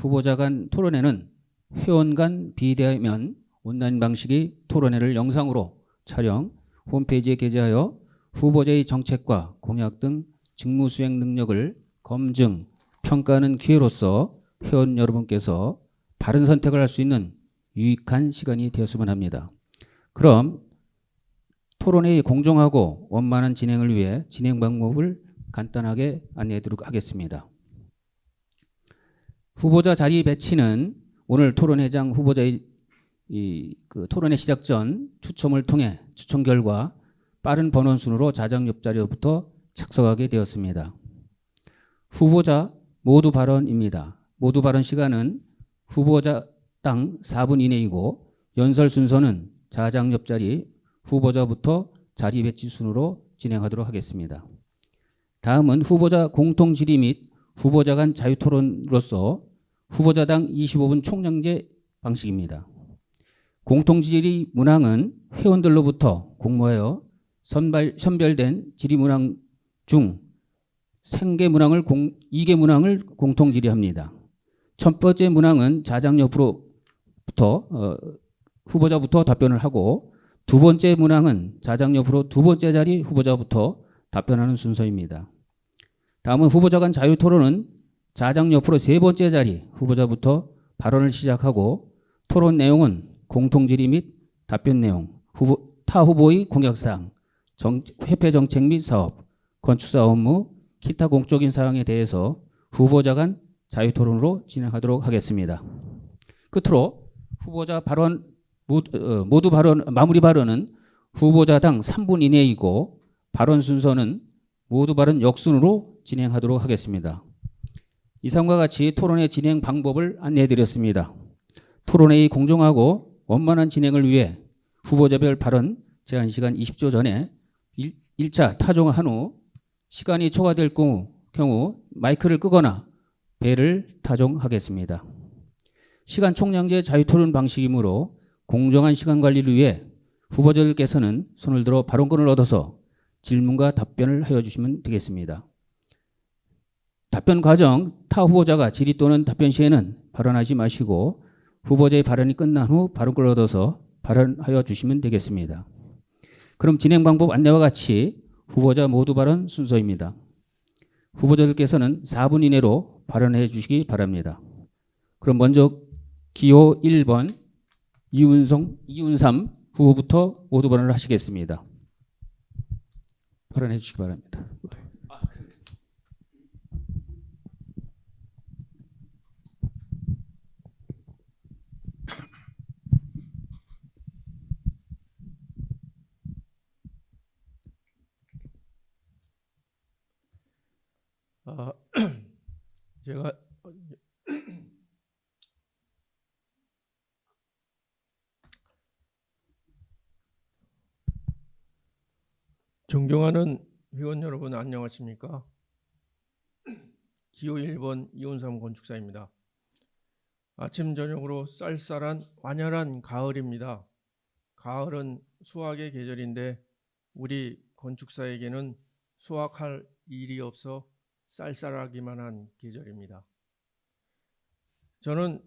후보자 간 토론회는 회원 간 비대면 온라인 방식의 토론회를 영상으로 촬영, 홈페이지에 게재하여 후보자의 정책과 공약 등 직무 수행 능력을 검증, 평가하는 기회로서 회원 여러분께서 바른 선택을 할 수 있는 유익한 시간이 되었으면 합니다. 그럼 토론회의 공정하고 원만한 진행을 위해 진행 방법을 간단하게 안내해드리도록 하겠습니다. 후보자 자리 배치는 오늘 토론회장 후보자의 토론회 시작 전 추첨을 통해 추첨 결과 빠른 번호 순으로 자정 옆자리로부터 착석하게 되었습니다. 후보자 모두 발언입니다. 모두 발언 시간은 후보자당 4분 이내이고 연설 순서는 자장 옆자리 후보자부터 자리 배치 순으로 진행하도록 하겠습니다. 다음은 후보자 공통 질의 및 후보자 간 자유토론으로서 후보자당 25분 총량제 방식입니다. 공통 질의 문항은 회원들로부터 공모하여 선별된 질의 문항 중 3개 문항을 2개 문항을 공통 질의합니다. 첫 번째 문항은 자장 옆으로부터 후보자부터 답변을 하고 두 번째 문항은 자장 옆으로 두 번째 자리 후보자부터 답변하는 순서입니다. 다음은 후보자 간 자유토론은 자장 옆으로 세 번째 자리 후보자부터 발언을 시작하고 토론 내용은 공통질의 및 답변 내용, 타 후보의 공약사항, 회폐 정책 및 사업, 건축사 업무, 기타 공적인 사항에 대해서 후보자 간 자유토론으로 진행하도록 하겠습니다. 끝으로 후보자 발언 모두 발언 마무리 발언은 후보자당 3분 이내이고 발언 순서는 모두 발언 역순으로 진행하도록 하겠습니다. 이상과 같이 토론회 진행 방법을 안내해드렸습니다. 토론회의 공정하고 원만한 진행을 위해 후보자별 발언 제한 시간 20초 전에 1차 타종한 후 시간이 초과될 경우 마이크를 끄거나 벨을 타종하겠습니다. 시간 총량제 자유토론 방식이므로 공정한 시간 관리를 위해 후보자들께서는 손을 들어 발언권을 얻어서 질문과 답변을 하여 주시면 되겠습니다. 답변 과정 타 후보자가 질의 또는 답변 시에는 발언하지 마시고 후보자의 발언이 끝난 후 발언권을 얻어서 발언하여 주시면 되겠습니다. 그럼 진행 방법 안내와 같이 후보자 모두 발언 순서입니다. 후보자들께서는 4분 이내로 발언해 주시기 바랍니다. 그럼 먼저 기호 1번 이운삼 후보부터 모두 발언을 하시겠습니다. 발언해 주시기 바랍니다. 제가 존경하는 회원 여러분 안녕하십니까? 기호 1번 이운삼 건축사입니다. 아침 저녁으로 쌀쌀한 완연한 가을입니다. 가을은 수확의 계절인데 우리 건축사에게는 수확할 일이 없어 쌀쌀하기만 한 계절입니다. 저는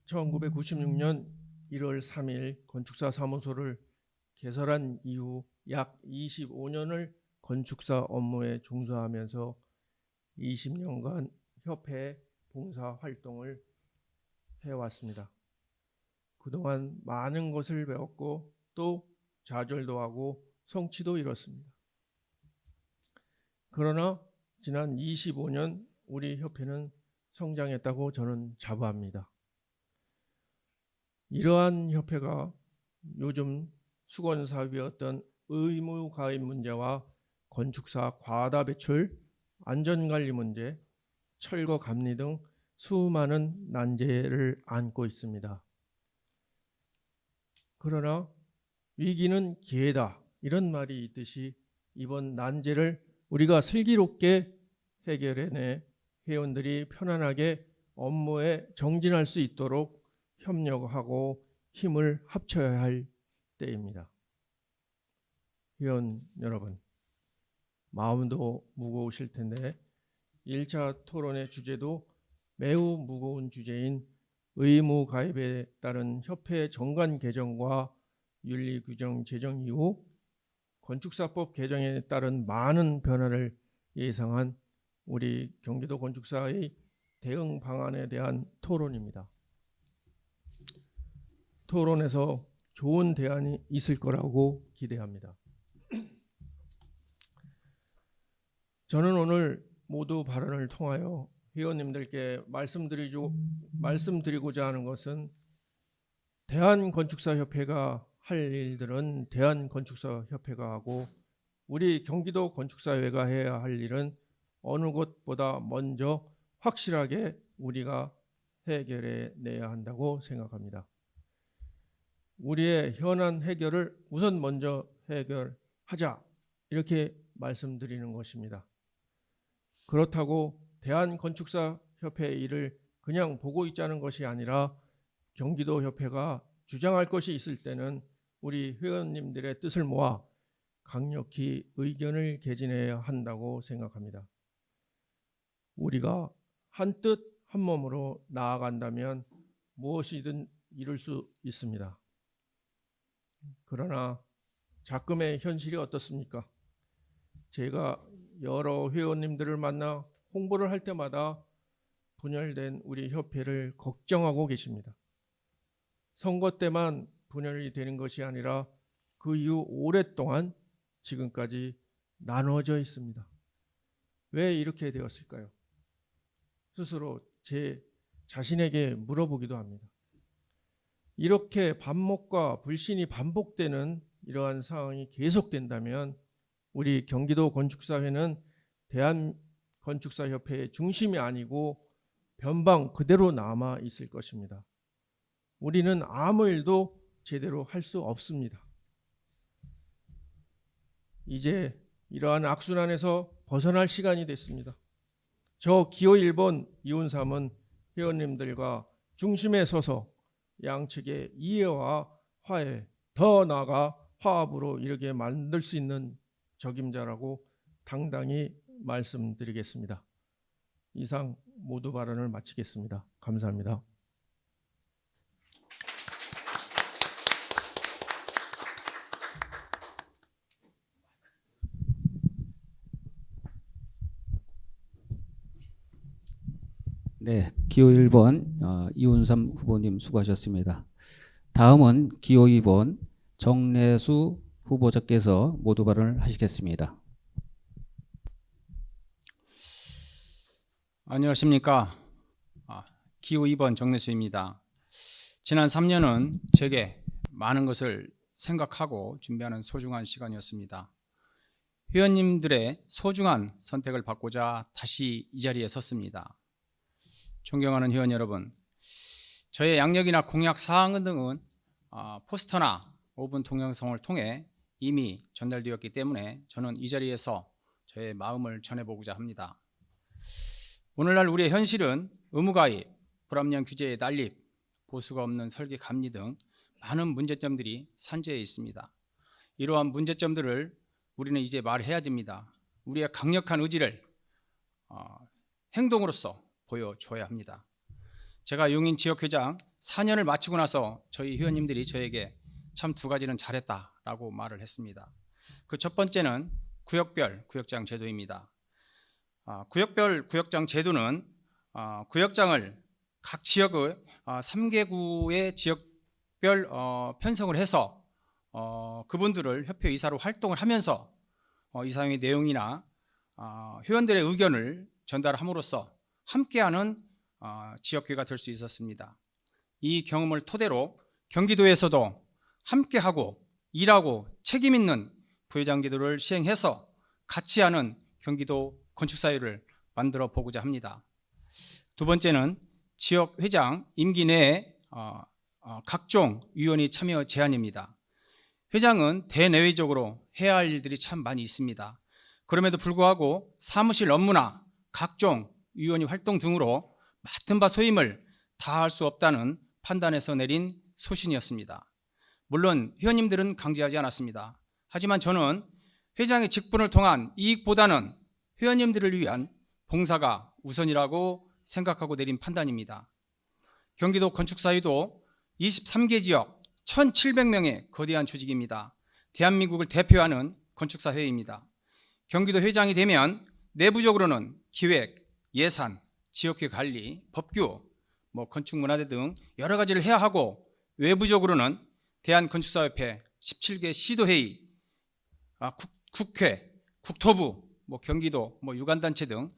1996년 1월 3일 건축사 사무소를 개설한 이후 약 25년을 건축사 업무에 종사하면서 20년간 협회 봉사 활동을 해왔습니다. 그동안 많은 것을 배웠고 또 좌절도 하고 성취도 이뤘습니다. 그러나 지난 25년 우리 협회는 성장했다고 저는 자부합니다. 이러한 협회가 요즘 수건사업이었던 의무 가입 문제와 건축사 과다 배출, 안전관리 문제, 철거 감리 등 수많은 난제를 안고 있습니다. 그러나 위기는 기회다 이런 말이 있듯이 이번 난제를 우리가 슬기롭게 해결해내 회원들이 편안하게 업무에 정진할 수 있도록 협력하고 힘을 합쳐야 할 때입니다. 회원 여러분, 마음도 무거우실 텐데 1차 토론의 주제도 매우 무거운 주제인 의무 가입에 따른 협회 정관 개정과 윤리 규정 제정 이후 건축사법 개정에 따른 많은 변화를 예상한 우리 경기도 건축사의 대응 방안에 대한 토론입니다. 토론에서 좋은 대안이 있을 거라고 기대합니다. 저는 오늘 모두 발언을 통하여 회원님들께 말씀드리고자 하는 것은 대한건축사협회가 할 일들은 대한건축사협회가 하고 우리 경기도 건축사회가 해야 할 일은 어느 것보다 먼저 확실하게 우리가 해결해 내야 한다고 생각합니다. 우리의 현안 해결을 우선 먼저 해결하자, 이렇게 말씀드리는 것입니다. 그렇다고 대한건축사협회의 일을 그냥 보고 있자는 것이 아니라 경기도 협회가 주장할 것이 있을 때는 우리 회원님들의 뜻을 모아 강력히 의견을 개진해야 한다고 생각합니다. 우리가 한 뜻 한 몸으로 나아간다면 무엇이든 이룰 수 있습니다. 그러나 작금의 현실이 어떻습니까? 제가 여러 회원님들을 만나 홍보를 할 때마다 분열된 우리 협회를 걱정하고 계십니다. 선거 때만 분열이 되는 것이 아니라 그 이후 오랫동안 지금까지 나눠져 있습니다. 왜 이렇게 되었을까요? 스스로 제 자신에게 물어보기도 합니다. 이렇게 반목과 불신이 반복되는 이러한 상황이 계속된다면 우리 경기도 건축사회는 대한건축사협회의 중심이 아니고 변방 그대로 남아 있을 것입니다. 우리는 아무 일도 제대로 할 수 없습니다. 이제 이러한 악순환에서 벗어날 시간이 됐습니다. 저 기호 1번 이운삼은 회원님들과 중심에 서서 양측의 이해와 화해, 더 나아가 화합으로 이르게 만들 수 있는 적임자라고 당당히 말씀드리겠습니다. 이상 모두 발언을 마치겠습니다. 감사합니다. 네, 기호 1번 이운삼 후보님 수고하셨습니다. 다음은 기호 2번 정래수 후보자께서 모두 발언을 하시겠습니다. 안녕하십니까. 기호 2번 정래수입니다. 지난 3년은 제게 많은 것을 생각하고 준비하는 소중한 시간이었습니다. 회원님들의 소중한 선택을 받고자 다시 이 자리에 섰습니다. 존경하는 회원 여러분, 저의 양력이나 공약 사항 등은 포스터나 5분 동영상을 통해 이미 전달되었기 때문에 저는 이 자리에서 저의 마음을 전해보고자 합니다. 오늘날 우리의 현실은 의무가입, 불합리한 규제의 난립, 보수가 없는 설계 감리 등 많은 문제점들이 산재해 있습니다. 이러한 문제점들을 우리는 이제 말해야 됩니다. 우리의 강력한 의지를 행동으로서 보여줘야 합니다. 제가 용인 지역회장 4년을 마치고 나서 저희 회원님들이 저에게 참 두 가지는 잘했다라고 말을 했습니다. 그 첫 번째는 구역별 구역장 제도입니다. 구역별 구역장 제도는 구역장을 각 지역의 3개구의 지역별 편성을 해서 그분들을 협회 이사로 활동을 하면서 이사회의 내용이나 회원들의 의견을 전달함으로써 함께하는 지역회가 될 수 있었습니다. 이 경험을 토대로 경기도에서도 함께하고 일하고 책임 있는 부회장 제도를 시행해서 같이 하는 경기도 건축사회를 만들어 보고자 합니다. 두 번째는 지역회장 임기 내에 각종 위원이 참여 제한입니다. 회장은 대내외적으로 해야 할 일들이 참 많이 있습니다. 그럼에도 불구하고 사무실 업무나 각종 위원회 활동 등으로 맡은 바 소임을 다할 수 없다는 판단에서 내린 소신이었습니다. 물론 회원님들은 강제하지 않았습니다. 하지만 저는 회장의 직분을 통한 이익보다는 회원님들을 위한 봉사가 우선이라고 생각하고 내린 판단입니다. 경기도 건축사회도 23개 지역 1,700명의 거대한 조직입니다. 대한민국을 대표하는 건축사회입니다. 경기도 회장이 되면 내부적으로는 기획, 예산, 지역회 관리, 법규, 건축문화대 등 여러 가지를 해야 하고, 외부적으로는 대한건축사협회 17개 시도회의, 국회, 국토부, 경기도, 유관단체 등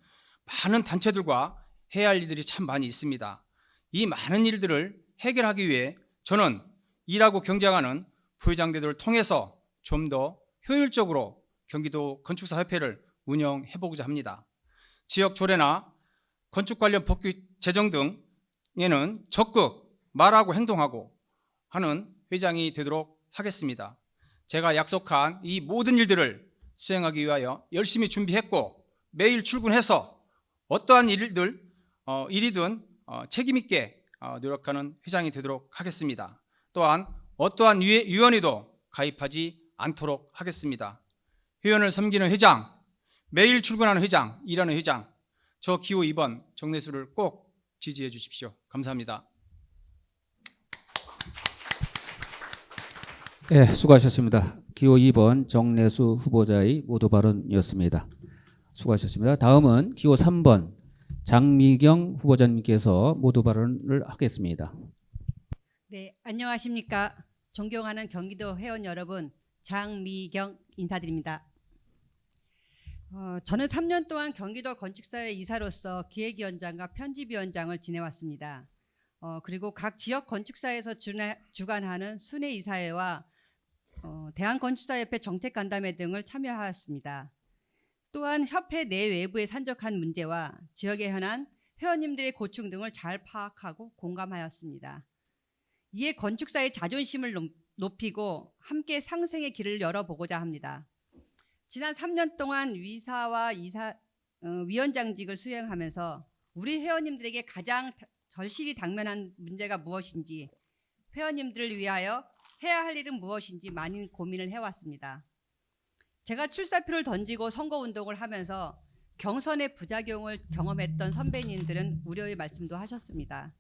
많은 단체들과 해야 할 일들이 참 많이 있습니다. 이 많은 일들을 해결하기 위해 저는 일하고 경쟁하는 부회장들을 통해서 좀 더 효율적으로 경기도 건축사협회를 운영해 보고자 합니다. 지역 조례나 건축 관련 법규 제정 등에는 적극 말하고 행동하고 하는 회장이 되도록 하겠습니다. 제가 약속한 이 모든 일들을 수행하기 위하여 열심히 준비했고, 매일 출근해서 어떠한 일이든 책임 있게 노력하는 회장이 되도록 하겠습니다. 또한 어떠한 위원회도 가입하지 않도록 하겠습니다. 회원을 섬기는 회장, 매일 출근하는 회장, 일하는 회장, 저 기호 2번 정내수를 꼭 지지해 주십시오. 감사합니다. 예, 수고하셨습니다. 기호 2번 정내수 후보자의 모두 발언이었습니다. 수고하셨습니다. 다음은 기호 3번 장미경 후보자님께서 모두 발언을 하겠습니다. 네, 안녕하십니까. 존경하는 경기도 회원 여러분, 장미경 인사드립니다. 저는 3년 동안 경기도 건축사회 이사로서 기획위원장과 편집위원장을 지내왔습니다. 그리고 각 지역 건축사에서 주관하는 순회이사회와 대한건축사협회 정책간담회 등을 참여하였습니다. 또한 협회 내외부에 산적한 문제와 지역에 현한 회원님들의 고충 등을 잘 파악하고 공감하였습니다. 이에 건축사의 자존심을 높이고 함께 상생의 길을 열어보고자 합니다. 지난 3년 동안 위사와 위원장직을 수행하면서 우리 회원님들에게 가장 절실히 당면한 문제가 무엇인지, 회원님들을 위하여 해야 할 일은 무엇인지 많이 고민을 해왔습니다. 제가 출사표를 던지고 선거운동을 하면서 경선의 부작용을 경험했던 선배님들은 우려의 말씀도 하셨습니다.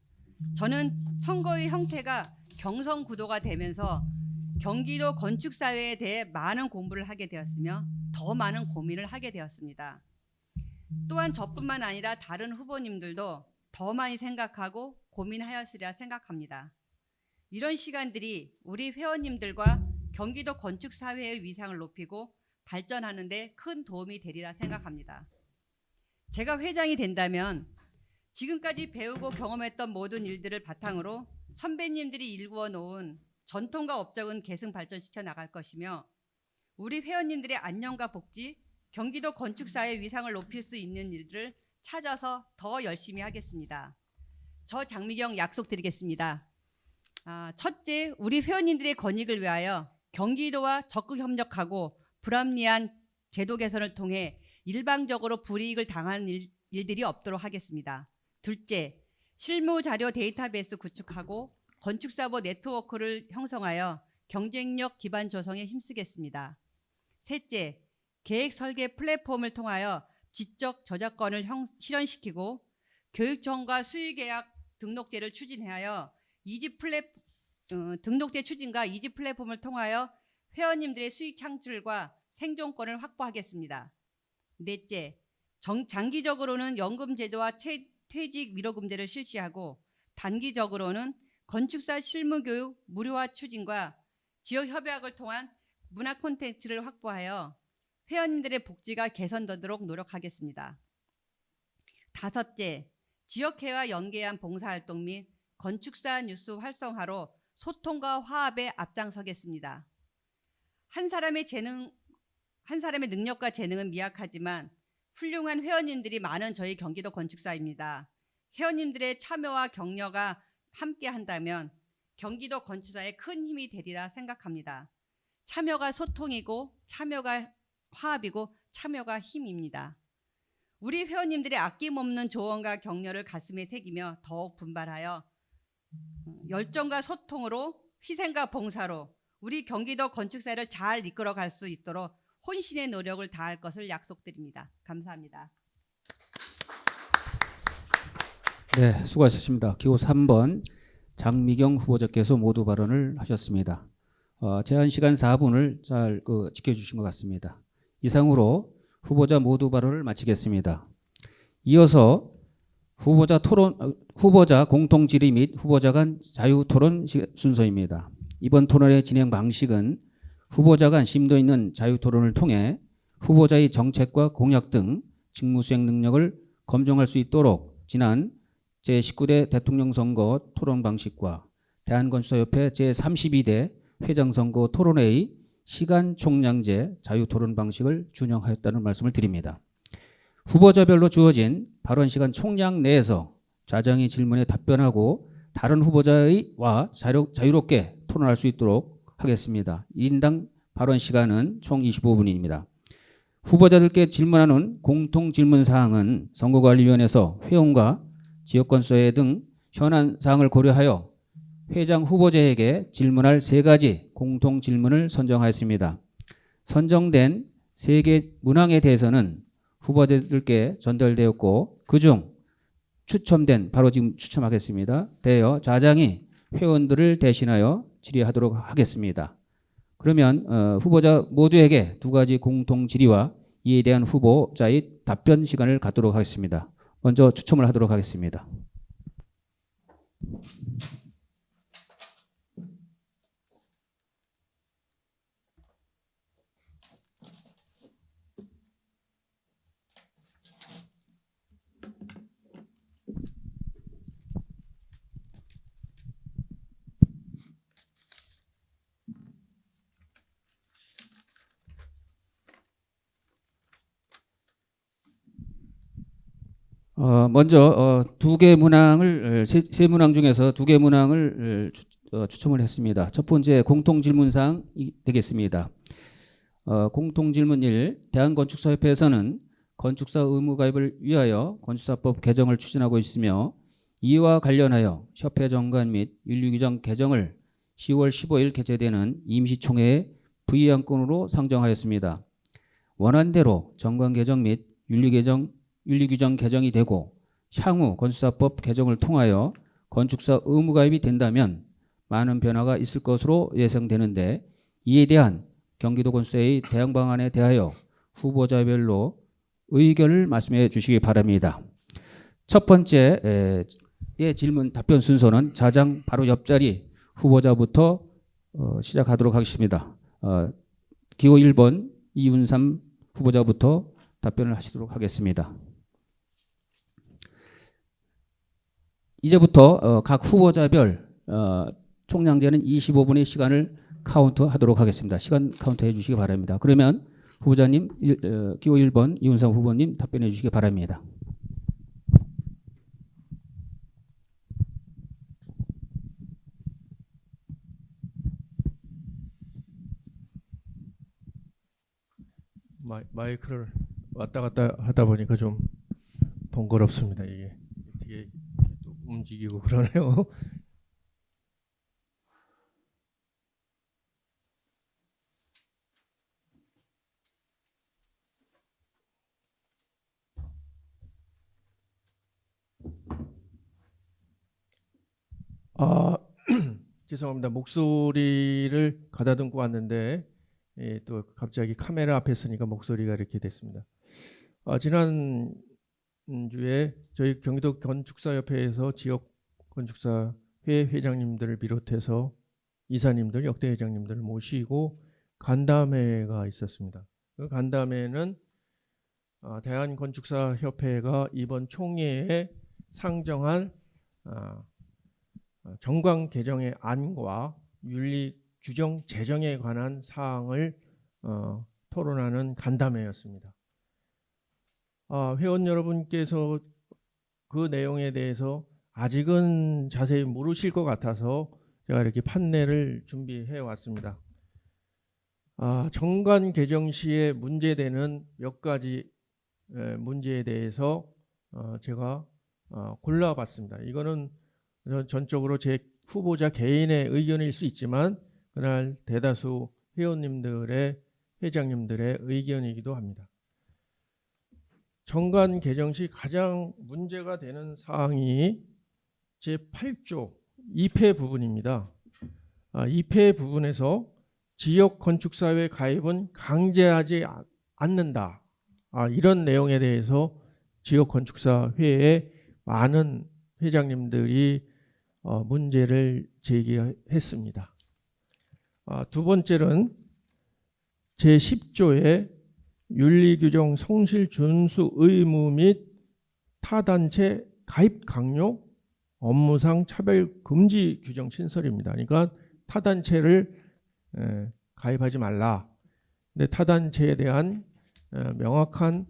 저는 선거의 형태가 경선 구도가 되면서 경기도 건축사회에 대해 많은 공부를 하게 되었으며 더 많은 고민을 하게 되었습니다. 또한 저뿐만 아니라 다른 후보님들도 더 많이 생각하고 고민하였으리라 생각합니다. 이런 시간들이 우리 회원님들과 경기도 건축사회의 위상을 높이고 발전하는 데 큰 도움이 되리라 생각합니다. 제가 회장이 된다면 지금까지 배우고 경험했던 모든 일들을 바탕으로 선배님들이 일구어 놓은 전통과 업적은 계승 발전시켜 나갈 것이며, 우리 회원님들의 안녕과 복지, 경기도 건축사의 위상을 높일 수 있는 일들을 찾아서 더 열심히 하겠습니다. 저 장미경 약속드리겠습니다. 첫째, 우리 회원님들의 권익을 위하여 경기도와 적극 협력하고 불합리한 제도 개선을 통해 일방적으로 불이익을 당하는 일들이 없도록 하겠습니다. 둘째, 실무 자료 데이터베이스 구축하고 건축사보 네트워크를 형성하여 경쟁력 기반 조성에 힘쓰겠습니다. 셋째, 계획 설계 플랫폼을 통하여 지적 저작권을 실현시키고 교육청과 수의계약 등록제를 추진하여 등록제 추진과 이지 플랫폼을 통하여 회원님들의 수익 창출과 생존권을 확보하겠습니다. 넷째, 장기적으로는 연금 제도와 퇴직 위로금제를 실시하고 단기적으로는 건축사 실무교육 무료화 추진과 지역협약을 통한 문화 콘텐츠를 확보하여 회원님들의 복지가 개선되도록 노력하겠습니다. 다섯째, 지역회와 연계한 봉사활동 및 건축사 뉴스 활성화로 소통과 화합에 앞장서겠습니다. 한 사람의 능력과 재능은 미약하지만 훌륭한 회원님들이 많은 저희 경기도 건축사입니다. 회원님들의 참여와 격려가 함께 한다면 경기도 건축사에 큰 힘이 되리라 생각합니다. 참여가 소통이고 참여가 화합이고 참여가 힘입니다. 우리 회원님들의 아낌없는 조언과 격려를 가슴에 새기며 더욱 분발하여 열정과 소통으로 희생과 봉사로 우리 경기도 건축사를 잘 이끌어갈 수 있도록 혼신의 노력을 다할 것을 약속드립니다. 감사합니다. 네, 수고하셨습니다. 기호 3번 장미경 후보자께서 모두 발언을 하셨습니다. 제한 시간 4분을 잘 지켜주신 것 같습니다. 이상으로 후보자 모두 발언을 마치겠습니다. 이어서 후보자 공통 질의 및 후보자 간 자유 토론 순서입니다. 이번 토론의 진행 방식은 후보자 간 심도 있는 자유 토론을 통해 후보자의 정책과 공약 등 직무 수행 능력을 검증할 수 있도록 지난 제19대 대통령 선거 토론 방식과 대한건축사협회 제32대 회장선거 토론회의 시간 총량제 자유 토론 방식을 준용하였다는 말씀을 드립니다. 후보자별로 주어진 발언 시간 총량 내에서 좌장의 질문에 답변하고 다른 후보자와 자유롭게 토론할 수 있도록 하겠습니다. 1인당 발언 시간은 총 25분입니다. 후보자들께 질문하는 공통 질문 사항은 선거관리위원회에서 회원과 지역건설회 등 현안 사항을 고려하여 회장 후보자에게 질문할 3가지 공통 질문을 선정하였습니다. 선정된 3개 문항에 대해서는 후보자들께 전달되었고 그중 추첨된 바로 지금 추첨하겠습니다. 되어 좌장이 회원들을 대신하여 질의하도록 하겠습니다. 그러면 후보자 모두에게 2가지 공통 질의와 이에 대한 후보자의 답변 시간을 갖도록 하겠습니다. 먼저 추첨을 하도록 하겠습니다. 먼저 2개 문항을 세 문항 중에서 2개 문항을 추첨을 했습니다. 첫 번째 공통 질문사항이 되겠습니다. 공통 질문 1. 대한건축사협회에서는 건축사 의무 가입을 위하여 건축사법 개정을 추진하고 있으며 이와 관련하여 협회 정관 및 윤리규정 개정을 10월 15일 개최되는 임시총회에 부의안건으로 상정하였습니다. 원안대로 정관 개정 및 윤리규정 개정이 되고 향후 건축사법 개정을 통하여 건축사 의무 가입이 된다면 많은 변화가 있을 것으로 예상되는데 이에 대한 경기도건축사의 대응 방안에 대하여 후보자별로 의견을 말씀해 주시기 바랍니다. 첫 번째 질문 답변 순서는 좌장 바로 옆자리 후보자부터 시작하도록 하겠습니다. 기호 1번 이윤삼 후보자부터 답변을 하시도록 하겠습니다. 이제부터 각 후보자별 총량제는 25분의 시간을 카운트하도록 하겠습니다. 시간 카운트해 주시기 바랍니다. 그러면 후보자님 기호 1번 이윤삼 후보님 답변해 주시기 바랍니다. 마이크를 왔다 갔다 하다 보니까 좀 번거롭습니다. 이게 뒤에 또 움직이고 그러네요. 죄송합니다. 목소리를 가다듬고 왔는데 또 갑자기 카메라 앞에 서니까 목소리가 이렇게 됐습니다. 지난 주에 저희 경기도 건축사협회에서 지역 건축사 회장님들을 비롯해서 이사님들, 역대 회장님들을 모시고 간담회가 있었습니다. 그 간담회는 대한건축사협회가 이번 총회에 상정한 정관 개정의 안과 윤리 규정 제정에 관한 사항을 토론하는 간담회였습니다. 회원 여러분께서 그 내용에 대해서 아직은 자세히 모르실 것 같아서 제가 이렇게 판례를 준비해 왔습니다. 정관 개정 시에 문제되는 몇 가지 문제에 대해서 제가 골라봤습니다. 이거는 전적으로 제 후보자 개인의 의견일 수 있지만 그날 대다수 회원님들의 회장님들의 의견이기도 합니다. 정관 개정 시 가장 문제가 되는 사항이 제8조 2폐 부분입니다. 2폐 부분에서 지역 건축사회 가입은 강제하지 않는다. 이런 내용에 대해서 지역 건축사 회에 많은 회장님들이 문제를 제기했습니다. 두 번째는 제10조의 윤리규정 성실 준수 의무 및 타단체 가입 강요 업무상 차별 금지 규정 신설입니다. 그러니까 타단체를 가입하지 말라. 근데 타단체에 대한 명확한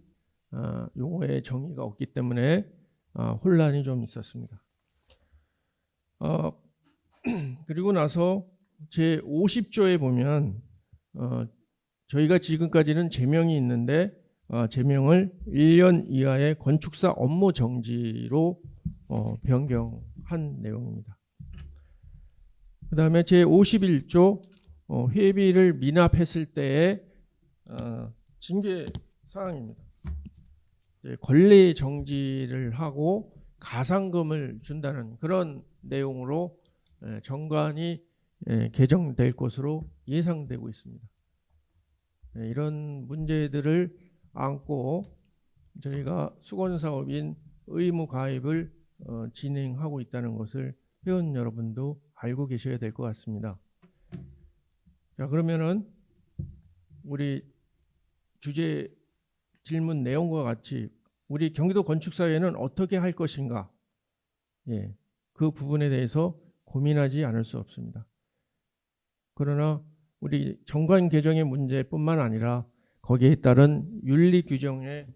용어의 정의가 없기 때문에 혼란이 좀 있었습니다. 그리고 나서 제50조에 보면 저희가 지금까지는 제명이 있는데 제명을 1년 이하의 건축사 업무 정지로 변경한 내용입니다. 그 다음에 제51조 회비를 미납했을 때의 징계 사항입니다. 권리 정지를 하고 가상금을 준다는 그런 내용으로 정관이 개정될 것으로 예상되고 있습니다. 이런 문제들을 안고 저희가 수건사업인 의무 가입을 진행하고 있다는 것을 회원 여러분도 알고 계셔야 될 것 같습니다. 자, 그러면은 우리 주제 질문 내용과 같이 우리 경기도 건축사회는 어떻게 할 것인가? 그 부분에 대해서 고민하지 않을 수 없습니다. 그러나 우리 정관 개정의 문제뿐만 아니라 거기에 따른 윤리 규정의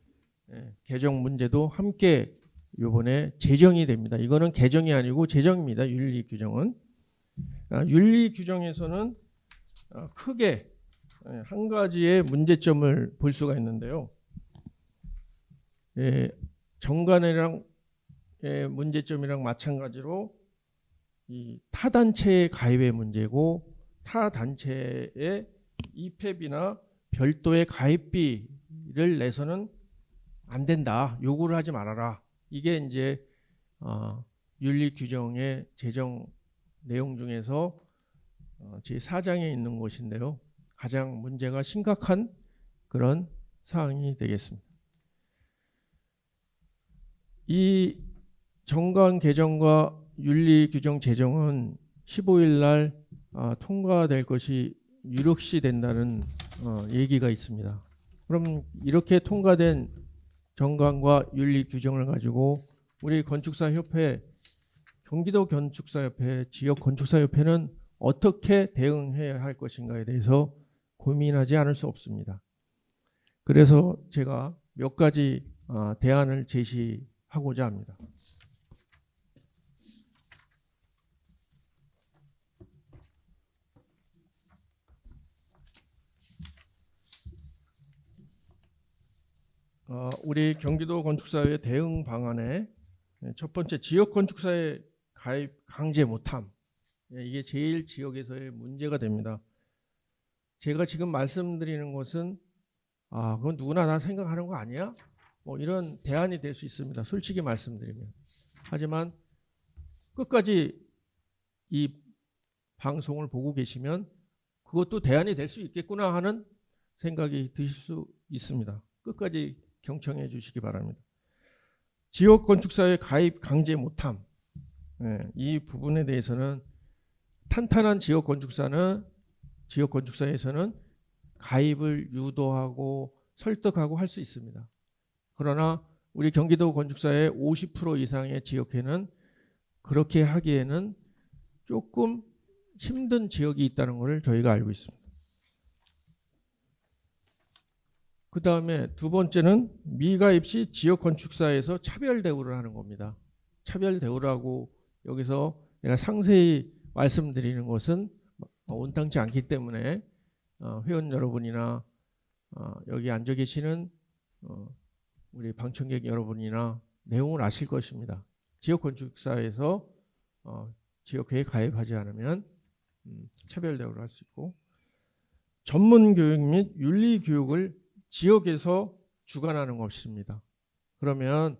개정 문제도 함께 이번에 제정이 됩니다. 이거는 개정이 아니고 제정입니다. 윤리 규정은. 윤리 규정에서는 크게 한 가지의 문제점을 볼 수가 있는데요. 정관이랑 문제점이랑 마찬가지로 이 타단체의 가입의 문제고 타단체의 입회비나 별도의 가입비를 내서는 안 된다. 요구를 하지 말아라. 이게 이제 윤리 규정의 제정 내용 중에서 제4장에 있는 것인데요. 가장 문제가 심각한 그런 사항이 되겠습니다. 이 정관 개정과 윤리 규정 제정은 15일 날 통과될 것이 유력시 된다는 얘기가 있습니다. 그럼 이렇게 통과된 정관과 윤리 규정을 가지고 우리 건축사협회, 경기도 건축사협회, 지역 건축사협회는 어떻게 대응해야 할 것인가에 대해서 고민하지 않을 수 없습니다. 그래서 제가 몇 가지 대안을 제시하고자 합니다. 우리 경기도 건축사회 대응 방안에 첫 번째 지역 건축사회 가입 강제 못함. 이게 제일 지역에서의 문제가 됩니다. 제가 지금 말씀드리는 것은 그건 누구나 다 생각하는 거 아니야? 뭐 이런 대안이 될 수 있습니다. 솔직히 말씀드리면. 하지만 끝까지 이 방송을 보고 계시면 그것도 대안이 될 수 있겠구나 하는 생각이 드실 수 있습니다. 끝까지 경청해 주시기 바랍니다. 지역 건축사회 가입 강제 못함. 이 부분에 대해서는 탄탄한 지역 건축사에서는 가입을 유도하고 설득하고 할 수 있습니다. 그러나 우리 경기도 건축사의 50% 이상의 지역회는 그렇게 하기에는 조금 힘든 지역이 있다는 것을 저희가 알고 있습니다. 그 다음에 두 번째는 미가입 시 지역 건축사에서 차별 대우를 하는 겁니다. 차별 대우라고 여기서 내가 상세히 말씀드리는 것은 온당치 않기 때문에 회원 여러분이나 여기 앉아 계시는 우리 방청객 여러분이나 내용을 아실 것입니다. 지역 건축사에서 지역회에 가입하지 않으면 차별 대우를 할 수 있고, 전문 교육 및 윤리 교육을 지역에서 주관하는 것입니다. 그러면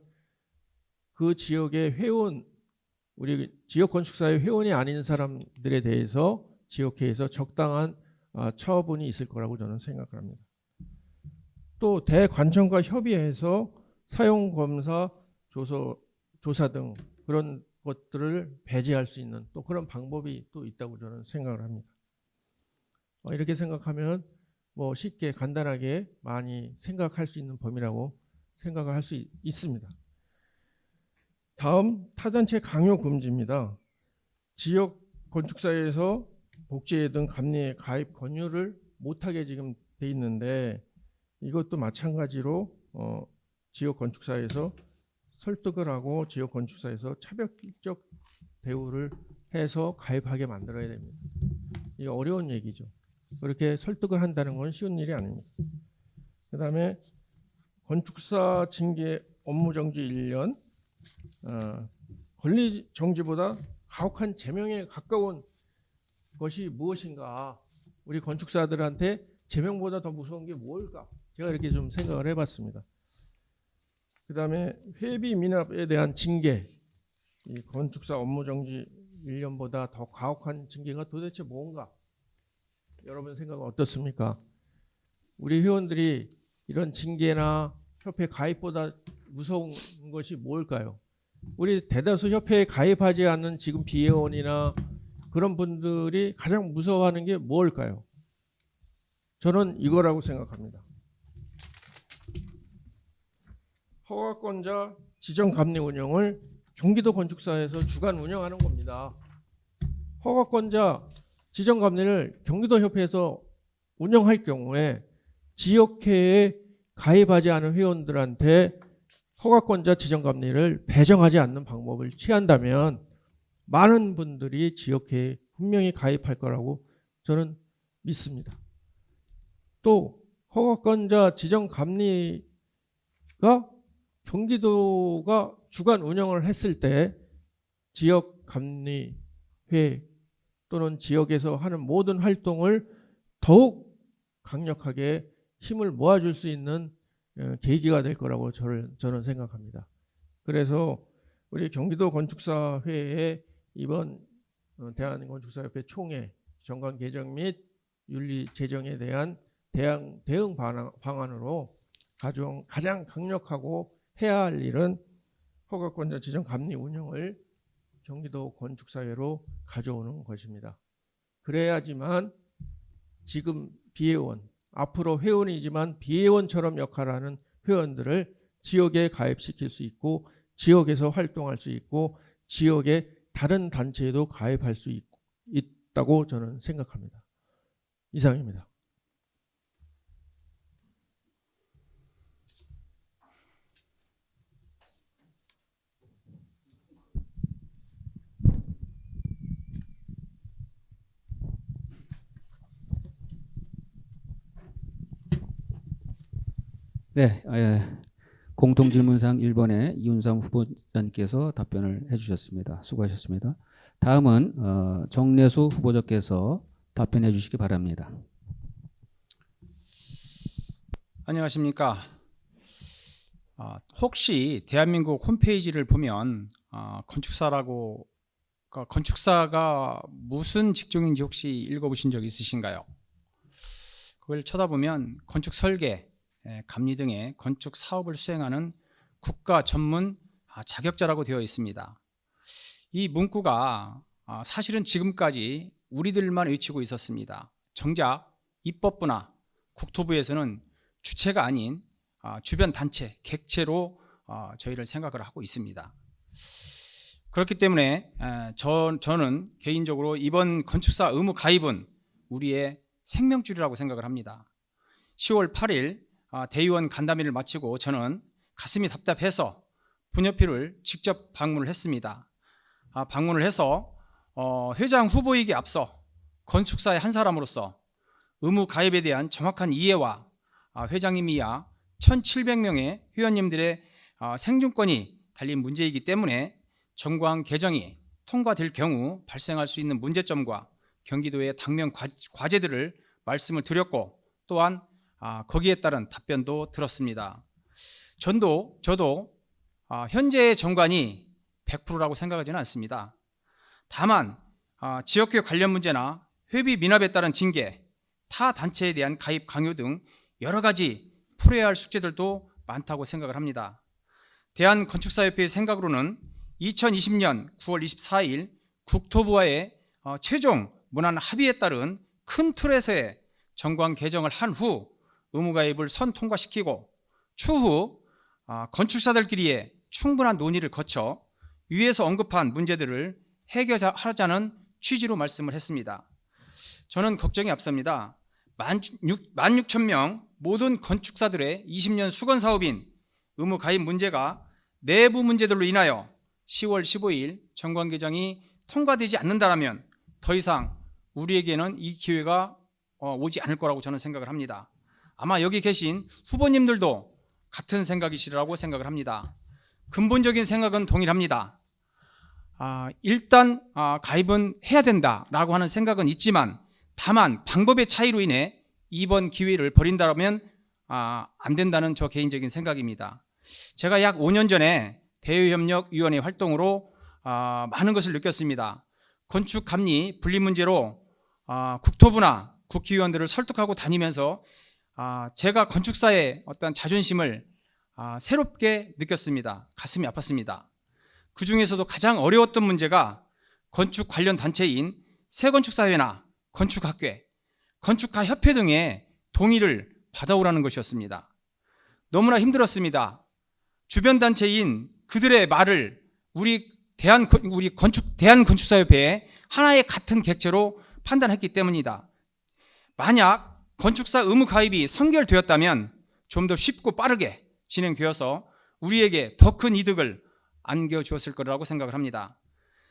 그 지역의 회원 우리 지역건축사회 회원이 아닌 사람들에 대해서 지역회에서 적당한 처분이 있을 거라고 저는 생각을 합니다. 또 대관청과 협의해서 사용검사 조사 등 그런 것들을 배제할 수 있는 또 그런 방법이 또 있다고 저는 생각을 합니다. 이렇게 생각하면 뭐 쉽게 간단하게 많이 생각할 수 있는 범위라고 생각을 할 수 있습니다. 다음 타단체 강요 금지입니다. 지역 건축사에서 복지회 등 감리에 가입 권유를 못하게 지금 돼 있는데 이것도 마찬가지로 지역 건축사에서 설득을 하고 지역 건축사에서 차별적 대우를 해서 가입하게 만들어야 됩니다. 이게 어려운 얘기죠. 그렇게 설득을 한다는 건 쉬운 일이 아닙니다. 그 다음에 건축사 징계 업무 정지 1년, 권리 정지보다 가혹한 제명에 가까운 것이 무엇인가? 우리 건축사들한테 제명보다 더 무서운 게 뭘까? 제가 이렇게 좀 생각을 해봤습니다. 그 다음에 회비 미납에 대한 징계, 이 건축사 업무 정지 1년보다 더 가혹한 징계가 도대체 뭔가? 여러분 생각은 어떻습니까? 우리 회원들이 이런 징계나 협회 가입보다 무서운 것이 뭘까요? 우리 대다수 협회에 가입하지 않는 지금 비회원이나 그런 분들이 가장 무서워하는 게 뭘까요? 저는 이거라고 생각합니다. 허가권자 지정감리 운영을 경기도 건축사에서 주관 운영하는 겁니다. 허가권자 지정감리를 경기도 협회에서 운영할 경우에 지역회에 가입하지 않은 회원들한테 허가권자 지정감리를 배정하지 않는 방법을 취한다면 많은 분들이 지역회에 분명히 가입할 거라고 저는 믿습니다. 또 허가권자 지정감리가 경기도가 주관 운영을 했을 때 지역감리회 또는 지역에서 하는 모든 활동을 더욱 강력하게 힘을 모아줄 수 있는 계기가 될 거라고 저는 생각합니다. 그래서 우리 경기도 건축사회의 이번 대한건축사협회 총회 정관 개정 및 윤리 제정에 대한 대응 방안으로 가장 강력하고 해야 할 일은 허가권자 지정 감리 운영을 경기도 건축사회로 가져오는 것입니다. 그래야지만 지금 비회원, 앞으로 회원이지만 비회원처럼 역할하는 회원들을 지역에 가입시킬 수 있고 지역에서 활동할 수 있고 지역의 다른 단체에도 가입할 수 있다고 저는 생각합니다. 이상입니다. 네, 공통질문상 1번에 이윤삼 후보자님께서 답변을 해주셨습니다. 수고하셨습니다. 다음은 정례수 후보자께서 답변해 주시기 바랍니다. 안녕하십니까. 혹시 대한민국 홈페이지를 보면 건축사가 무슨 직종인지 혹시 읽어보신 적 있으신가요? 그걸 쳐다보면 건축 설계, 감리 등의 건축 사업을 수행하는 국가 전문 자격자라고 되어 있습니다. 이 문구가 사실은 지금까지 우리들만 외치고 있었습니다. 정작 입법부나 국토부에서는 주체가 아닌 주변 단체, 객체로 저희를 생각을 하고 있습니다. 그렇기 때문에 저는 개인적으로 이번 건축사 의무 가입은 우리의 생명줄이라고 생각을 합니다. 10월 8일 대의원 간담회를 마치고 저는 가슴이 답답해서 분협회를 직접 방문을 했습니다. 방문을 해서 회장 후보이기에 앞서 건축사의 한 사람으로서 의무 가입에 대한 정확한 이해와 회장님이야 1700명의 회원님들의 생존권이 달린 문제이기 때문에 정관 개정이 통과될 경우 발생할 수 있는 문제점과 경기도의 당면 과제들을 말씀을 드렸고 또한 거기에 따른 답변도 들었습니다. 저도 현재의 정관이 100%라고 생각하지는 않습니다. 다만 지역교회 관련 문제나 회비 미납에 따른 징계, 타 단체에 대한 가입 강요 등 여러 가지 풀어야 할 숙제들도 많다고 생각을 합니다. 대한건축사협회의 생각으로는 2020년 9월 24일 국토부와의 최종 문안 합의에 따른 큰 틀에서의 정관 개정을 한 후 의무가입을 통과시키고 추후 건축사들끼리의 충분한 논의를 거쳐 위에서 언급한 문제들을 해결하자는 취지로 말씀을 했습니다. 저는 걱정이 앞섭니다. 16,000명 모든 건축사들의 20년 수건 사업인 의무 가입 문제가 내부 문제들로 인하여 10월 15일 정관 개정이 통과되지 않는다면 더 이상 우리에게는 이 기회가 오지 않을 거라고 저는 생각을 합니다. 아마 여기 계신 후보님들도 같은 생각이시라고 생각을 합니다. 근본적인 생각은 동일합니다. 일단 가입은 해야 된다라고 하는 생각은 있지만 다만 방법의 차이로 인해 이번 기회를 버린다면 안 된다는 저 개인적인 생각입니다. 제가 약 5년 전에 대외협력위원회 활동으로 많은 것을 느꼈습니다. 건축감리 분리 문제로 국토부나 국회의원들을 설득하고 다니면서 제가 건축사의 어떤 자존심을 새롭게 느꼈습니다. 가슴이 아팠습니다. 그 중에서도 가장 어려웠던 문제가 건축 관련 단체인 새건축사회나 건축학회, 건축가협회 등의 동의를 받아오라는 것이었습니다. 너무나 힘들었습니다. 주변 단체인 그들의 말을 우리 대한건축사협회의 하나의 같은 객체로 판단했기 때문이다. 만약 건축사 의무 가입이 선결되었다면 좀 더 쉽고 빠르게 진행되어서 우리에게 더 큰 이득을 안겨주었을 거라고 생각을 합니다.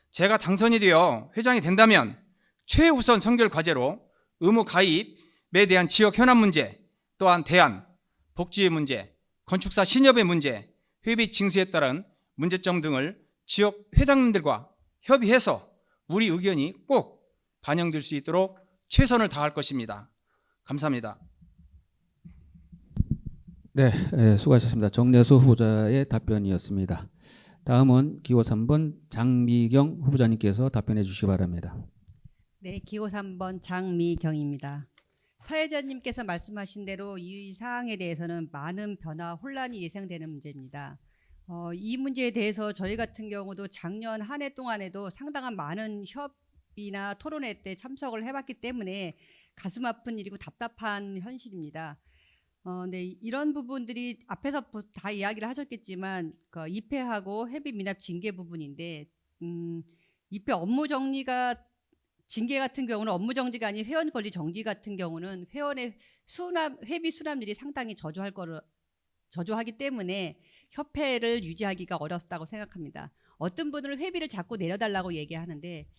제가 당선이 되어 회장이 된다면 최우선 선결 과제로 의무 가입에 대한 지역 현안 문제, 또한 대안, 복지의 문제, 건축사 신협의 문제, 회비 징수에 따른 문제점 등을 지역 회장님들과 협의해서 우리 의견이 꼭 반영될 수 있도록 최선을 다할 것입니다. 감사합니다. 네, 수고하셨습니다. 정내수 후보자의 답변이었습니다. 다음은 기호 3번 장미경 후보자님께서 답변해 주시기 바랍니다. 네, 기호 3번 장미경입니다. 사회자님께서 말씀하신 대로 이 사항에 대해서는 많은 변화, 혼란이 예상되는 문제입니다. 이 문제에 대해서 저희 같은 경우도 작년 한 해 동안에도 상당한 많은 협의나 토론회 때 참석을 해봤기 때문에 가슴 아픈 일이고 답답한 현실입니다. 네, 이런 부분들이 앞에서 다 이야기를 하셨겠지만 입회하고 회비 미납 징계 부분인데 입회 업무 정리가 징계 같은 경우는 업무 정지가 아닌 회원 권리 정지 같은 경우는 회원의 회비 수납률이 상당히 저조하기 때문에 협회를 유지하기가 어렵다고 생각합니다. 어떤 분들은 회비를 자꾸 내려달라고 얘기하는데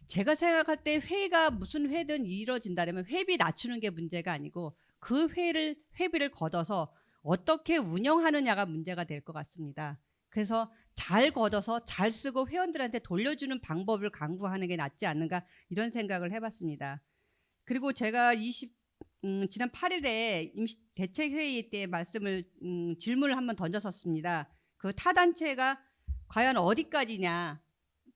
제가 생각할 때 회가 무슨 회든 이루어진다면 회비 낮추는 게 문제가 아니고 그 회비를 걷어서 어떻게 운영하느냐가 문제가 될 것 같습니다. 그래서 잘 걷어서 잘 쓰고 회원들한테 돌려주는 방법을 강구하는 게 낫지 않는가 이런 생각을 해봤습니다. 그리고 제가 지난 8일에 임시대책회의 때 질문을 한번 던졌었습니다. 그 타단체가 과연 어디까지냐,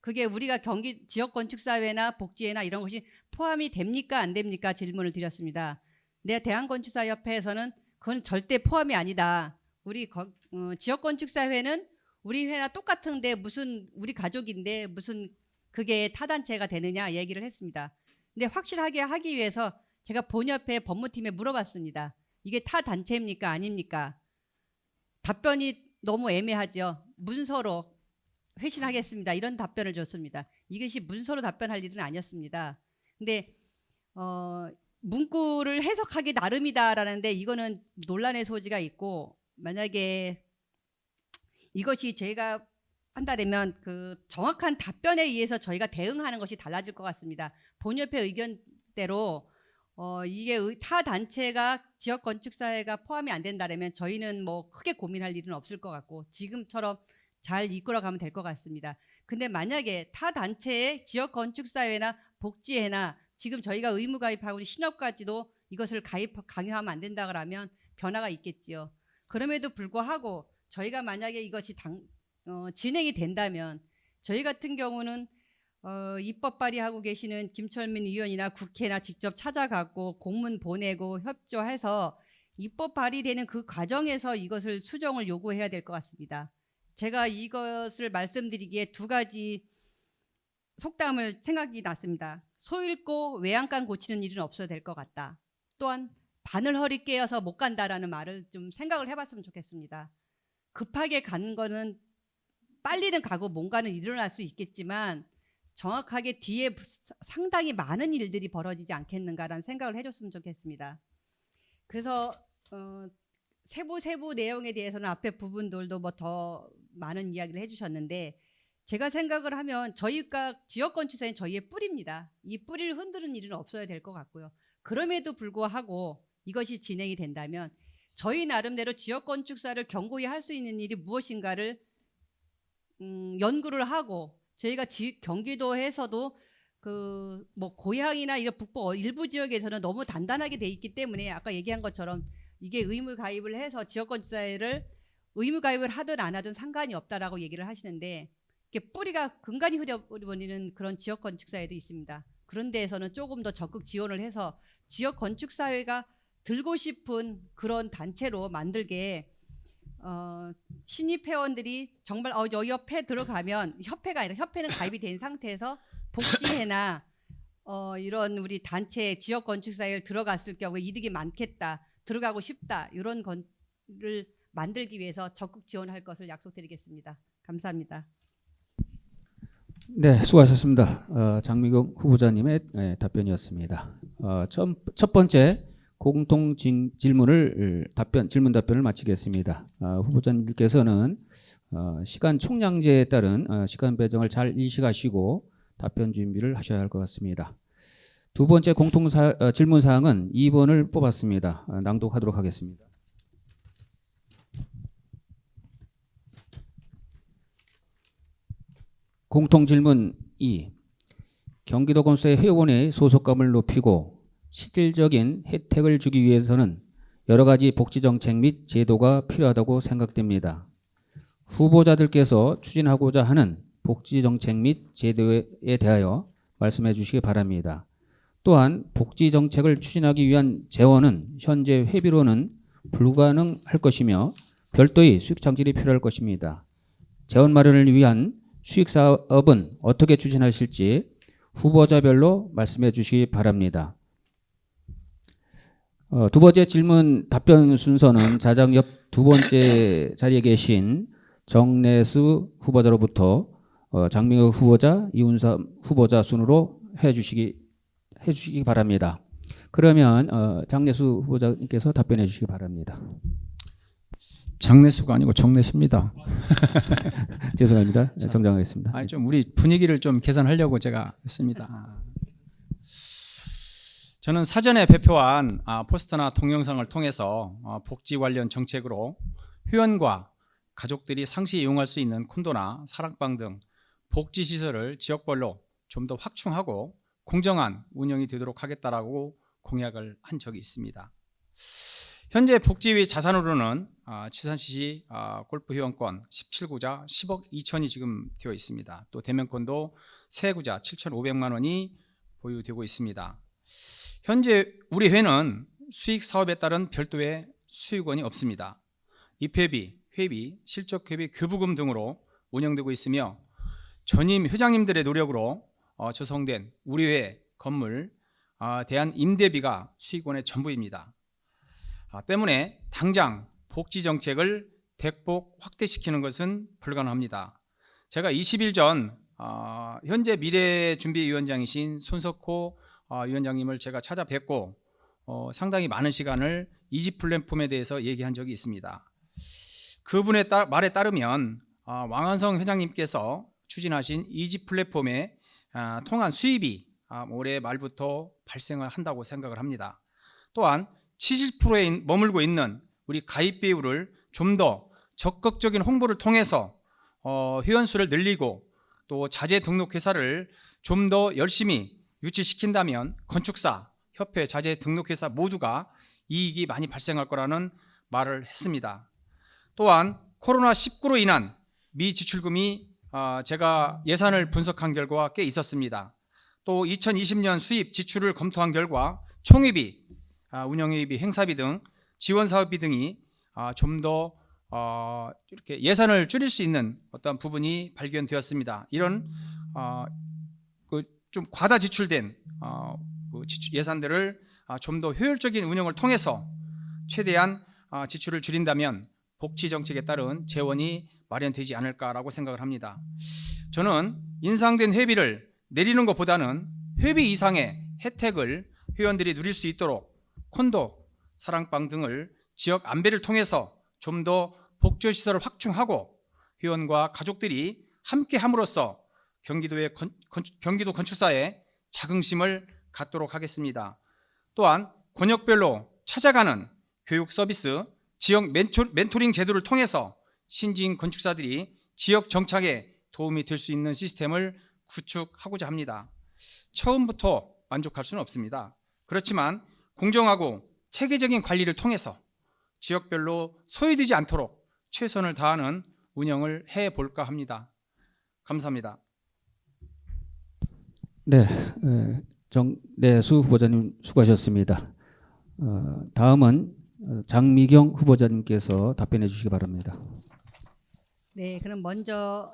그게 우리가 경기 지역건축사회나 복지회나 이런 것이 포함이 됩니까 안 됩니까 질문을 드렸습니다. 대한건축사협회에서는 그건 절대 포함이 아니다. 우리 지역건축사회는 우리 회나 똑같은데 무슨 우리 가족인데 무슨 그게 타단체가 되느냐 얘기를 했습니다. 근데 확실하게 하기 위해서 제가 본협회 법무팀에 물어봤습니다. 이게 타단체입니까 아닙니까? 답변이 너무 애매하죠. 문서로 회신하겠습니다. 이런 답변을 줬습니다. 이것이 문서로 답변할 일은 아니었습니다. 근데 문구를 해석하기 나름이다라는데 이거는 논란의 소지가 있고 만약에 이것이 제가 한다면 그 정확한 답변에 의해서 저희가 대응하는 것이 달라질 것 같습니다. 본협회 의견대로 이게 타 단체가 지역 건축사회가 포함이 안 된다면 저희는 뭐 크게 고민할 일은 없을 것 같고 지금처럼 잘 이끌어가면 될 것 같습니다. 근데 만약에 타 단체의 지역 건축사회나 복지회나 지금 저희가 의무 가입하고 신협까지도 이것을 강요하면 안 된다 그러면 변화가 있겠지요. 그럼에도 불구하고 저희가 만약에 이것이 진행이 된다면 저희 같은 경우는 입법 발의하고 계시는 김철민 의원이나 국회나 직접 찾아가고 공문 보내고 협조해서 입법 발의되는 그 과정에서 이것을 수정을 요구해야 될 것 같습니다. 제가 이것을 말씀드리기에 두 가지 속담을 생각이 났습니다. 소 잃고 외양간 고치는 일은 없어도 될 것 같다. 또한 바늘 허리 깨어서 못 간다라는 말을 좀 생각을 해봤으면 좋겠습니다. 급하게 가는 거는 빨리는 가고 뭔가는 일어날 수 있겠지만 정확하게 뒤에 상당히 많은 일들이 벌어지지 않겠는가라는 생각을 해줬으면 좋겠습니다. 그래서 세부 내용에 대해서는 앞에 부분들도 뭐 더 많은 이야기를 해주셨는데 제가 생각을 하면 저희가 지역건축사는 저희의 뿌리입니다. 이 뿌리를 흔드는 일은 없어야 될 것 같고요. 그럼에도 불구하고 이것이 진행이 된다면 저희 나름대로 지역건축사를 견고히 할 수 있는 일이 무엇인가를 연구를 하고 저희가 경기도에서도 그 뭐 고향이나 이런 북부 일부 지역에서는 너무 단단하게 돼 있기 때문에 아까 얘기한 것처럼 이게 의무 가입을 해서 지역건축사를 의무 가입을 하든 안 하든 상관이 없다라고 얘기를 하시는데 이게 뿌리가 근간이 흐려버리는 그런 지역건축사회도 있습니다. 그런 데에서는 조금 더 적극 지원을 해서 지역건축사회가 들고 싶은 그런 단체로 만들게 신입 회원들이 정말 저 협회 들어가면 협회가 아니라 협회는 가입이 된 상태에서 복지회나 이런 우리 단체 지역건축사회를 들어갔을 경우에 이득이 많겠다, 들어가고 싶다 이런 거를 만들기 위해서 적극 지원할 것을 약속드리겠습니다. 감사합니다. 네, 수고하셨습니다. 장미경 후보자님의 답변이었습니다. 첫 번째 공통 질문 답변을 마치겠습니다. 후보자님께서는 시간 총량제에 따른 시간 배정을 잘 인식하시고 답변 준비를 하셔야 할 것 같습니다. 두 번째 공통 질문 사항은 2번을 뽑았습니다. 낭독하도록 하겠습니다. 공통 질문 2. 경기도 건설의 회원의 소속감을 높이고 실질적인 혜택을 주기 위해서는 여러 가지 복지 정책 및 제도가 필요하다고 생각됩니다. 후보자들께서 추진하고자 하는 복지 정책 및 제도에 대하여 말씀해 주시기 바랍니다. 또한 복지 정책을 추진하기 위한 재원은 현재 회비로는 불가능할 것이며 별도의 수익 창출이 필요할 것입니다. 재원 마련을 위한 수익 사업은 어떻게 추진하실지 후보자별로 말씀해 주시기 바랍니다. 두 번째 질문 답변 순서는 자장 옆 두 번째 자리에 계신 정내수 후보자로부터 장미경 후보자, 이운삼 후보자 순으로 해주시기 바랍니다. 그러면 장내수 후보자님께서 답변해 주시기 바랍니다. 장내수가 아니고 정내수입니다. 죄송합니다. 정정하겠습니다. 좀 우리 분위기를 좀 개선하려고 제가 했습니다. 저는 사전에 배포한 포스터나 동영상을 통해서 복지 관련 정책으로 회원과 가족들이 상시 이용할 수 있는 콘도나 사랑방 등 복지시설을 지역별로 좀 더 확충하고 공정한 운영이 되도록 하겠다라고 공약을 한 적이 있습니다. 현재 복지위 자산으로는 치산시 골프회원권 17구자 10억 2천이 지금 되어 있습니다. 또 대면권도 3구자 7,500만 원이 보유되고 있습니다. 현재 우리 회는 수익 사업에 따른 별도의 수익원이 없습니다. 입회비, 회비, 실적회비, 교부금 등으로 운영되고 있으며 전임 회장님들의 노력으로 조성된 우리 회 건물 대한 임대비가 수익원의 전부입니다. 때문에 당장 복지 정책을 대폭 확대시키는 것은 불가능합니다. 제가 20일 전 현재 미래준비위원장이신 손석호 위원장님을 제가 찾아뵙고 상당히 많은 시간을 이지 플랫폼에 대해서 얘기한 적이 있습니다. 그분의 말에 따르면 왕한성 회장님께서 추진하신 이지 플랫폼에 통한 수입이 올해 말부터 발생을 한다고 생각을 합니다. 또한 70%에 머물고 있는 우리 가입 비율을 좀 더 적극적인 홍보를 통해서 회원수를 늘리고 또 자재 등록 회사를 좀 더 열심히 유치시킨다면 건축사, 협회, 자재 등록 회사 모두가 이익이 많이 발생할 거라는 말을 했습니다. 또한 코로나19로 인한 미지출금이 제가 예산을 분석한 결과가 꽤 있었습니다. 또 2020년 수입 지출을 검토한 결과 총회비, 운영회비, 행사비 등 지원사업비 등이 좀 더 이렇게 예산을 줄일 수 있는 어떤 부분이 발견되었습니다. 이런 좀 과다 지출된 예산들을 좀 더 효율적인 운영을 통해서 최대한 지출을 줄인다면 복지 정책에 따른 재원이 마련되지 않을까라고 생각을 합니다. 저는 인상된 회비를 내리는 것보다는 회비 이상의 혜택을 회원들이 누릴 수 있도록 콘도, 사랑방 등을 지역 안배를 통해서 좀 더 복지시설을 확충하고 회원과 가족들이 함께 함으로써 경기도 건축사에 자긍심을 갖도록 하겠습니다. 또한 권역별로 찾아가는 교육 서비스, 지역 멘토링 제도를 통해서 신지인 건축사들이 지역 정착에 도움이 될 수 있는 시스템을 구축하고자 합니다. 처음부터 만족할 수는 없습니다. 그렇지만 공정하고 체계적인 관리를 통해서 지역별로 소외되지 않도록 최선을 다하는 운영을 해볼까 합니다. 감사합니다. 네, 정내수 후보자님 수고하셨습니다. 다음은 장미경 후보자님께서 답변해 주시기 바랍니다. 네, 그럼 먼저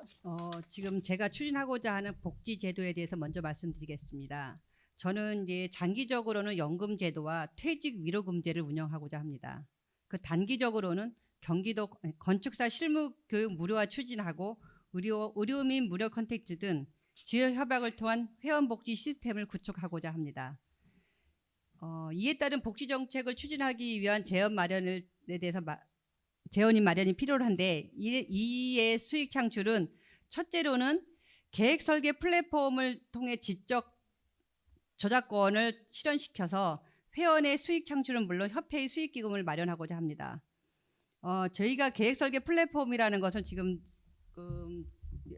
지금 제가 추진하고자 하는 복지 제도에 대해서 먼저 말씀드리겠습니다. 저는 이제 장기적으로는 연금 제도와 퇴직 위로금제를 운영하고자 합니다. 그 단기적으로는 경기도 건축사 실무 교육 무료화 추진하고 의료 및 무료 컨텐츠 등 지역 협약을 통한 회원 복지 시스템을 구축하고자 합니다. 이에 따른 복지 정책을 추진하기 위한 재원 마련에 대해서 재원인 마련이 필요한데 이의 수익 창출은 첫째로는 계획 설계 플랫폼을 통해 지적 저작권을 실현시켜서 회원의 수익 창출은 물론 협회의 수익 기금을 마련하고자 합니다. 저희가 계획 설계 플랫폼이라는 것은 지금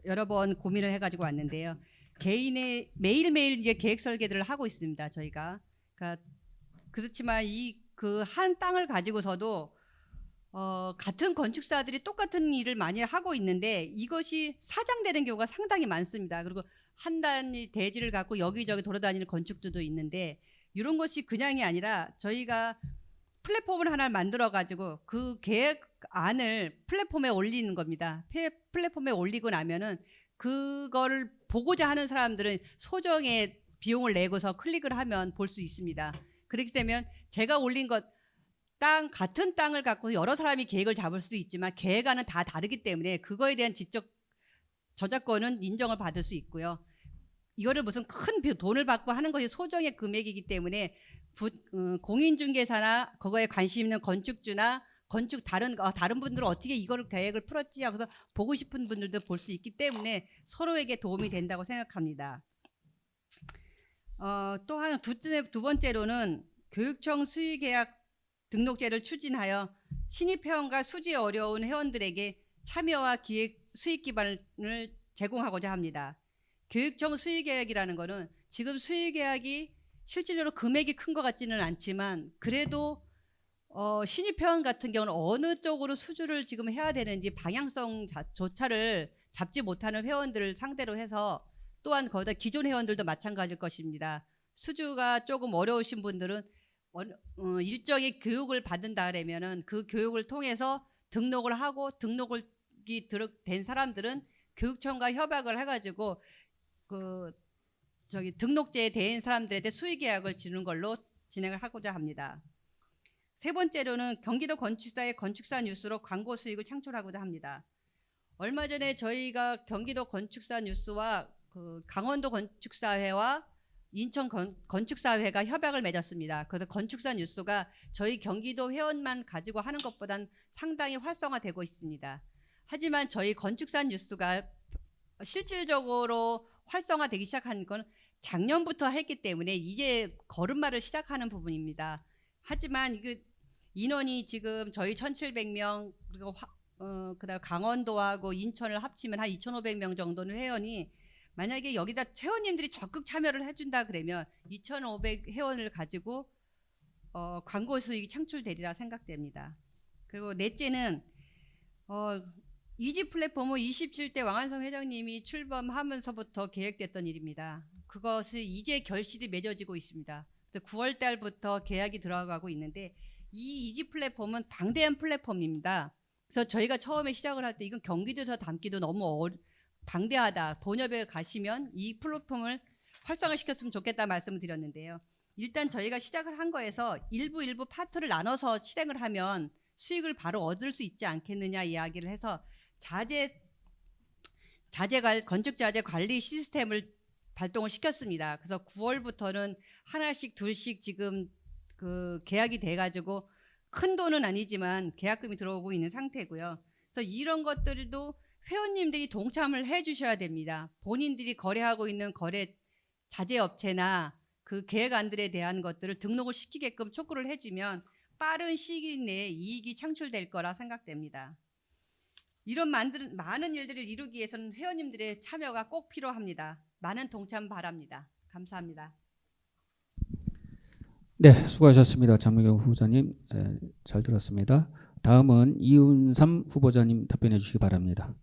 여러 번 고민을 해가지고 왔는데요. 개인의 매일매일 이제 계획 설계들을 하고 있습니다. 저희가 그렇지만 그 한 땅을 가지고서도 같은 건축사들이 똑같은 일을 많이 하고 있는데 이것이 사장되는 경우가 상당히 많습니다. 그리고 한 단위 대지를 갖고 여기저기 돌아다니는 건축주도 있는데 이런 것이 그냥이 아니라 저희가 플랫폼을 하나 만들어 가지고 그 계획안을 플랫폼에 올리는 겁니다. 플랫폼에 올리고 나면은 그거를 보고자 하는 사람들은 소정의 비용을 내고서 클릭을 하면 볼 수 있습니다. 그렇기 때문에 제가 올린 같은 땅을 갖고 여러 사람이 계획을 잡을 수도 있지만 계획안은 다 다르기 때문에 그거에 대한 지적 저작권은 인정을 받을 수 있고요. 이거를 무슨 큰 돈을 받고 하는 것이 소정의 금액이기 때문에 공인중개사나 그거에 관심 있는 건축주나 다른 분들은 어떻게 이거를 계획을 풀었지 하고서 보고 싶은 분들도 볼 수 있기 때문에 서로에게 도움이 된다고 생각합니다. 또 두 번째로는 교육청 수의계약 등록제를 추진하여 신입 회원과 수주에 어려운 회원들에게 참여와 기획 수익 기반을 제공하고자 합니다. 교육청 수의계약이라는 것은 지금 수의계약이 실질적으로 금액이 큰 것 같지는 않지만 그래도 신입 회원 같은 경우는 어느 쪽으로 수주를 지금 해야 되는지 방향성조차를 잡지 못하는 회원들을 상대로 해서 또한 거기다 기존 회원들도 마찬가지일 것입니다. 수주가 조금 어려우신 분들은 일정의 교육을 받는다 그러면은 그 교육을 통해서 등록을 하고 등록이 된 사람들은 교육청과 협약을 해가지고 등록제에 대인 사람들한테 수의계약을 지는 걸로 진행을 하고자 합니다. 세 번째로는 경기도 건축사의 건축사 뉴스로 광고 수익을 창출하고자 합니다. 얼마 전에 저희가 경기도 건축사 뉴스와 강원도 건축사회와 인천 건축사회가 협약을 맺었습니다. 그래서 건축사 뉴스가 저희 경기도 회원만 가지고 하는 것보단 상당히 활성화되고 있습니다. 하지만 저희 건축사 뉴스가 실질적으로 활성화되기 시작한 건 작년부터 했기 때문에 이제 걸음마를 시작하는 부분입니다. 하지만 인원이 지금 저희 1,700명 그리고 그다음 강원도하고 인천을 합치면 한 2,500명 정도는 회원이 만약에 여기다 회원님들이 적극 참여를 해준다 그러면 2,500 회원을 가지고 광고 수익이 창출되리라 생각됩니다. 그리고 넷째는 이지 플랫폼은 27대 왕한성 회장님이 출범하면서부터 계획됐던 일입니다. 그것이 이제 결실이 맺어지고 있습니다. 9월 달부터 계약이 들어가고 있는데 이 이지 플랫폼은 방대한 플랫폼입니다. 그래서 저희가 처음에 시작을 할 때 이건 경기도에서 담기도 너무 방대하다. 본협에 가시면 이 플랫폼을 활성화시켰으면 좋겠다 말씀을 드렸는데요. 일단 저희가 시작을 한 거에서 일부 파트를 나눠서 실행을 하면 수익을 바로 얻을 수 있지 않겠느냐 이야기를 해서 건축 자재 관리 시스템을 발동을 시켰습니다. 그래서 9월부터는 하나씩 둘씩 지금 그 계약이 돼가지고 큰 돈은 아니지만 계약금이 들어오고 있는 상태고요. 그래서 이런 것들도 회원님들이 동참을 해주셔야 됩니다. 본인들이 거래하고 있는 거래 자재 업체나 그 계획안들에 대한 것들을 등록을 시키게끔 촉구를 해주면 빠른 시기 내에 이익이 창출될 거라 생각됩니다. 이런 많은 일들을 이루기 위해서는 회원님들의 참여가 꼭 필요합니다. 많은 동참 바랍니다. 감사합니다. 네, 수고하셨습니다. 장미경 후보자님. 잘 들었습니다. 다음은 이은삼 후보자님 답변해 주시기 바랍니다.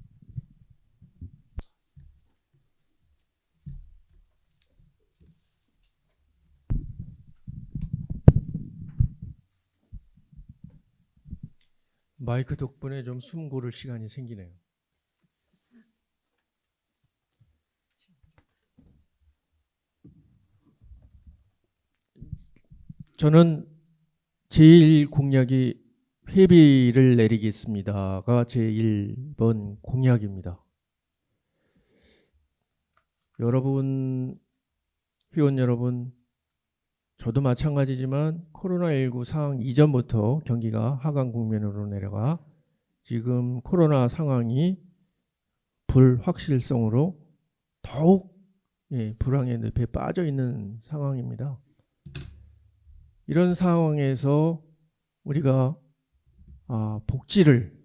마이크 덕분에 좀 숨 고를 시간이 생기네요. 저는 제1 공약이 회비를 내리겠습니다가 제1번 공약입니다. 여러분, 회원 여러분, 저도 마찬가지지만 코로나19 상황 이전부터 경기가 하강 국면으로 내려가 지금 코로나 상황이 불확실성으로 더욱 불황의 늪에 빠져 있는 상황입니다. 이런 상황에서 우리가 복지를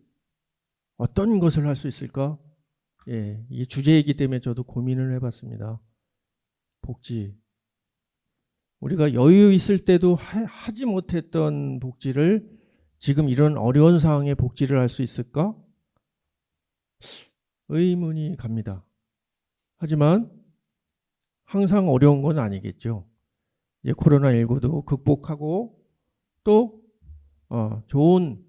어떤 것을 할 수 있을까? 이게 주제이기 때문에 저도 고민을 해봤습니다. 복지. 우리가 여유 있을 때도 하지 못했던 복지를 지금 이런 어려운 상황에 복지를 할 수 있을까? 의문이 갑니다. 하지만 항상 어려운 건 아니겠죠. 코로나19도 극복하고 또 좋은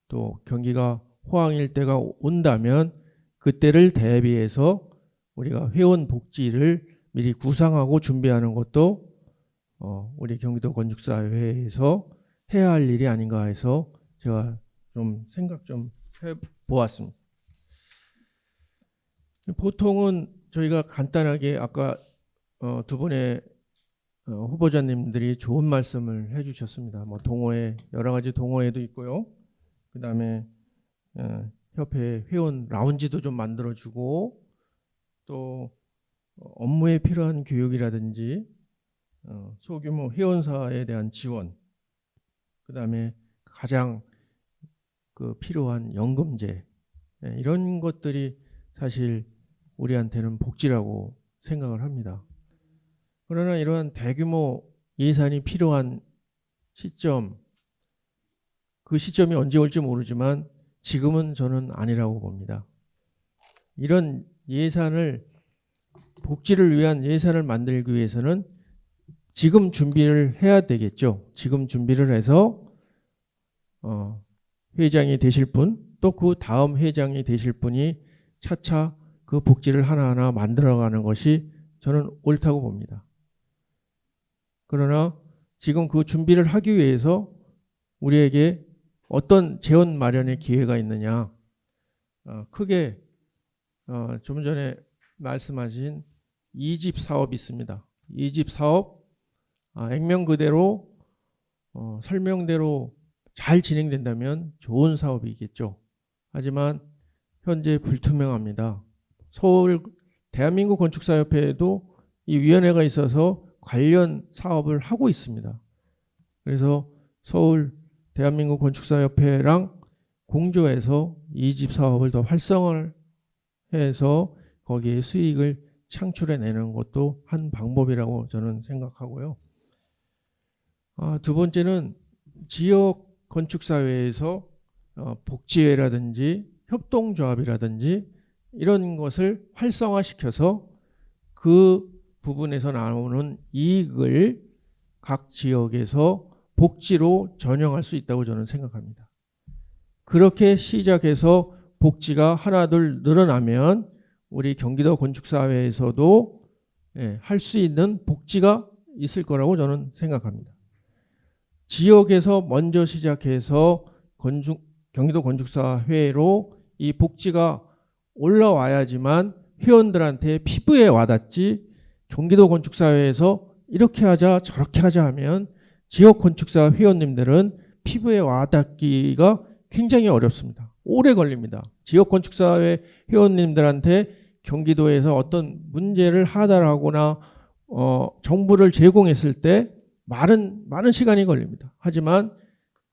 또 경기가 호황일 때가 온다면 그때를 대비해서 우리가 회원 복지를 미리 구상하고 준비하는 것도 우리 경기도 건축사회에서 해야 할 일이 아닌가 해서 제가 좀 생각 좀 해보았습니다. 보통은 저희가 간단하게 아까 두 분의 후보자님들이 좋은 말씀을 해주셨습니다. 뭐 동호회 여러 가지 동호회도 있고요. 그 다음에 협회 회원 라운지도 좀 만들어주고 또 업무에 필요한 교육이라든지 소규모 회원사에 대한 지원, 그 다음에 가장 필요한 연금제 이런 것들이 사실 우리한테는 복지라고 생각을 합니다. 그러나 이러한 대규모 예산이 필요한 시점, 그 시점이 언제 올지 모르지만 지금은 저는 아니라고 봅니다. 이런 예산을 복지를 위한 예산을 만들기 위해서는 지금 준비를 해야 되겠죠. 지금 준비를 해서 회장이 되실 분, 또 그 다음 회장이 되실 분이 차차 그 복지를 하나하나 만들어가는 것이 저는 옳다고 봅니다. 그러나 지금 그 준비를 하기 위해서 우리에게 어떤 재원 마련의 기회가 있느냐. 크게 좀 전에 말씀하신 2집 사업이 있습니다. 2집 사업 액면 그대로 설명대로 잘 진행된다면 좋은 사업이겠죠. 하지만 현재 불투명합니다. 서울 대한민국 건축사협회에도 이 위원회가 있어서 관련 사업을 하고 있습니다. 그래서 서울 대한민국 건축사협회랑 공조해서 2집 사업을 더 활성화를 해서 거기에 수익을 창출해내는 것도 한 방법이라고 저는 생각하고요. 두 번째는 지역 건축사회에서 복지회라든지 협동조합이라든지 이런 것을 활성화시켜서 그 부분에서 나오는 이익을 각 지역에서 복지로 전용할 수 있다고 저는 생각합니다. 그렇게 시작해서 복지가 하나둘 늘어나면 우리 경기도 건축사회에서도 할 수 있는 복지가 있을 거라고 저는 생각합니다. 지역에서 먼저 시작해서 경기도 건축사회로 이 복지가 올라와야지만 회원들한테 피부에 와닿지, 경기도 건축사회에서 이렇게 하자 저렇게 하자 하면 지역 건축사 회원님들은 피부에 와닿기가 굉장히 어렵습니다. 오래 걸립니다. 지역 건축사회 회원님들한테 경기도에서 어떤 문제를 하달하거나 정보를 제공했을 때 많은 시간이 걸립니다. 하지만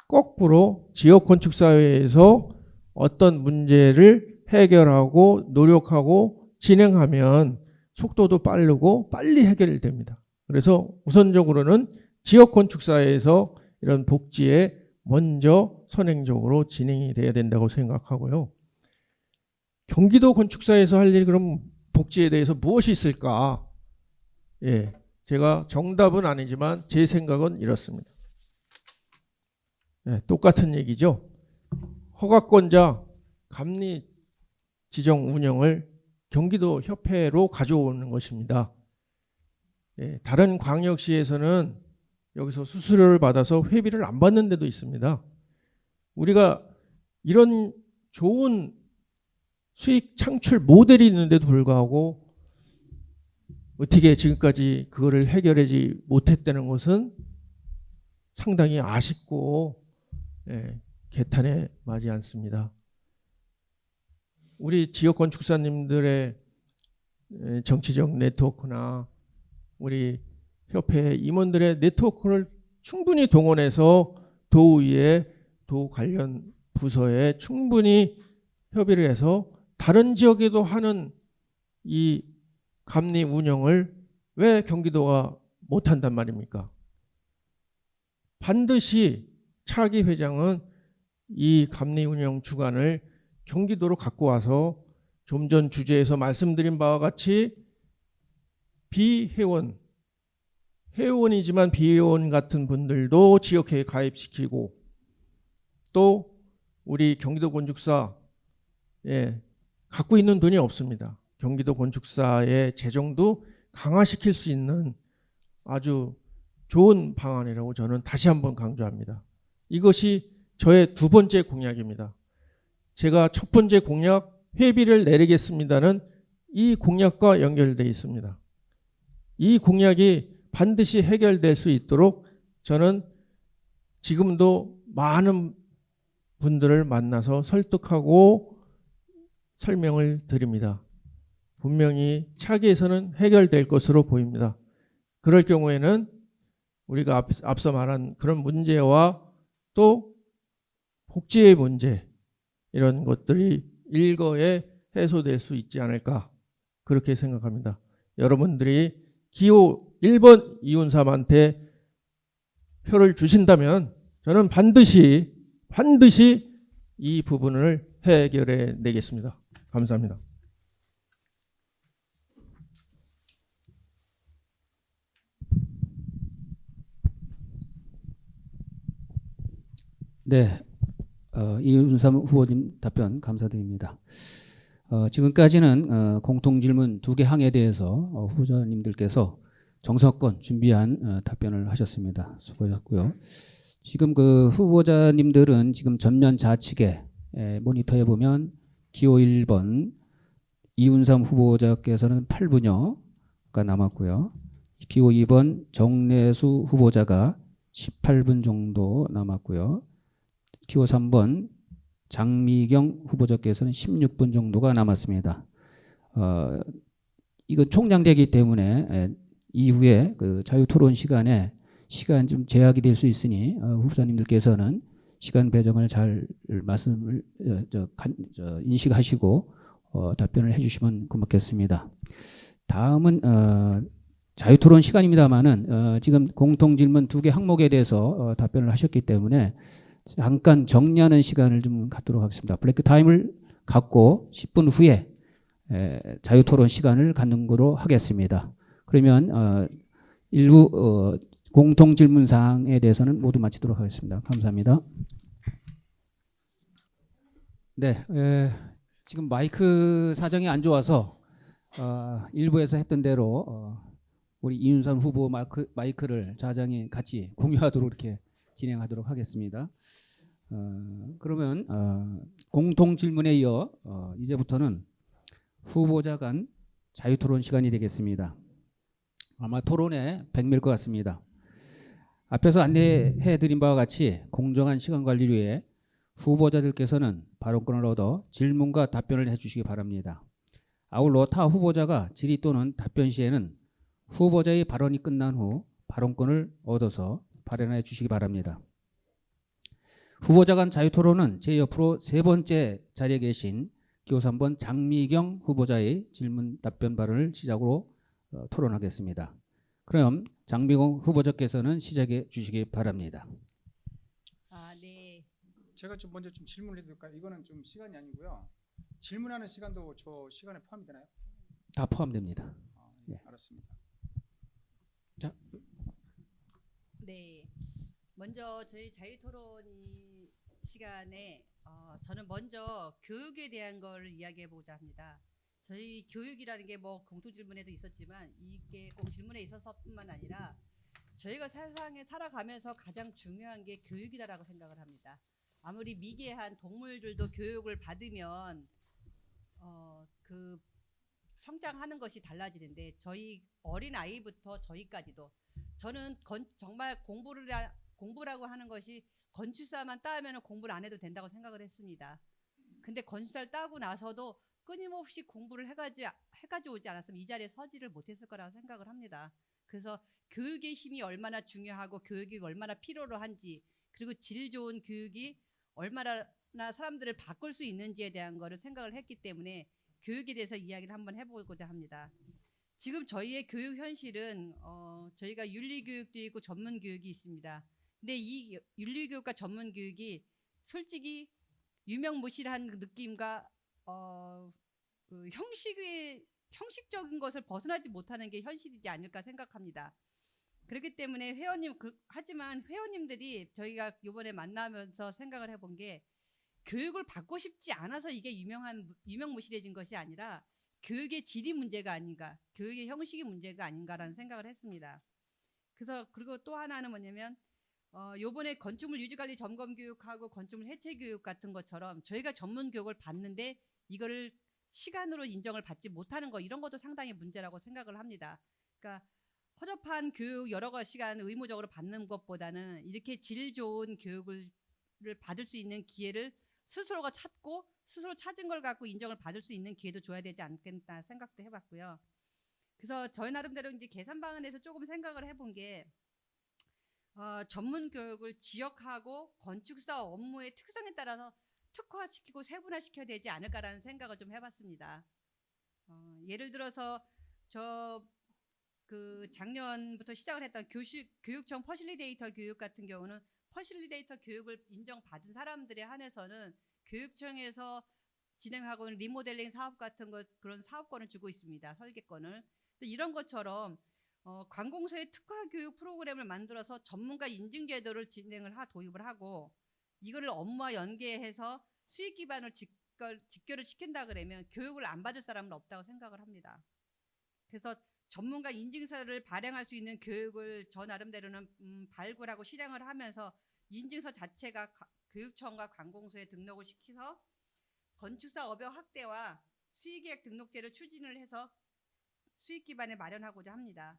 거꾸로 지역 건축사회에서 어떤 문제를 해결하고 노력하고 진행하면 속도도 빠르고 빨리 해결됩니다. 그래서 우선적으로는 지역 건축사회에서 이런 복지에 먼저 선행적으로 진행이 돼야 된다고 생각하고요. 경기도 건축사에서 할 일, 그럼 복지에 대해서 무엇이 있을까? 제가 정답은 아니지만 제 생각은 이렇습니다. 똑같은 얘기죠. 허가권자 감리 지정 운영을 경기도 협회로 가져오는 것입니다. 다른 광역시에서는 여기서 수수료를 받아서 회비를 안 받는 데도 있습니다. 우리가 이런 좋은 수익 창출 모델이 있는데도 불구하고 어떻게 지금까지 그거를 해결하지 못했다는 것은 상당히 아쉽고 개탄에 맞지 않습니다. 우리 지역 건축사님들의 정치적 네트워크나 우리 협회 임원들의 네트워크를 충분히 동원해서 도의회, 도 관련 부서에 충분히 협의를 해서 다른 지역에도 하는 이 감리 운영을 왜 경기도가 못한단 말입니까? 반드시 차기 회장은 이 감리 운영 주관을 경기도로 갖고 와서 좀 전 주제에서 말씀드린 바와 같이 비회원, 회원이지만 비회원 같은 분들도 지역회에 가입시키고, 또 우리 경기도 건축사 갖고 있는 돈이 없습니다. 경기도 건축사의 재정도 강화시킬 수 있는 아주 좋은 방안이라고 저는 다시 한번 강조합니다. 이것이 저의 두 번째 공약입니다. 제가 첫 번째 공약, 회비를 내리겠습니다는 이 공약과 연결되어 있습니다. 이 공약이 반드시 해결될 수 있도록 저는 지금도 많은 분들을 만나서 설득하고 설명을 드립니다. 분명히 차기에서는 해결될 것으로 보입니다. 그럴 경우에는 우리가 앞서 말한 그런 문제와 또 복지의 문제, 이런 것들이 일거에 해소될 수 있지 않을까, 그렇게 생각합니다. 여러분들이 기호 1번 이운삼한테 표를 주신다면 저는 반드시 이 부분을 해결해 내겠습니다. 감사합니다. 네, 이운삼 후보님 답변 감사드립니다. 지금까지는 공통질문 2개 항에 대해서 후보자님들께서 정성껏 준비한 답변을 하셨습니다. 수고하셨고요. 지금 그 후보자님들은 지금 전면 좌측에 모니터에 보면 기호 1번 이운삼 후보자께서는 8분여가 남았고요. 기호 2번 정내수 후보자가 18분 정도 남았고요. 기호 3번 장미경 후보자께서는 16분 정도가 남았습니다. 이건 총량되기 때문에 이후에 그 자유토론 시간에 시간 좀 제약이 될 수 있으니 후보자님들께서는 시간 배정을 잘 말씀을 인식하시고 답변을 해주시면 고맙겠습니다. 다음은 자유토론 시간입니다만은 지금 공통질문 2개 항목에 대해서 답변을 하셨기 때문에 잠깐 정리하는 시간을 좀 갖도록 하겠습니다. 브레이크 타임을 갖고 10분 후에 자유토론 시간을 갖는 거로 하겠습니다. 그러면 일부 공통 질문 사항에 대해서는 모두 마치도록 하겠습니다. 감사합니다. 네, 지금 마이크 사정이 안 좋아서 일부에서 했던 대로 우리 이윤선 후보 마이크를 좌장이 같이 공유하도록 이렇게 진행하도록 하겠습니다. 그러면 공통 질문에 이어 이제부터는 후보자 간 자유토론 시간이 되겠습니다. 아마 토론에 백미일 것 같습니다. 앞에서 안내해드린 바와 같이 공정한 시간 관리를 위해 후보자들께서는 발언권을 얻어 질문과 답변을 해주시기 바랍니다. 아울러 타 후보자가 질의 또는 답변 시에는 후보자의 발언이 끝난 후 발언권을 얻어서 발언해 주시기 바랍니다. 후보자 간 자유토론은 제 옆으로 세 번째 자리에 계신 기호 3번 장미경 후보자의 질문 답변 발언을 시작으로 토론하겠습니다. 그럼 장미경 후보자께서는 시작해 주시기 바랍니다. 네. 제가 좀 먼저 좀 질문을 해드릴까요? 이거는 좀 시간이 아니고요. 질문하는 시간도 저 시간에 포함이 되나요? 다 포함됩니다. 네, 알았습니다. 자, 네. 먼저 저희 자유토론 시간에 저는 먼저 교육에 대한 걸 이야기해 보자 합니다. 저희 교육이라는 게 뭐 공통 질문에도 있었지만 이게 꼭 질문에 있어서뿐만 아니라 저희가 세상에 살아가면서 가장 중요한 게 교육이다라고 생각을 합니다. 아무리 미개한 동물들도 교육을 받으면 그 성장하는 것이 달라지는데 저희 어린 아이부터 저희까지도 저는 정말 공부라고 하는 것이 건축사만 따면 공부를 안 해도 된다고 생각을 했습니다. 근데 건축사를 따고 나서도 끊임없이 공부를 해가지고 오지 않았으면 이 자리에 서지를 못했을 거라고 생각을 합니다. 그래서 교육의 힘이 얼마나 중요하고 교육이 얼마나 필요로 한지 그리고 질 좋은 교육이 얼마나 사람들을 바꿀 수 있는지에 대한 거를 생각을 했기 때문에 교육에 대해서 이야기를 한번 해보고자 합니다. 지금 저희의 교육 현실은 저희가 윤리교육도 있고 전문교육이 있습니다. 근데 이 윤리교육과 전문교육이 솔직히 유명무실한 느낌과 그 형식적인 것을 벗어나지 못하는 게 현실이지 않을까 생각합니다. 그렇기 때문에 하지만 회원님들이 저희가 이번에 만나면서 생각을 해본 게 교육을 받고 싶지 않아서 이게 유명무실해진 것이 아니라 교육의 질이 문제가 아닌가, 교육의 형식이 문제가 아닌가라는 생각을 했습니다. 그리고 또 하나는 뭐냐면 요번에 건축물 유지관리 점검 교육하고 건축물 해체 교육 같은 것처럼 저희가 전문 교육을 받는데 이거를 시간으로 인정을 받지 못하는 거 이런 것도 상당히 문제라고 생각을 합니다. 그러니까 허접한 교육 여러 시간 의무적으로 받는 것보다는 이렇게 질 좋은 교육을 받을 수 있는 기회를 스스로가 찾고 스스로 찾은 걸 갖고 인정을 받을 수 있는 기회도 줘야 되지 않겠나 생각도 해봤고요. 그래서 저희 나름대로 이제 계산 방안에서 조금 생각을 해본 게 전문 교육을 지역하고 건축사 업무의 특성에 따라서 특화시키고 세분화시켜야 되지 않을까라는 생각을 좀 해봤습니다. 예를 들어서 그 작년부터 시작을 했던 교육청 퍼실리데이터 교육 같은 경우는 퍼실리데이터 교육을 인정받은 사람들에 한해서는 교육청에서 진행하고 있는 리모델링 사업 같은 그런 사업권을 주고 있습니다. 설계권을. 이런 것처럼 관공서의 특화 교육 프로그램을 만들어서 전문가 인증 제도를 도입을 하고 이거를 업무와 연계해서 수익 기반을 직결을 시킨다 그러면 교육을 안 받을 사람은 없다고 생각을 합니다. 그래서 전문가 인증서를 발행할 수 있는 교육을 저 나름대로는 발굴하고 실행을 하면서 인증서 자체가 교육청과 관공서에 등록을 시켜서 건축사 업역 확대와 수의계약 등록제를 추진을 해서 수익 기반을 마련하고자 합니다.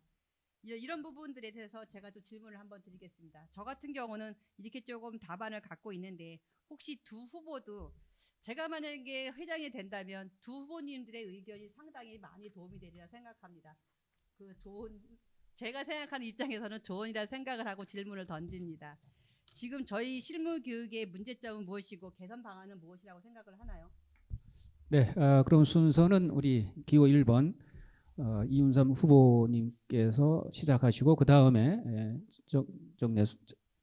이런 부분들에 대해서 제가 또 질문을 한번 드리겠습니다. 저 같은 경우는 이렇게 조금 답안을 갖고 있는데 혹시 두 후보도 제가 만약에 회장이 된다면 두 후보님들의 의견이 상당히 많이 도움이 되리라 생각합니다. 제가 생각하는 입장에서는 조언이라 생각을 하고 질문을 던집니다. 지금 저희 실무 교육의 문제점은 무엇이고 개선 방안은 무엇이라고 생각을 하나요? 네, 그럼 순서는 우리 기호 1번 이윤삼 후보님께서 시작하시고 그 다음에 정내수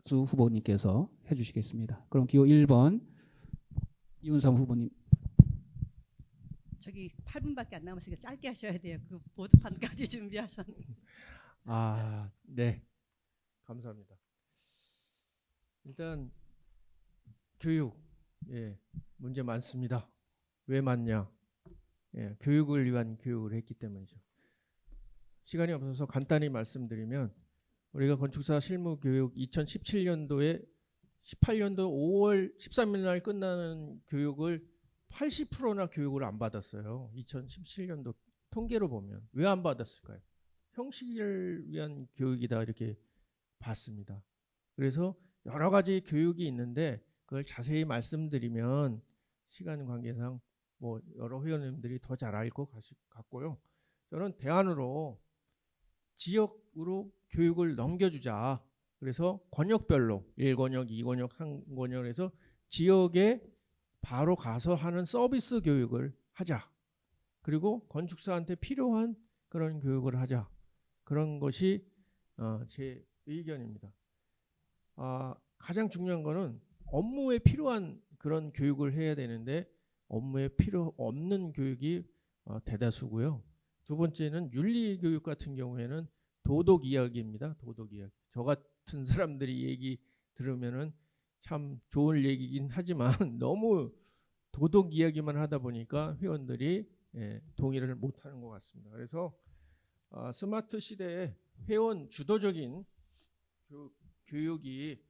후보님께서 해주시겠습니다. 그럼 기호 1번 이윤삼 후보님. 저기 8분밖에 안 남았으니까 짧게 하셔야 돼요. 그 보드판까지 준비하셨는데. 네. 감사합니다. 일단 교육, 문제 많습니다. 왜 많냐? 교육을 위한 교육을 했기 때문이죠. 시간이 없어서 간단히 말씀드리면 우리가 건축사 실무 교육 2017년도에 18년도 5월 13일 날 끝나는 교육을 80%나 교육을 안 받았어요. 2017년도 통계로 보면. 왜 안 받았을까요? 형식을 위한 교육이다 이렇게 봤습니다. 그래서 여러 가지 교육이 있는데 그걸 자세히 말씀드리면 시간 관계상 뭐 여러 회원님들이 더 잘 알 것 같고요. 저는 대안으로 지역으로 교육을 넘겨주자. 그래서 권역별로 1권역, 2권역, 3권역을 해서 지역에 바로 가서 하는 서비스 교육을 하자. 그리고 건축사한테 필요한 그런 교육을 하자. 그런 것이 제 의견입니다. 가장 중요한 거는 업무에 필요한 그런 교육을 해야 되는데 업무에 필요 없는 교육이 대다수고요. 두 번째는 윤리 교육 같은 경우에는 도덕 이야기입니다. 도덕 이야기. 저 같은 사람들이 얘기 들으면은 참 좋은 얘기긴 하지만 너무 도덕 이야기만 하다 보니까 회원들이 동의를 못하는 것 같습니다. 그래서 스마트 시대에 회원 주도적인 교육이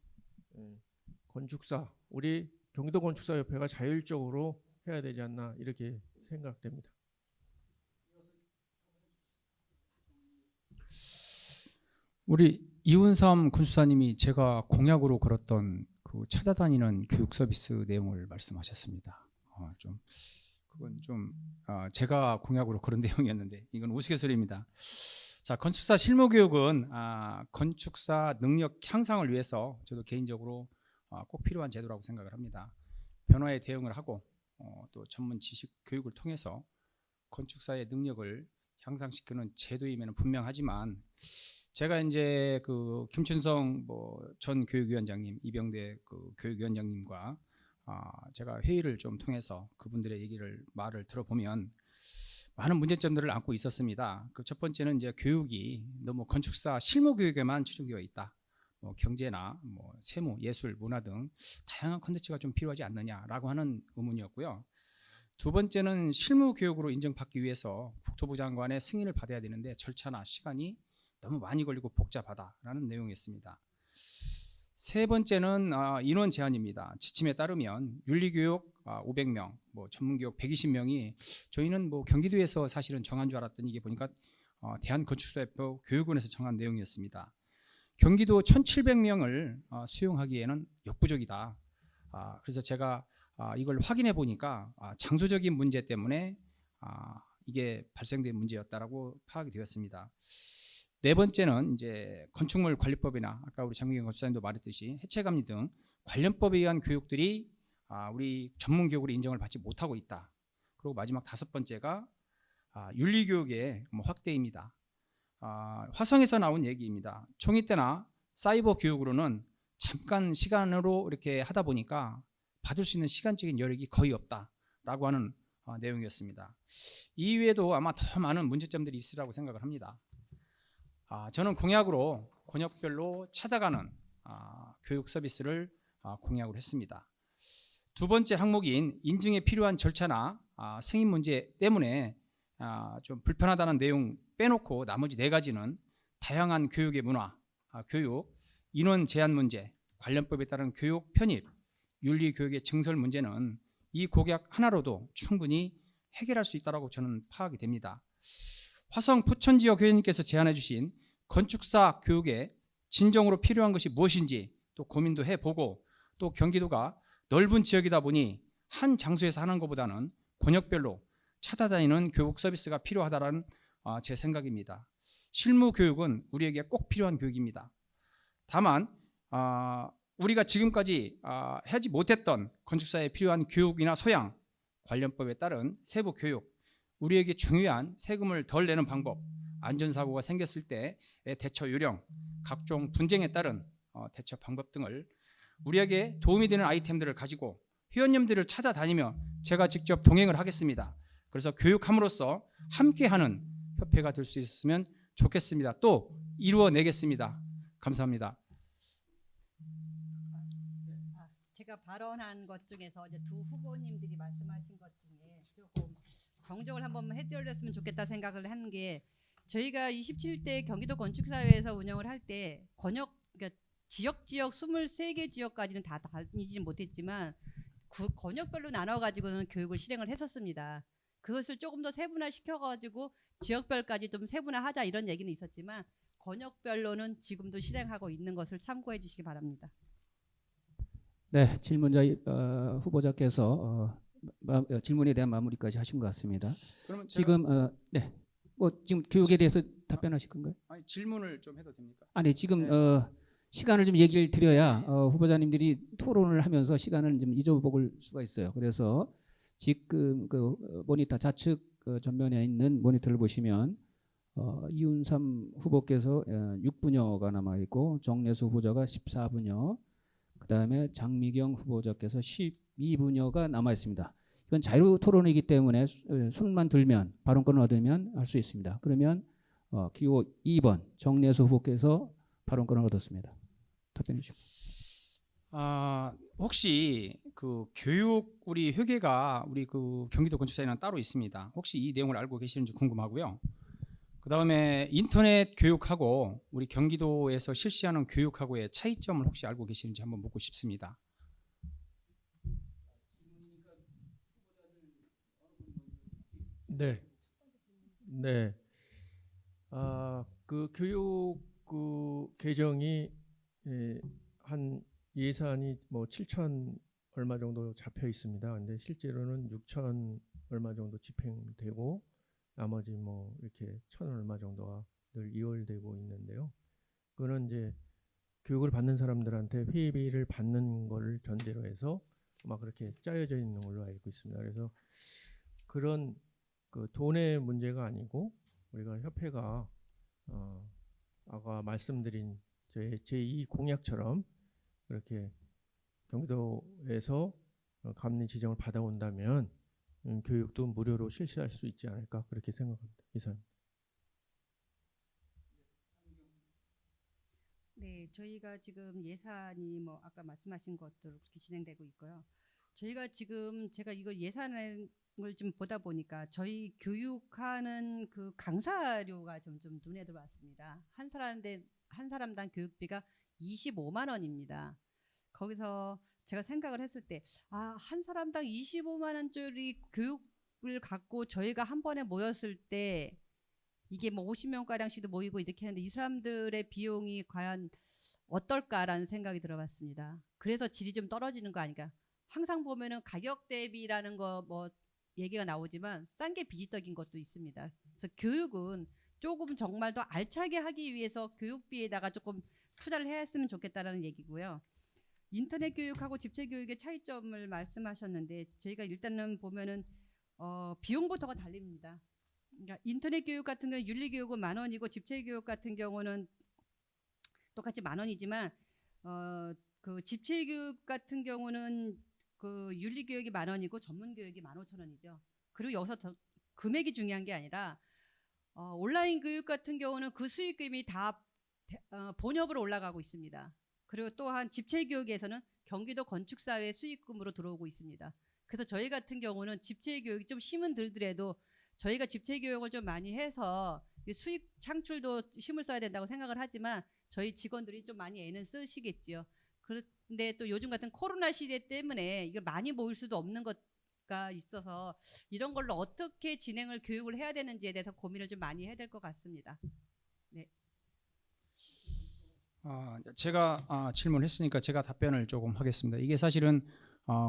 건축사, 우리 경기도 건축사협회가 자율적으로 해야 되지 않나 이렇게 생각됩니다. 우리 이훈삼 건축사님이 제가 공약으로 걸었던 그 찾아다니는 교육 서비스 내용을 말씀하셨습니다. 그건 좀 제가 공약으로 걸은 내용이었는데 이건 우스갯소리입니다. 자, 건축사 실무 교육은 건축사 능력 향상을 위해서 저도 개인적으로 꼭 필요한 제도라고 생각을 합니다. 변화에 대응을 하고 또 전문 지식 교육을 통해서 건축사의 능력을 향상시키는 제도임에는 분명하지만 제가 이제 그 김춘성 전 교육위원장님, 이병대 그 교육위원장님과 제가 회의를 좀 통해서 그분들의 말을 들어보면 많은 문제점들을 안고 있었습니다. 그 첫 번째는 이제 교육이 너무 건축사 실무 교육에만 치중되어 있다. 경제나 세무, 예술, 문화 등 다양한 콘텐츠가 좀 필요하지 않느냐라고 하는 의문이었고요. 두 번째는 실무 교육으로 인정받기 위해서 국토부 장관의 승인을 받아야 되는데 절차나 시간이 너무 많이 걸리고 복잡하다라는 내용이었습니다. 세 번째는 인원 제한입니다. 지침에 따르면 윤리교육 500명, 전문교육 120명이 저희는 경기도에서 사실은 정한 줄 알았더니 이게 보니까 대한건축사협회 교육원에서 정한 내용이었습니다. 경기도 1,700명을 수용하기에는 역부족이다. 그래서 제가 이걸 확인해 보니까 장소적인 문제 때문에 이게 발생된 문제였다라고 파악이 되었습니다. 네 번째는 이제 건축물 관리법이나 아까 우리 장민경 건축사님도 말했듯이 해체감리 등 관련법에 의한 교육들이 우리 전문 교육으로 인정을 받지 못하고 있다. 그리고 마지막 다섯 번째가 윤리 교육의 확대입니다. 화성에서 나온 얘기입니다. 총리 때나 사이버 교육으로는 잠깐 시간으로 이렇게 하다 보니까 받을 수 있는 시간적인 여력이 거의 없다라고 하는 내용이었습니다. 이외에도 아마 더 많은 문제점들이 있으라고 생각을 합니다. 저는 공약으로 권역별로 찾아가는 교육 서비스를 공약을 했습니다. 두 번째 항목인 인증에 필요한 절차나 승인 문제 때문에 좀 불편하다는 내용 빼놓고 나머지 네 가지는 다양한 교육의 문화, 교육, 인원 제한 문제, 관련법에 따른 교육 편입, 윤리 교육의 증설 문제는 이 공약 하나로도 충분히 해결할 수 있다고 저는 파악이 됩니다. 화성 포천지역 회원님께서 제안해 주신 건축사 교육에 진정으로 필요한 것이 무엇인지 또 고민도 해보고 또 경기도가 넓은 지역이다 보니 한 장소에서 하는 것보다는 권역별로 찾아다니는 교육 서비스가 필요하다는 제 생각입니다. 실무 교육은 우리에게 꼭 필요한 교육입니다. 다만 우리가 지금까지 하지 못했던 건축사에 필요한 교육이나 소양, 관련법에 따른 세부 교육, 우리에게 중요한 세금을 덜 내는 방법, 안전사고가 생겼을 때의 대처 요령, 각종 분쟁에 따른 대처 방법 등을 우리에게 도움이 되는 아이템들을 가지고 회원님들을 찾아다니며 제가 직접 동행을 하겠습니다. 그래서 교육함으로써 함께하는 협회가 될 수 있으면 좋겠습니다. 또 이루어내겠습니다. 감사합니다. 제가 발언한 것 중에서 이제 두 후보님들이 말씀하신 것 중에 조금 정정을 한번 해드렸으면 좋겠다 생각을 하는 게, 저희가 27대 경기도 건축사회에서 운영을 할 때 그러니까 지역 23개 지역까지는 다 다니지는 못했지만 권역별로 나눠 가지고는 교육을 실행을 했었습니다. 그것을 조금 더 세분화 시켜 가지고 지역별까지 좀 세분화하자 이런 얘기는 있었지만 권역별로는 지금도 실행하고 있는 것을 참고해 주시기 바랍니다. 네, 질문자 후보자께서 질문에 대한 마무리까지 하신 것 같습니다. 그러면 제가 지금 네, 뭐 지금 교육에 대해서 답변하실 건가요? 아니, 질문을 좀 해도 됩니까? 아니 지금 시간을 좀 얘기를 드려야 후보자님들이 토론을 하면서 시간을 좀 잊어먹을 수가 있어요. 그래서 지금 그 모니터 좌측 전면에 있는 모니터를 보시면 이운삼 후보께서 6분여가 남아 있고 정례수 후보자가 14분여, 그다음에 장미경 후보자께서 12분여가 남아 있습니다. 이건 자유 토론이기 때문에 손만 들면 발언권을 얻으면 할 수 있습니다. 그러면 기호 2번 정례수 후보께서 발언권을 얻었습니다. 답변해 주시고. 혹시 그 교육 우리 회계가 우리 그 경기도 건축사에는 따로 있습니다. 혹시 이 내용을 알고 계시는지 궁금하고요. 그 다음에 인터넷 교육하고 우리 경기도에서 실시하는 교육하고의 차이점을 혹시 알고 계시는지 한번 묻고 싶습니다. 네. 네. 그 교육 그 개정이 한 예산이 뭐 7천 얼마 정도 잡혀 있습니다. 근데 실제로는 6천 얼마 정도 집행되고 나머지 뭐 이렇게 1,000 얼마 정도가 늘 이월되고 있는데요. 그거는 이제 교육을 받는 사람들한테 회비를 받는 걸 전제로 해서 막 그렇게 짜여져 있는 걸로 알고 있습니다. 그래서 그런 그 돈의 문제가 아니고 우리가 협회가 아까 말씀드린 제2 공약처럼 그렇게 경기도에서 감리 지정을 받아온다면 교육도 무료로 실시할 수 있지 않을까 그렇게 생각합니다. 이상. 네, 저희가 지금 예산이 뭐 아까 말씀하신 것대로 그렇게 진행되고 있고요. 저희가 지금 제가 이거 예산을 좀 보다 보니까 저희 교육하는 그 강사료가 좀 눈에 들어왔습니다. 한 사람당 교육비가 25만 원입니다. 거기서 제가 생각을 했을 때 한 사람당 25만 원짜리 교육을 갖고 저희가 한 번에 모였을 때 이게 뭐 50명 가량씩도 모이고 이렇게 하는데 이 사람들의 비용이 과연 어떨까라는 생각이 들어봤습니다. 그래서 질이 좀 떨어지는 거 아닌가. 항상 보면은 가격 대비라는 거 뭐 얘기가 나오지만 싼 게 비지떡인 것도 있습니다. 그래서 교육은 조금 정말 더 알차게 하기 위해서 교육비에다가 조금 투자를 했으면 좋겠다라는 얘기고요. 인터넷 교육하고 집체 교육의 차이점을 말씀하셨는데 저희가 일단은 보면은 비용부터가 달립니다. 그러니까 인터넷 교육 같은 경우 윤리 교육은 10,000원이고 집체 교육 같은 경우는 똑같이 10,000원이지만 그 집체 교육 같은 경우는 그 윤리 교육이 10,000원이고 전문 교육이 15,000원이죠. 그리고 여기서 더 금액이 중요한 게 아니라 온라인 교육 같은 경우는 그 수익금이 다 본협으로 올라가고 있습니다. 그리고 또한 집체 교육에서는 경기도 건축사회 수익금으로 들어오고 있습니다. 그래서 저희 같은 경우는 집체 교육이 좀 힘은 들더라도 저희가 집체 교육을 좀 많이 해서 수익 창출도 힘을 써야 된다고 생각을 하지만 저희 직원들이 좀 많이 애는 쓰시겠죠. 그런데 또 요즘 같은 코로나 시대 때문에 이걸 많이 모일 수도 없는 것가 있어서 이런 걸로 어떻게 진행을 교육을 해야 되는지에 대해서 고민을 좀 많이 해야 될 것 같습니다. 네. 제가 질문했으니까 제가 답변을 조금 하겠습니다. 이게 사실은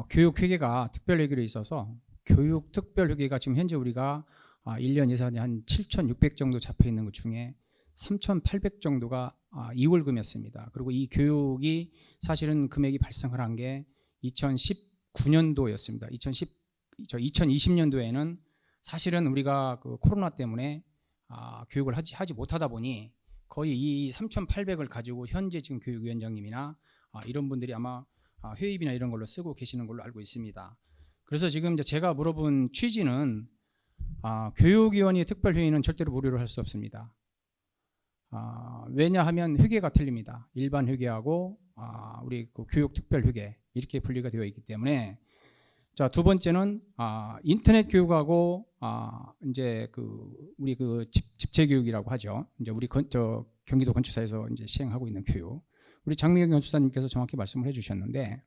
교육회계가 특별회계로 있어서 교육 특별회계가 지금 현재 우리가 1년 예산이 한 7,600 정도 잡혀 있는 것 중에 3,800 정도가 2월금이었습니다. 그리고 이 교육이 사실은 금액이 발생을 한 게 2019년도였습니다. 2020년도에는 사실은 우리가 그 코로나 때문에 교육을 하지 못하다 보니 거의 이 3,800을 가지고 현재 지금 교육위원장님이나 이런 분들이 아마 회의비나 이런 걸로 쓰고 계시는 걸로 알고 있습니다. 그래서 지금 이제 제가 물어본 취지는 교육위원회 특별회의는 절대로 무료로 할 수 없습니다. 왜냐하면 회계가 틀립니다. 일반 회계하고 우리 그 교육특별회계 이렇게 분리가 되어 있기 때문에. 자, 두 번째는 인터넷 교육하고 이제 우리 집체 교육이라고 하죠. 이제 우리 경기도 건축사에서 이제 시행하고 있는 교육. 우리 장미경 건축사님께서 정확히 말씀을 해주셨는데,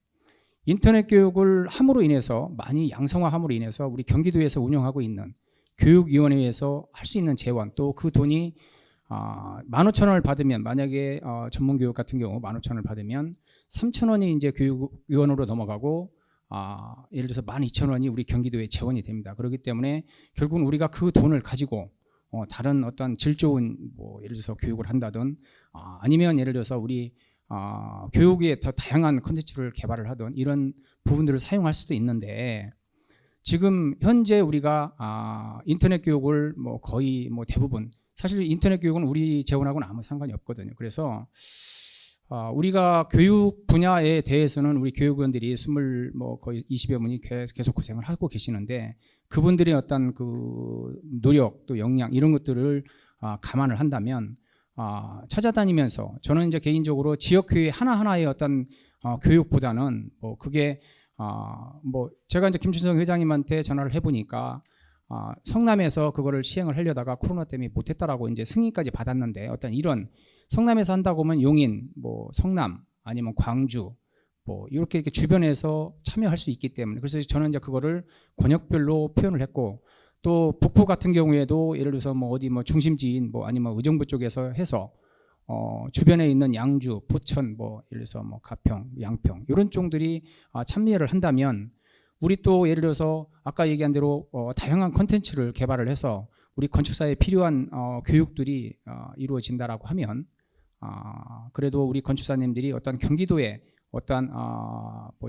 인터넷 교육을 함으로 인해서 많이 양성화함으로 인해서 우리 경기도에서 운영하고 있는 교육위원회에서 할 수 있는 재원, 또 그 돈이 15,000원을 받으면, 만약에 전문교육 같은 경우 15,000원을 받으면 3,000원이 이제 교육위원으로 넘어가고 예를 들어서 12,000원이 우리 경기도에 재원이 됩니다. 그렇기 때문에 결국은 우리가 그 돈을 가지고 다른 어떤 질 좋은 예를 들어서 교육을 한다든 아니면 예를 들어서 우리 교육에 더 다양한 콘텐츠를 개발을 하든 이런 부분들을 사용할 수도 있는데, 지금 현재 우리가 인터넷 교육을 거의 대부분, 사실 인터넷 교육은 우리 재원하고는 아무 상관이 없거든요. 그래서 우리가 교육 분야에 대해서는 우리 교육원들이 거의 20여 분이 계속 고생을 하고 계시는데, 그분들의 어떤 그 노력 또 역량 이런 것들을 감안을 한다면 찾아다니면서, 저는 이제 개인적으로 지역교회 하나하나의 어떤 교육보다는 그게 제가 이제 김춘성 회장님한테 전화를 해보니까 성남에서 그거를 시행을 하려다가 코로나 때문에 못했다라고 이제 승인까지 받았는데, 어떤 이런 성남에서 한다고 하면 용인, 성남 아니면 광주 이렇게 주변에서 참여할 수 있기 때문에, 그래서 저는 이제 그거를 권역별로 표현을 했고, 또 북부 같은 경우에도 예를 들어서 어디 중심지인 아니면 의정부 쪽에서 해서 주변에 있는 양주, 포천, 예를 들어서 가평, 양평 이런 쪽들이 참여를 한다면, 우리 또 예를 들어서 아까 얘기한 대로 다양한 콘텐츠를 개발을 해서 우리 건축사에 필요한 교육들이 이루어진다라고 하면, 그래도 우리 건축사님들이 어떤 경기도에 어떤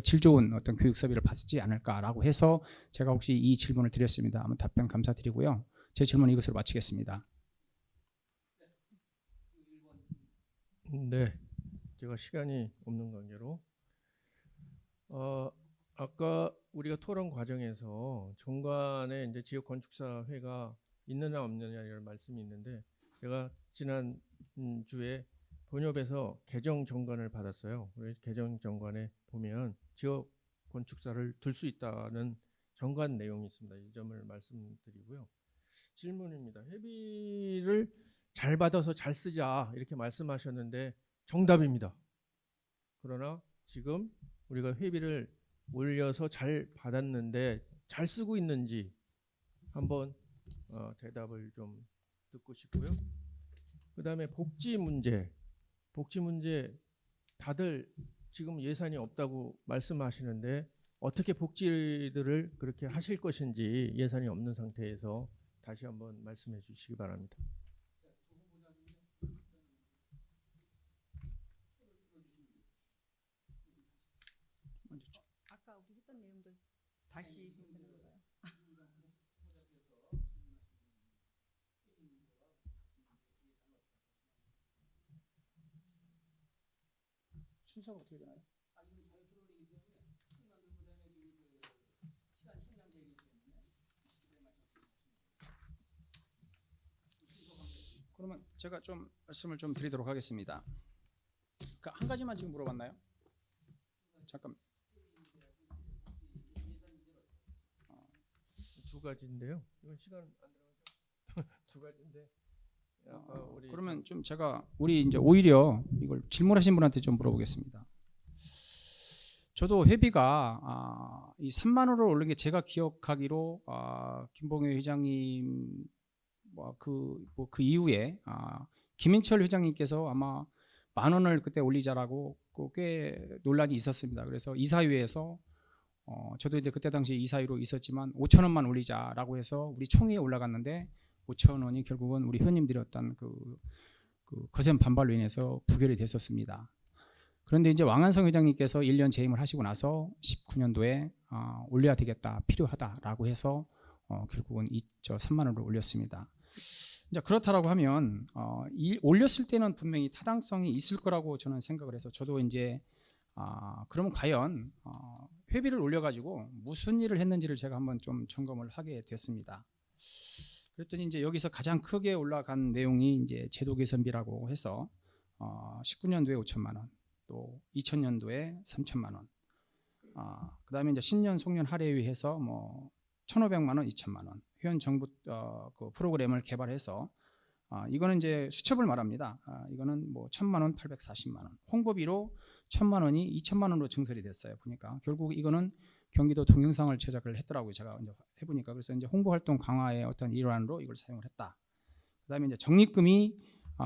질 좋은 어떤 교육 서비스를 받지 않을까라고 해서 제가 혹시 이 질문을 드렸습니다. 한번 답변 감사드리고요. 제 질문은 이것으로 마치겠습니다. 네, 제가 시간이 없는 관계로 아까 우리가 토론 과정에서 정관에 이제 지역 건축사 회가 있느냐 없느냐를 말씀이 있는데, 제가 지난 주에 본협에서 개정 정관을 받았어요. 그래서 개정 정관에 보면 지역 건축사를 둘 수 있다는 정관 내용이 있습니다. 이 점을 말씀드리고요. 질문입니다. 회비를 잘 받아서 잘 쓰자 이렇게 말씀하셨는데 정답입니다. 그러나 지금 우리가 회비를 올려서 잘 받았는데 잘 쓰고 있는지 한번 대답을 좀 듣고 싶고요. 그 다음에 복지 문제 다들 지금 예산이 없다고 말씀하시는데 어떻게 복지들을 그렇게 하실 것인지 예산이 없는 상태에서 다시 한번 말씀해 주시기 바랍니다. 아까 우리 했던 내용들 다시 순서가 어떻게 되나요? 그러면 제가 좀 말씀을 좀 드리도록 하겠습니다. 한 가지만 지금 물어봤나요? 잠깐. 두 가지인데요. 이건 시간 안 들어가서 두 가지인데. 그러면 좀 제가 우리 이제 오히려 이걸 질문하신 분한테 좀 물어보겠습니다. 저도 회비가 이 3만 원을 올린 게 제가 기억하기로 김봉회 회장님 그 이후에 김인철 회장님께서 아마 10,000원을 그때 올리자라고 꽤 논란이 있었습니다. 그래서 이사회에서 저도 이제 그때 당시 이사회로 있었지만 5,000원만 올리자라고 해서 우리 총회에 올라갔는데 5,000원이 결국은 우리 회원님들의 어떤 그 거센 반발로 인해서 부결이 됐었습니다. 그런데 이제 왕한성 회장님께서 1년 재임을 하시고 나서 19년도에 올려야 되겠다, 필요하다라고 해서 결국은 3만 원을 올렸습니다. 이제 그렇다라고 하면 올렸을 때는 분명히 타당성이 있을 거라고 저는 생각을 해서, 저도 이제 그러면 과연 회비를 올려가지고 무슨 일을 했는지를 제가 한번 좀 점검을 하게 됐습니다. 그랬더니 이제 여기서 가장 크게 올라간 내용이 이제 제도 개선비라고 해서 19년도에 5천만 원, 또 2000년도에 3천만 원, 그다음에 이제 신년 송년 할애위 해서 뭐 1,500만 원, 2천만 원, 회원 정부 그 프로그램을 개발해서 이거는 이제 수첩을 말합니다. 이거는 뭐 1,000만 원, 840만 원, 홍보비로 1,000만 원이 2천만 원으로 증설이 됐어요. 보니까 결국 이거는 경기도 동영상을 제작을 했더라고요. 제가 이제 해보니까. 그래서 이제 홍보 활동 강화의 어떤 일환으로 이걸 사용을 했다. 그다음에 이제 적립금이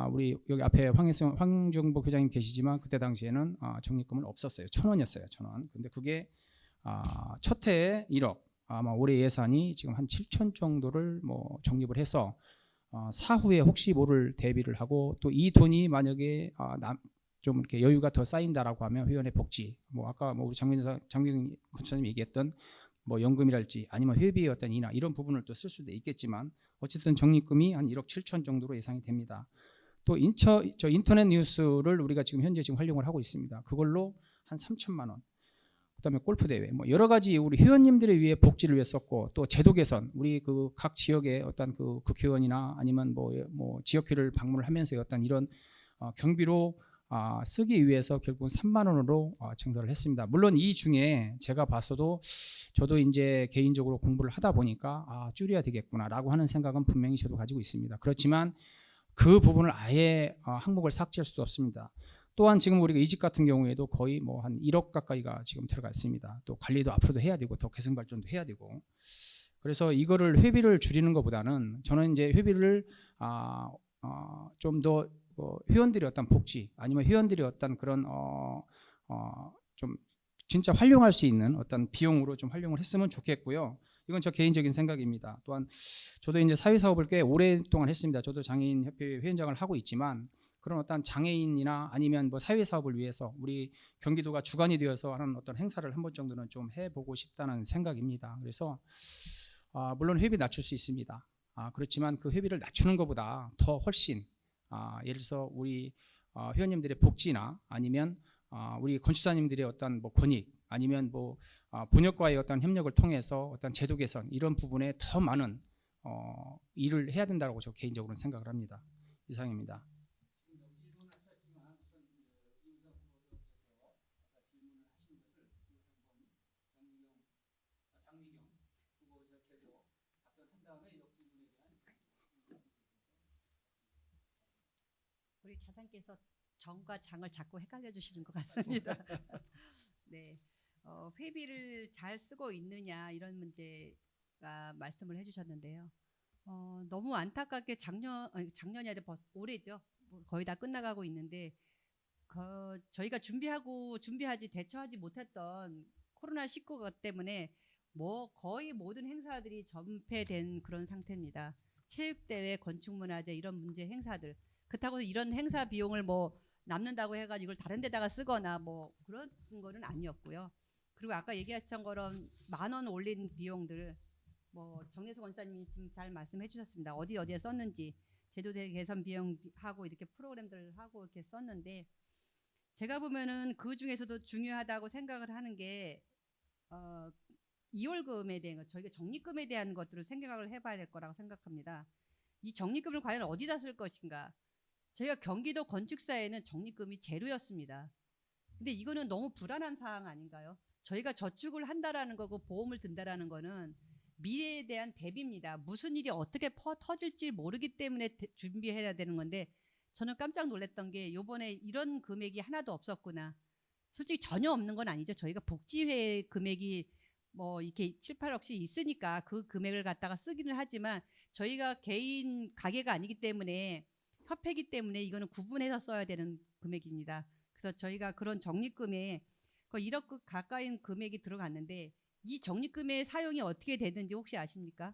우리 여기 앞에 황정복 회장님 계시지만 그때 당시에는 적립금은 없었어요. 1,000원이었어요. 1,000원. 근데 그게 첫 해에 1억, 아마 올해 예산이 지금 한 7천 정도를 뭐 적립을 해서 사후에 혹시 모를 대비를 하고, 또 이 돈이 만약에 좀 이렇게 여유가 더 쌓인다라고 하면 회원의 복지, 뭐 아까 뭐 우리 장경 건축사님 얘기했던 뭐 연금이랄지 아니면 회비의 어떤 인하 이런 부분을 또 쓸 수도 있겠지만 어쨌든 적립금이 한 1억 7천 정도로 예상이 됩니다. 또 저 인터넷 뉴스를 우리가 지금 현재 활용을 하고 있습니다. 그걸로 한 3천만 원. 그다음에 골프 대회, 뭐 여러 가지 우리 회원님들을 위해 복지를 위해 썼고, 또 제도 개선, 우리 그 각 지역의 어떤 그 국회의원이나 아니면 뭐 지역회를 방문을 하면서 어떤 이런 경비로 쓰기 위해서 결국은 3만 원으로 증설을 했습니다. 물론 이 중에 제가 봤어도 저도 이제 개인적으로 공부를 하다 보니까 줄여야 되겠구나라고 하는 생각은 분명히 저도 가지고 있습니다. 그렇지만 그 부분을 아예 항목을 삭제할 수 없습니다. 또한 지금 우리가 이 집 같은 경우에도 거의 뭐 한 1억 가까이가 지금 들어가 있습니다. 또 관리도 앞으로도 해야 되고 더 개선 발전도 해야 되고, 그래서 이거를 회비를 줄이는 것보다는 저는 이제 회비를 좀 더 회원들의 어떤 복지 아니면 회원들의 어떤 그런 좀 진짜 활용할 수 있는 어떤 비용으로 좀 활용을 했으면 좋겠고요. 이건 저 개인적인 생각입니다. 또한 저도 이제 사회사업을 꽤 오랫동안 했습니다. 저도 장애인협회 위원장을 하고 있지만 그런 어떤 장애인이나 아니면 뭐 사회사업을 위해서 우리 경기도가 주관이 되어서 하는 어떤 행사를 한 번 정도는 좀 해보고 싶다는 생각입니다. 그래서 물론 회비 낮출 수 있습니다. 그렇지만 그 회비를 낮추는 것보다 더 훨씬 예를 들어서 우리 회원님들의 복지나 아니면 우리 건축사님들의 어떤 뭐 권익 아니면 뭐 본역과의 어떤 협력을 통해서 어떤 제도 개선 이런 부분에 더 많은 일을 해야 된다고 저 개인적으로는 생각을 합니다. 이상입니다. 우리 차장께서 정과 장을 자꾸 헷갈려 주시는 것 같습니다. 네, 회비를 잘 쓰고 있느냐 이런 문제가 말씀을 해주셨는데요. 너무 안타깝게 작년이 아니라 올해죠. 거의 다 끝나가고 있는데 저희가 준비하지 대처하지 못했던 코로나19 때문에 뭐 거의 모든 행사들이 전폐된 그런 상태입니다. 체육대회, 건축문화제 이런 문제 행사들. 그렇다고 이런 행사 비용을 뭐 남는다고 해가지고 이걸 다른 데다가 쓰거나 뭐 그런 거는 아니었고요. 그리고 아까 얘기하신 것처럼 10,000원 올린 비용들 뭐 정례수 권사님이 지금 잘 말씀해 주셨습니다. 어디에 썼는지 제도 개선 비용하고 이렇게 프로그램들 하고 이렇게 썼는데 제가 보면은 그 중에서도 중요하다고 생각을 하는 게 이월금에 대한 것, 저희가 적립금에 대한 것들을 생각을 해봐야 될 거라고 생각합니다. 이 적립금을 과연 어디다 쓸 것인가? 저희가 경기도 건축사에는 적립금이 제로였습니다. 근데 이거는 너무 불안한 사항 아닌가요? 저희가 저축을 한다라는 거고 보험을 든다라는 거는 미래에 대한 대비입니다. 무슨 일이 어떻게 터질지 모르기 때문에 준비해야 되는 건데 저는 깜짝 놀랐던 게 이번에 이런 금액이 하나도 없었구나. 솔직히 전혀 없는 건 아니죠. 저희가 복지회 금액이 뭐 이렇게 7, 8억씩 있으니까 그 금액을 갖다가 쓰기는 하지만 저희가 개인 가게가 아니기 때문에 협회이기 때문에 이거는 구분해서 써야 되는 금액입니다. 그래서 저희가 그런 적립금에 1억 가까이 금액이 들어갔는데 이 적립금의 사용이 어떻게 되는지 혹시 아십니까?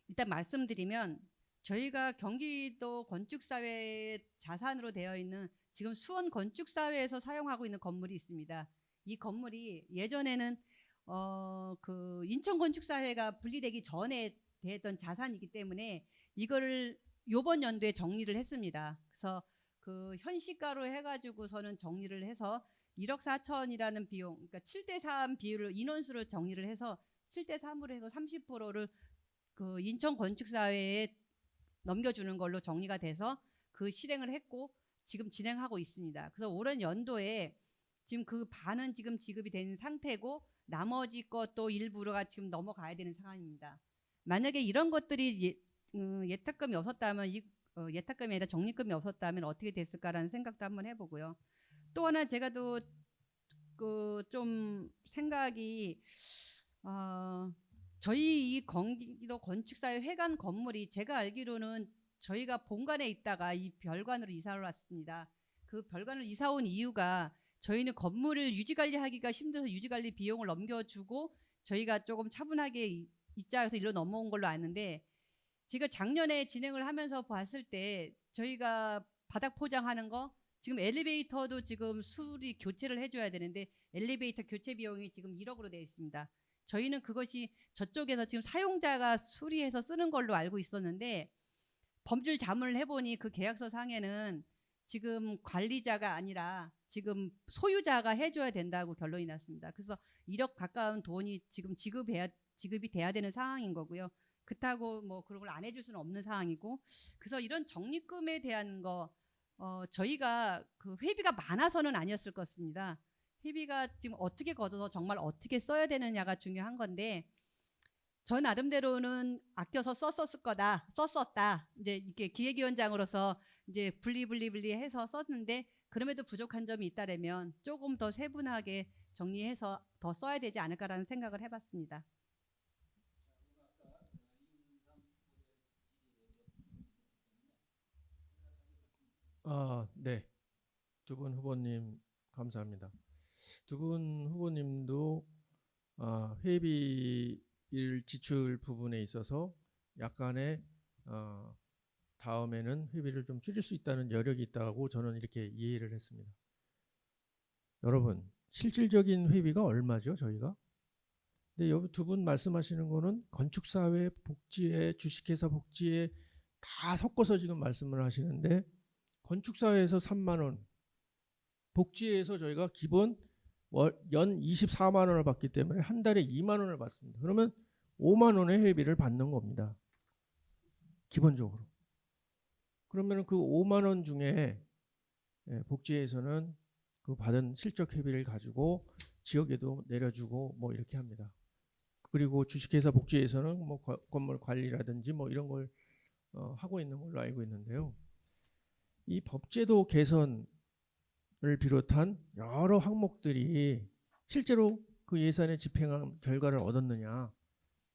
일단 말씀드리면 저희가 경기도 건축사회 자산으로 되어 있는 지금 수원 건축사회에서 사용하고 있는 건물이 있습니다. 이 건물이 예전에는 그 인천 건축사회가 분리되기 전에 됐던 자산이기 때문에 이거를 요번 연도에 정리를 했습니다. 그래서 그 현시가로 해가지고서는 정리를 해서 1억 4천이라는 비용, 그러니까 7대3 비율을 인원수를 정리를 해서 7대3으로 해서 30%를 그 인천 건축사회에 넘겨주는 걸로 정리가 돼서 그 실행을 했고 지금 진행하고 있습니다. 그래서 올해 연도에 지금 그 반은 지금 지급이 된 상태고 나머지 것도 일부가 지금 넘어가야 되는 상황입니다. 만약에 이런 것들이 예탁금이 없었다면 예탁금이 아니라 적립금이 없었다면 어떻게 됐을까라는 생각도 한번 해보고요. 또 하나 제가 또 그 좀 생각이 저희 이 경기도 건축사회 회관 건물이 제가 알기로는 저희가 본관에 있다가 이 별관으로 이사를 왔습니다. 그 별관을 이사 온 이유가 저희는 건물을 유지관리하기가 힘들어서 유지관리 비용을 넘겨주고 저희가 조금 차분하게 있자 해서 일로 넘어온 걸로 아는데 제가 작년에 진행을 하면서 봤을 때 저희가 바닥 포장하는 거 지금 엘리베이터도 지금 수리 교체를 해줘야 되는데 엘리베이터 교체 비용이 지금 1억으로 되어 있습니다. 저희는 그것이 저쪽에서 지금 사용자가 수리해서 쓰는 걸로 알고 있었는데 법률 자문을 해보니 그 계약서 상에는 지금 관리자가 아니라 지금 소유자가 해줘야 된다고 결론이 났습니다. 그래서 1억 가까운 돈이 지금 지급이 돼야 되는 상황인 거고요. 그렇다고 뭐 그런 걸 안 해줄 수는 없는 상황이고 그래서 이런 적립금에 대한 거 저희가 그 회비가 많아서는 아니었을 것 같습니다. 회비가 지금 어떻게 걷어서 정말 어떻게 써야 되느냐가 중요한 건데 저 나름대로는 아껴서 썼었다. 이제 이렇게 기획위원장으로서 이제 분리해서 썼는데 그럼에도 부족한 점이 있다라면 조금 더 세분하게 정리해서 더 써야 되지 않을까라는 생각을 해봤습니다. 네. 두 분 후보님 감사합니다. 두 분 후보님도 회비일 지출 부분에 있어서 약간의 다음에는 회비를 좀 줄일 수 있다는 여력이 있다고 저는 이렇게 이해를 했습니다. 여러분, 실질적인 회비가 얼마죠, 저희가? 근데 여기 두 분 말씀하시는 거는 건축사회 복지에 주식회사 복지에 다 섞어서 지금 말씀을 하시는데 건축사회에서 3만 원, 복지에서 저희가 기본 연 24만 원을 받기 때문에 한 달에 2만 원을 받습니다. 그러면 5만 원의 회비를 받는 겁니다. 기본적으로. 그러면 그 5만 원 중에 복지에서는 그 받은 실적 회비를 가지고 지역에도 내려주고 뭐 이렇게 합니다. 그리고 주식회사 복지에서는 뭐 건물 관리라든지 뭐 이런 걸 하고 있는 걸로 알고 있는데요. 이 법제도 개선을 비롯한 여러 항목들이 실제로 그 예산의 집행한 결과를 얻었느냐?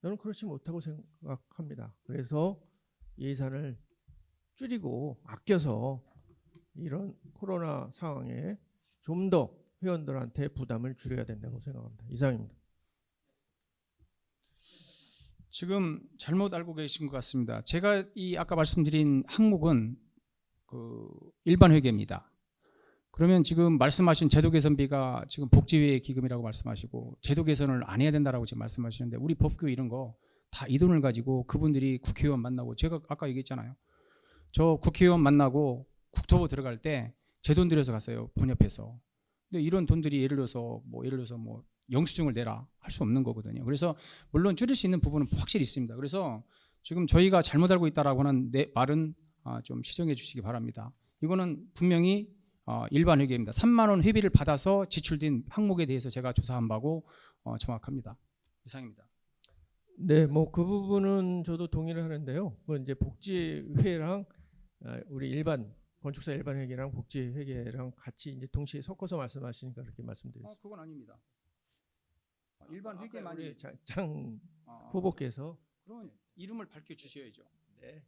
저는 그렇지 못하고 생각합니다. 그래서 예산을 줄이고 아껴서 이런 코로나 상황에 좀 더 회원들한테 부담을 줄여야 된다고 생각합니다. 이상입니다. 지금 잘못 알고 계신 것 같습니다. 제가 이 아까 말씀드린 항목은 그 일반 회계입니다. 그러면 지금 말씀하신 제도 개선비가 지금 복지회 기금이라고 말씀하시고 제도 개선을 안 해야 된다라고 지금 말씀하시는데 우리 법규 이런 거 다 이 돈을 가지고 그분들이 국회의원 만나고 제가 아까 얘기했잖아요. 저 국회의원 만나고 국토부 들어갈 때 제 돈 들여서 갔어요. 본협해서. 근데 이런 돈들이 예를 들어서 뭐 영수증을 내라 할 수 없는 거거든요. 그래서 물론 줄일 수 있는 부분은 확실히 있습니다. 그래서 지금 저희가 잘못 알고 있다라고 하는 말은 좀 시정해 주시기 바랍니다. 이거는 분명히 일반 회계입니다. 3만 원 회비를 받아서 지출된 항목에 대해서 제가 조사한 바고 정확합니다. 이상입니다. 네, 뭐 그 부분은 저도 동의를 하는데요. 그 이제 복지회랑 우리 일반 건축사 일반 회계랑 복지회계랑 같이 이제 동시에 섞어서 말씀하시니까 그렇게 말씀드렸습니다. 그건 아닙니다. 일반 회계만이 장 후보께서 그런 이름을 밝혀 주셔야죠. 네.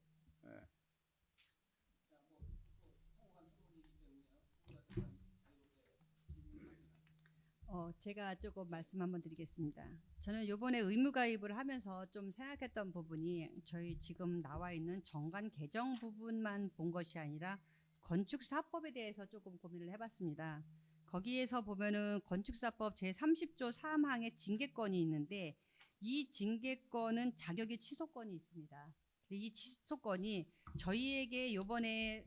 제가 조금 말씀 한번 드리겠습니다. 저는 이번에 의무 가입을 하면서 좀 생각했던 부분이 저희 지금 나와 있는 정관 개정 부분만 본 것이 아니라 건축사법에 대해서 조금 고민을 해봤습니다. 거기에서 보면은 건축사법 제30조 3항에 징계권이 있는데 이 징계권은 자격의 취소권이 있습니다. 이 취소권이 저희에게 이번에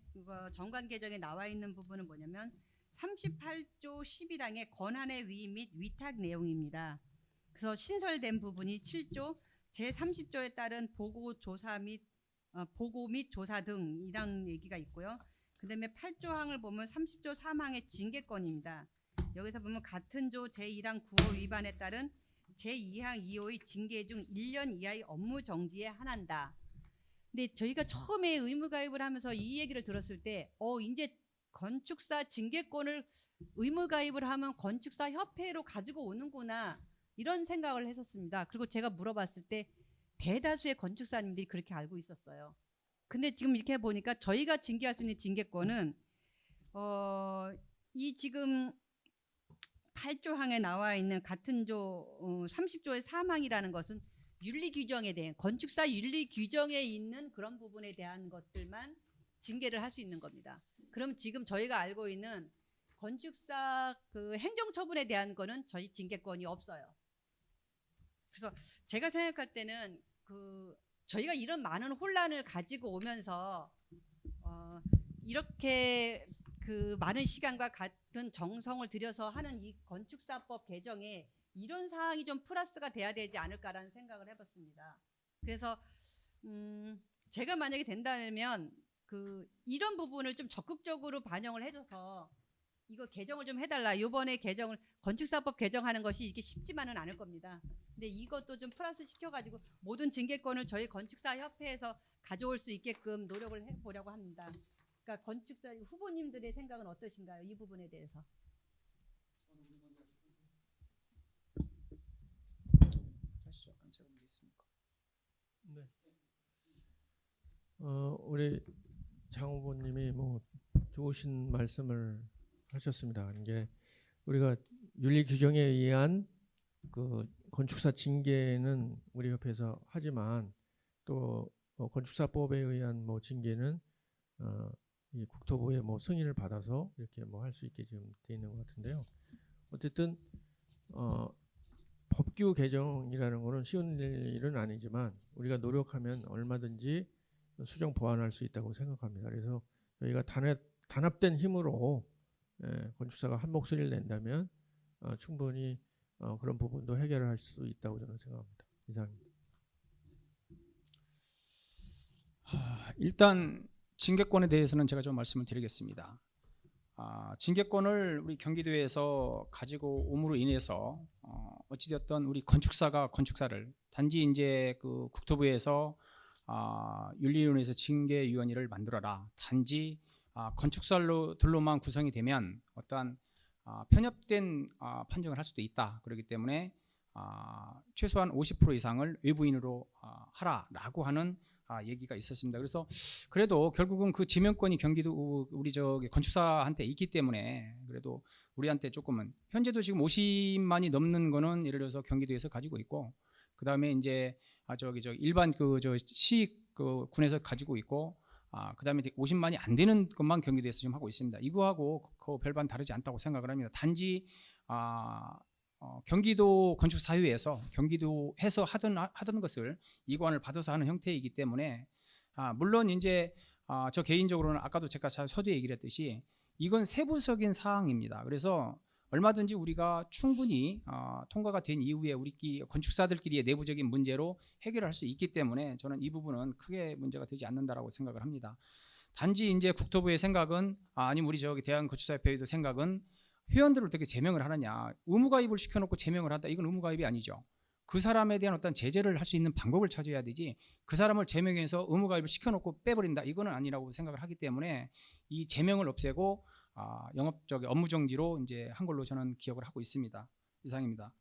정관 개정에 나와 있는 부분은 뭐냐면 38조 11항의 권한의 위임 및 위탁 내용입니다. 그래서 신설된 부분이 7조 제30조에 따른 보고 및 조사 등이란 얘기가 있고요. 그다음에 8조항을 보면 30조 3항의 징계권입니다. 여기서 보면 같은 조 제1항 9호 위반에 따른 제2항 2호의 징계 중 1년 이하의 업무 정지에 한한다. 근데 저희가 처음에 의무가입을 하면서 이 얘기를 들었을 때 이제 건축사 징계권을 의무가입을 하면 건축사 협회로 가지고 오는구나 이런 생각을 했었습니다. 그리고 제가 물어봤을 때 대다수의 건축사님들이 그렇게 알고 있었어요. 근데 지금 이렇게 보니까 저희가 징계할 수 있는 징계권은 이 지금 8조항에 나와 있는 같은 조 30조의 3항이라는 것은 윤리 규정에 대한 건축사 윤리 규정에 있는 그런 부분에 대한 것들만 징계를 할 수 있는 겁니다. 그럼 지금 저희가 알고 있는 건축사 그 행정처분에 대한 거는 저희 징계권이 없어요. 그래서 제가 생각할 때는 저희가 이런 많은 혼란을 가지고 오면서 이렇게 많은 시간과 같은 정성을 들여서 하는 이 건축사법 개정에 이런 사항이 좀 플러스가 돼야 되지 않을까라는 생각을 해봤습니다. 그래서 제가 만약에 된다면 이런 부분을 좀 적극적으로 반영을 해줘서 이거 개정을 좀 해달라. 이번에 개정을 건축사법 개정하는 것이 이게 쉽지만은 않을 겁니다. 근데 이것도 좀 플러스 시켜가지고 모든 징계권을 저희 건축사협회에서 가져올 수 있게끔 노력을 해보려고 합니다. 그러니까 건축사 후보님들의 생각은 어떠신가요? 이 부분에 대해서. 네. 우리 장 후보님이 뭐 좋으신 말씀을 하셨습니다. 이게 우리가 윤리 규정에 의한 그 건축사 징계는 우리 협회에서 하지만 또 건축사법에 의한 뭐 징계는 이 국토부의 뭐 승인을 받아서 이렇게 뭐 할 수 있게 지금 돼 있는 것 같은데요. 어쨌든 법규 개정이라는 거는 쉬운 일은 아니지만 우리가 노력하면 얼마든지 수정 보완할 수 있다고 생각합니다. 그래서 저희가 단합된 힘으로 건축사가 한 목소리를 낸다면 충분히 그런 부분도 해결을 할 수 있다고 저는 생각합니다. 이상입니다. 일단 징계권에 대해서는 제가 좀 말씀을 드리겠습니다. 징계권을 우리 경기도에서 가지고 옴으로 인해서 어찌되었던 우리 건축사가 건축사를 단지 이제 그 국토부에서 윤리위원회에서 징계위원회를 만들어라. 단지 건축사들로만 구성이 되면 어떠한 편협된 판정을 할 수도 있다. 그렇기 때문에 최소한 50% 이상을 외부인으로 하라라고 하는 얘기가 있었습니다. 그래서 그래도 결국은 그 지명권이 경기도 우리 건축사한테 있기 때문에 그래도 우리한테 조금은 현재도 지금 50만이 넘는 거는 예를 들어서 경기도에서 가지고 있고 그 다음에 이제 일반 시익 군에서 가지고 있고 그 다음에 50만이 안 되는 것만 경기도에서 지금 하고 있습니다. 이거하고 별반 다르지 않다고 생각을 합니다. 단지 경기도 건축사회에서 경기도에서 하던 것을 이관을 받아서 하는 형태이기 때문에 물론 이제 저 개인적으로는 아까도 제가 서두에 얘기를 했듯이 이건 세부적인 사항입니다. 그래서 얼마든지 우리가 충분히 통과가 된 이후에 우리끼리 건축사들끼리의 내부적인 문제로 해결할 수 있기 때문에 저는 이 부분은 크게 문제가 되지 않는다라고 생각을 합니다. 단지 이제 국토부의 생각은 아니면 우리 대한건축사협회의 생각은 회원들을 어떻게 제명을 하느냐, 의무가입을 시켜놓고 제명을 한다, 이건 의무가입이 아니죠. 그 사람에 대한 어떤 제재를 할 수 있는 방법을 찾아야 되지 그 사람을 제명해서 의무가입을 시켜놓고 빼버린다, 이거는 아니라고 생각을 하기 때문에 이 제명을 없애고 업무 정지로 이제 한 걸로 저는 기억을 하고 있습니다. 이상입니다.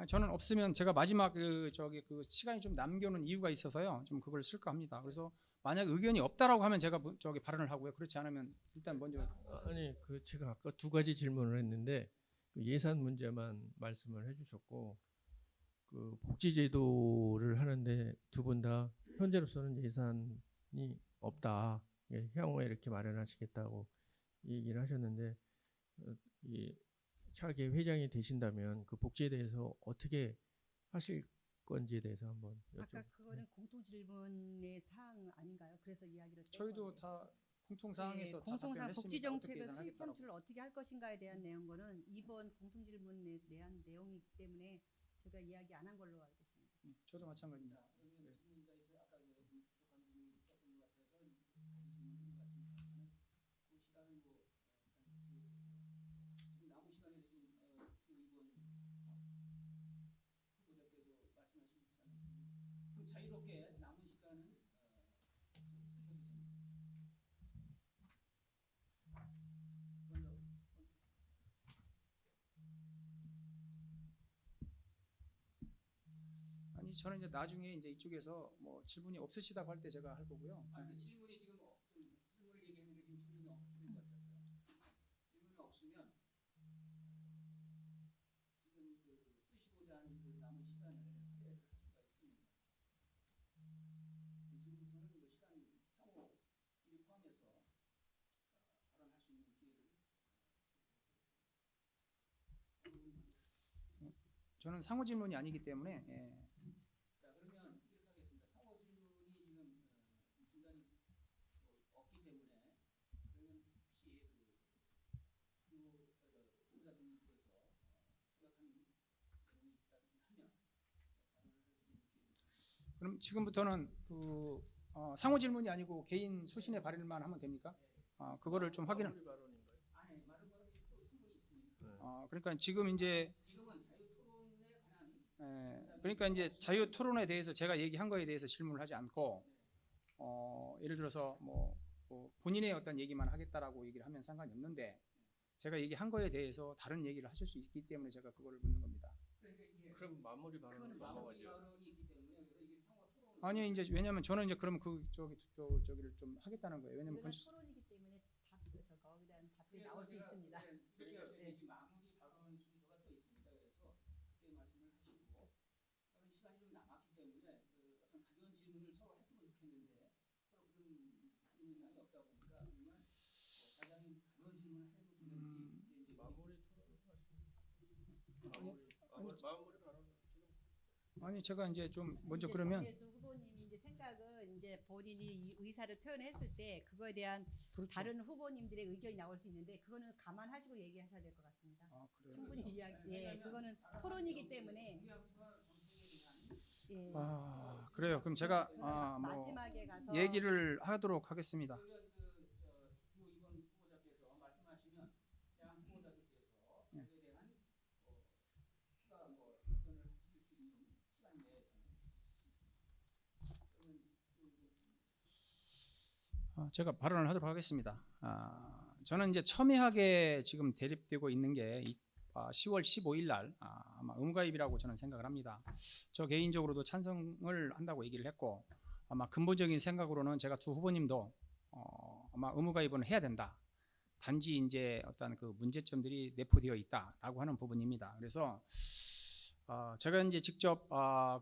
저는 없으면 제가 마지막 그 시간이 좀 남겨놓은 이유가 있어서요. 좀 그걸 쓸까 합니다. 그래서 만약 의견이 없다라고 하면 제가 발언을 하고요. 그렇지 않으면 일단 먼저. 아니 제가 아까 두 가지 질문을 했는데 예산 문제만 말씀을 해주셨고 그 복지제도를 하는데 두 분 다 현재로서는 예산이 없다. 향후에 이렇게 마련하시겠다고 얘기를 하셨는데 이 차게 회장이 되신다면 그 복지에 대해서 어떻게 하실 건지에 대해서 한번 아까 여쭤. 그거는 공통 질문의 사항 아닌가요? 그래서 이야기를 저희도 다 공통 사항에서 다 공통상 답변을 복지 했습니다. 어떻게 정책의 수익 예산하겠다라고. 창출을 어떻게 할 것인가에 대한 내용은 이번 공통 질문에 대한 내용이기 때문에 제가 이야기 안 한 걸로 알고 있습니다. 저도 마찬가지입니다. 자유롭게 남은 시간은 쓰셔도 됩니다. 아니 저는 이제 나중에 이제 이쪽에서 뭐 질문이 없으시다고 할 때 제가 할 거고요. 아니 질문이 지금 좀 질문을 얘기했는데 지금 질문이 없는 것 같아서요. 질문이 없으면 지금 그 쓰시고자 하는 그 남은 시간을 할애를 할 수가 있습니다. 지금부터는 그 시간 상호 질의 포함해서 발언할 수 있는 기회를 저는 상호 질문이 아니기 때문에 자 그러면 이렇게 하겠습니다. 상호 질문이 지금 중단이 없기 때문에 그러면 혹시 그 의사분께서 생각하는 내용이 있다면 하면 발언을 할 수 있는 기회를. 그럼 지금부터는 그 상호 질문이 아니고 개인 수신의 발언만 하면 됩니까? 그거를 좀 확인을. 마무리 발언인가요? 아니 말은 또 충분히 있습니다. 그러니까 지금 이제 지금은 자유 토론에 관한 그러니까 이제 자유 토론에 대해서 제가 얘기한 거에 대해서 질문을 하지 않고 예를 들어서 뭐 본인의 어떤 얘기만 하겠다라고 얘기를 하면 상관이 없는데 제가 얘기한 거에 대해서 다른 얘기를 하실 수 있기 때문에 제가 그거를 묻는 겁니다. 그러니까 이게 그럼 마무리 발언으로 마무리 넘어가죠. 발언이 있기 때문에 그래서 이게 상호 토론 아니 이제 왜냐하면 저는 이제 그럼 그 저기를 좀 하겠다는 거예요. 왜냐면 우리가 건축 토론이기 때문에 거기에 대한 답변이 나올 수 있습니다. 이렇게 하셔야지 마무리 발언 순서가 또 있습니다. 그래서 그때 말씀을 하시고 다른 시간이 좀 남았기 때문에 그 어떤 가벼운 질문을 서로 했으면 좋겠는데 서로 그런 질문 사항이 없다 보니까 그러면 사장님 가벼운 질문을 해도 되는지 이제 마무리 토론을 하시죠. 마무리 발언 지금 아니 제가 이제 좀 먼저 이제 그러면 정혜수 후보님이 이제 생각은 이제 본인이 이 의사를 표현했을 때 그거에 대한 그렇죠. 다른 후보님들의 의견이 나올 수 있는데 그거는 감안하시고 얘기하셔야 될 것 같습니다. 그래요. 충분히 이야기, 예, 그거는 토론이기 때문에. 예, 그래요. 그럼 제가 뭐 마지막에 가서 얘기를 하도록 하겠습니다. 그러면 주 이번 후보자께서 말씀하시면 양 후보자들께서 거기에 대한 추가 뭐 답변을 하실 수 있는 시간 내에서는 제가 발언을 하도록 하겠습니다. 저는 이제 첨예하게 지금 대립되고 있는 게 10월 15일 날 아마 의무가입이라고 저는 생각을 합니다. 저 개인적으로도 찬성을 한다고 얘기를 했고 아마 근본적인 생각으로는 제가 두 후보님도 아마 의무가입은 해야 된다. 단지 이제 어떤 그 문제점들이 내포되어 있다라고 하는 부분입니다. 그래서 제가 이제 직접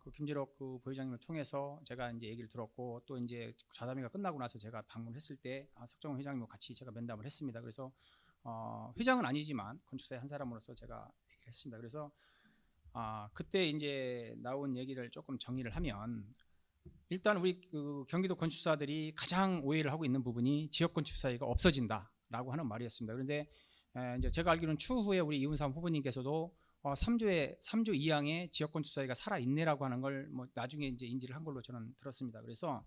그 김재록 그 부회장님을 통해서 제가 이제 얘기를 들었고 또 이제 좌담회가 끝나고 나서 제가 방문했을 때 석정훈 회장님과 같이 제가 면담을 했습니다. 그래서 회장은 아니지만 건축사의 한 사람으로서 제가 얘기를 했습니다. 그래서 그때 이제 나온 얘기를 조금 정리를 하면 일단 우리 그 경기도 건축사들이 가장 오해를 하고 있는 부분이 지역 건축사회가 없어진다라고 하는 말이었습니다. 그런데 이제 제가 알기로는 추후에 우리 이훈삼 후보님께서도 3조 2항에 지역 건축사회가 살아 있네라고 하는 걸 뭐 나중에 이제 인지를 한 걸로 저는 들었습니다. 그래서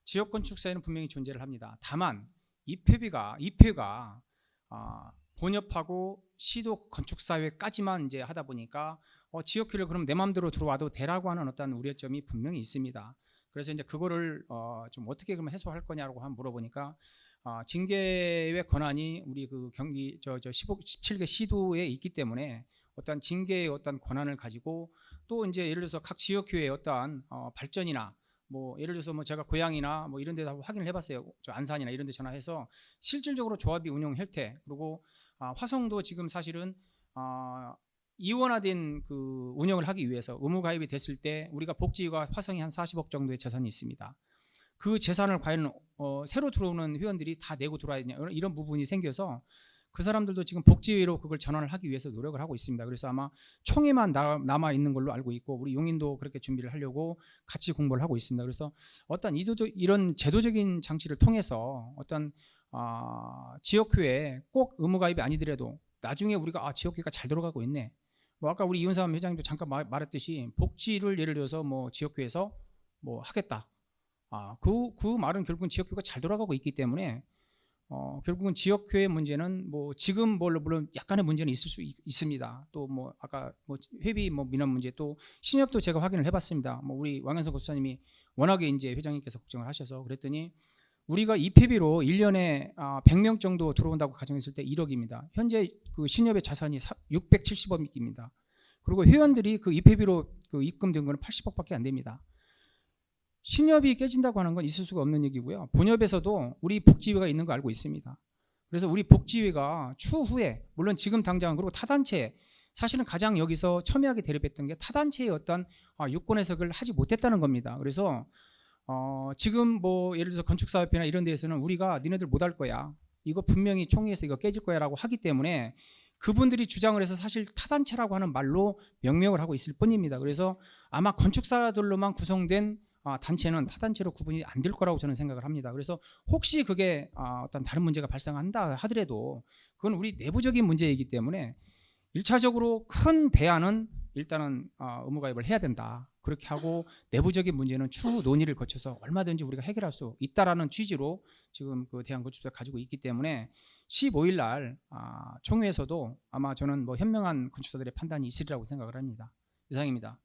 지역 건축사회는 분명히 존재를 합니다. 다만 입회가 본협하고 시도 건축사회까지만 이제 하다 보니까 지역회를 그럼 내 마음대로 들어와도 되라고 하는 어떤 우려점이 분명히 있습니다. 그래서 이제 그거를 좀 어떻게 그러면 해소할 거냐고 한번 물어보니까 징계의 권한이 우리 그 경기 17개 시도에 있기 때문에 어떤 징계의 어떤 권한을 가지고 또 이제 예를 들어서 각 지역회의 어떠한 발전이나 뭐 예를 들어서 뭐 제가 고향이나 뭐 이런 데도 확인을 해봤어요. 저 안산이나 이런 데 전화해서 실질적으로 조합이 운영 형태 그리고 화성도 지금 사실은 이원화된 그 운영을 하기 위해서 의무 가입이 됐을 때 우리가 복지가 화성이 한 40억 정도의 재산이 있습니다. 그 재산을 과연 새로 들어오는 회원들이 다 내고 들어와야 되냐 이런 부분이 생겨서 그 사람들도 지금 복지회로 그걸 전환을 하기 위해서 노력을 하고 있습니다. 그래서 아마 총회만 남아 있는 걸로 알고 있고 우리 용인도 그렇게 준비를 하려고 같이 공부를 하고 있습니다. 그래서 어떤 이런 제도적인 장치를 통해서 어떤 지역회에 꼭 의무가입이 아니더라도 나중에 우리가 지역회가 잘 돌아가고 있네. 뭐 아까 우리 이은삼 회장님도 잠깐 말했듯이 복지를 예를 들어서 뭐 지역회에서 뭐 하겠다. 그 말은 결국은 지역회가 잘 돌아가고 있기 때문에 결국은 지역회의 문제는 뭐 지금 물론 약간의 문제는 있을 수 있습니다. 또 뭐 아까 뭐 회비 민원 문제 또 신협도 제가 확인을 해봤습니다. 뭐 우리 왕현석 교수님이 워낙에 이제 회장님께서 걱정을 하셔서 그랬더니 우리가 입회비로 1년에 100명 정도 들어온다고 가정했을 때 1억입니다. 현재 그 신협의 자산이 670억입니다. 그리고 회원들이 그 입회비로 그 입금된 거는 80억밖에 안 됩니다. 신협이 깨진다고 하는 건 있을 수가 없는 얘기고요. 본협에서도 우리 복지회가 있는 거 알고 있습니다. 그래서 우리 복지회가 추후에 물론 지금 당장 그리고 타단체 사실은 가장 여기서 첨예하게 대립했던 게 타단체의 어떤 유권 해석을 하지 못했다는 겁니다. 그래서 지금 뭐 예를 들어서 건축사업회나 이런 데에서는 우리가 니네들 못 할 거야. 이거 분명히 총회에서 이거 깨질 거야라고 하기 때문에 그분들이 주장을 해서 사실 타단체라고 하는 말로 명명을 하고 있을 뿐입니다. 그래서 아마 건축사들로만 구성된 단체는 타단체로 구분이 안 될 거라고 저는 생각을 합니다. 그래서 혹시 그게 어떤 다른 문제가 발생한다 하더라도 그건 우리 내부적인 문제이기 때문에 1차적으로 큰 대안은 일단은 의무가입을 해야 된다. 그렇게 하고 내부적인 문제는 추후 논의를 거쳐서 얼마든지 우리가 해결할 수 있다라는 취지로 지금 그 대한건축사가 가지고 있기 때문에 15일 날 총회에서도 아마 저는 뭐 현명한 건축사들의 판단이 있으리라고 생각을 합니다. 이상입니다.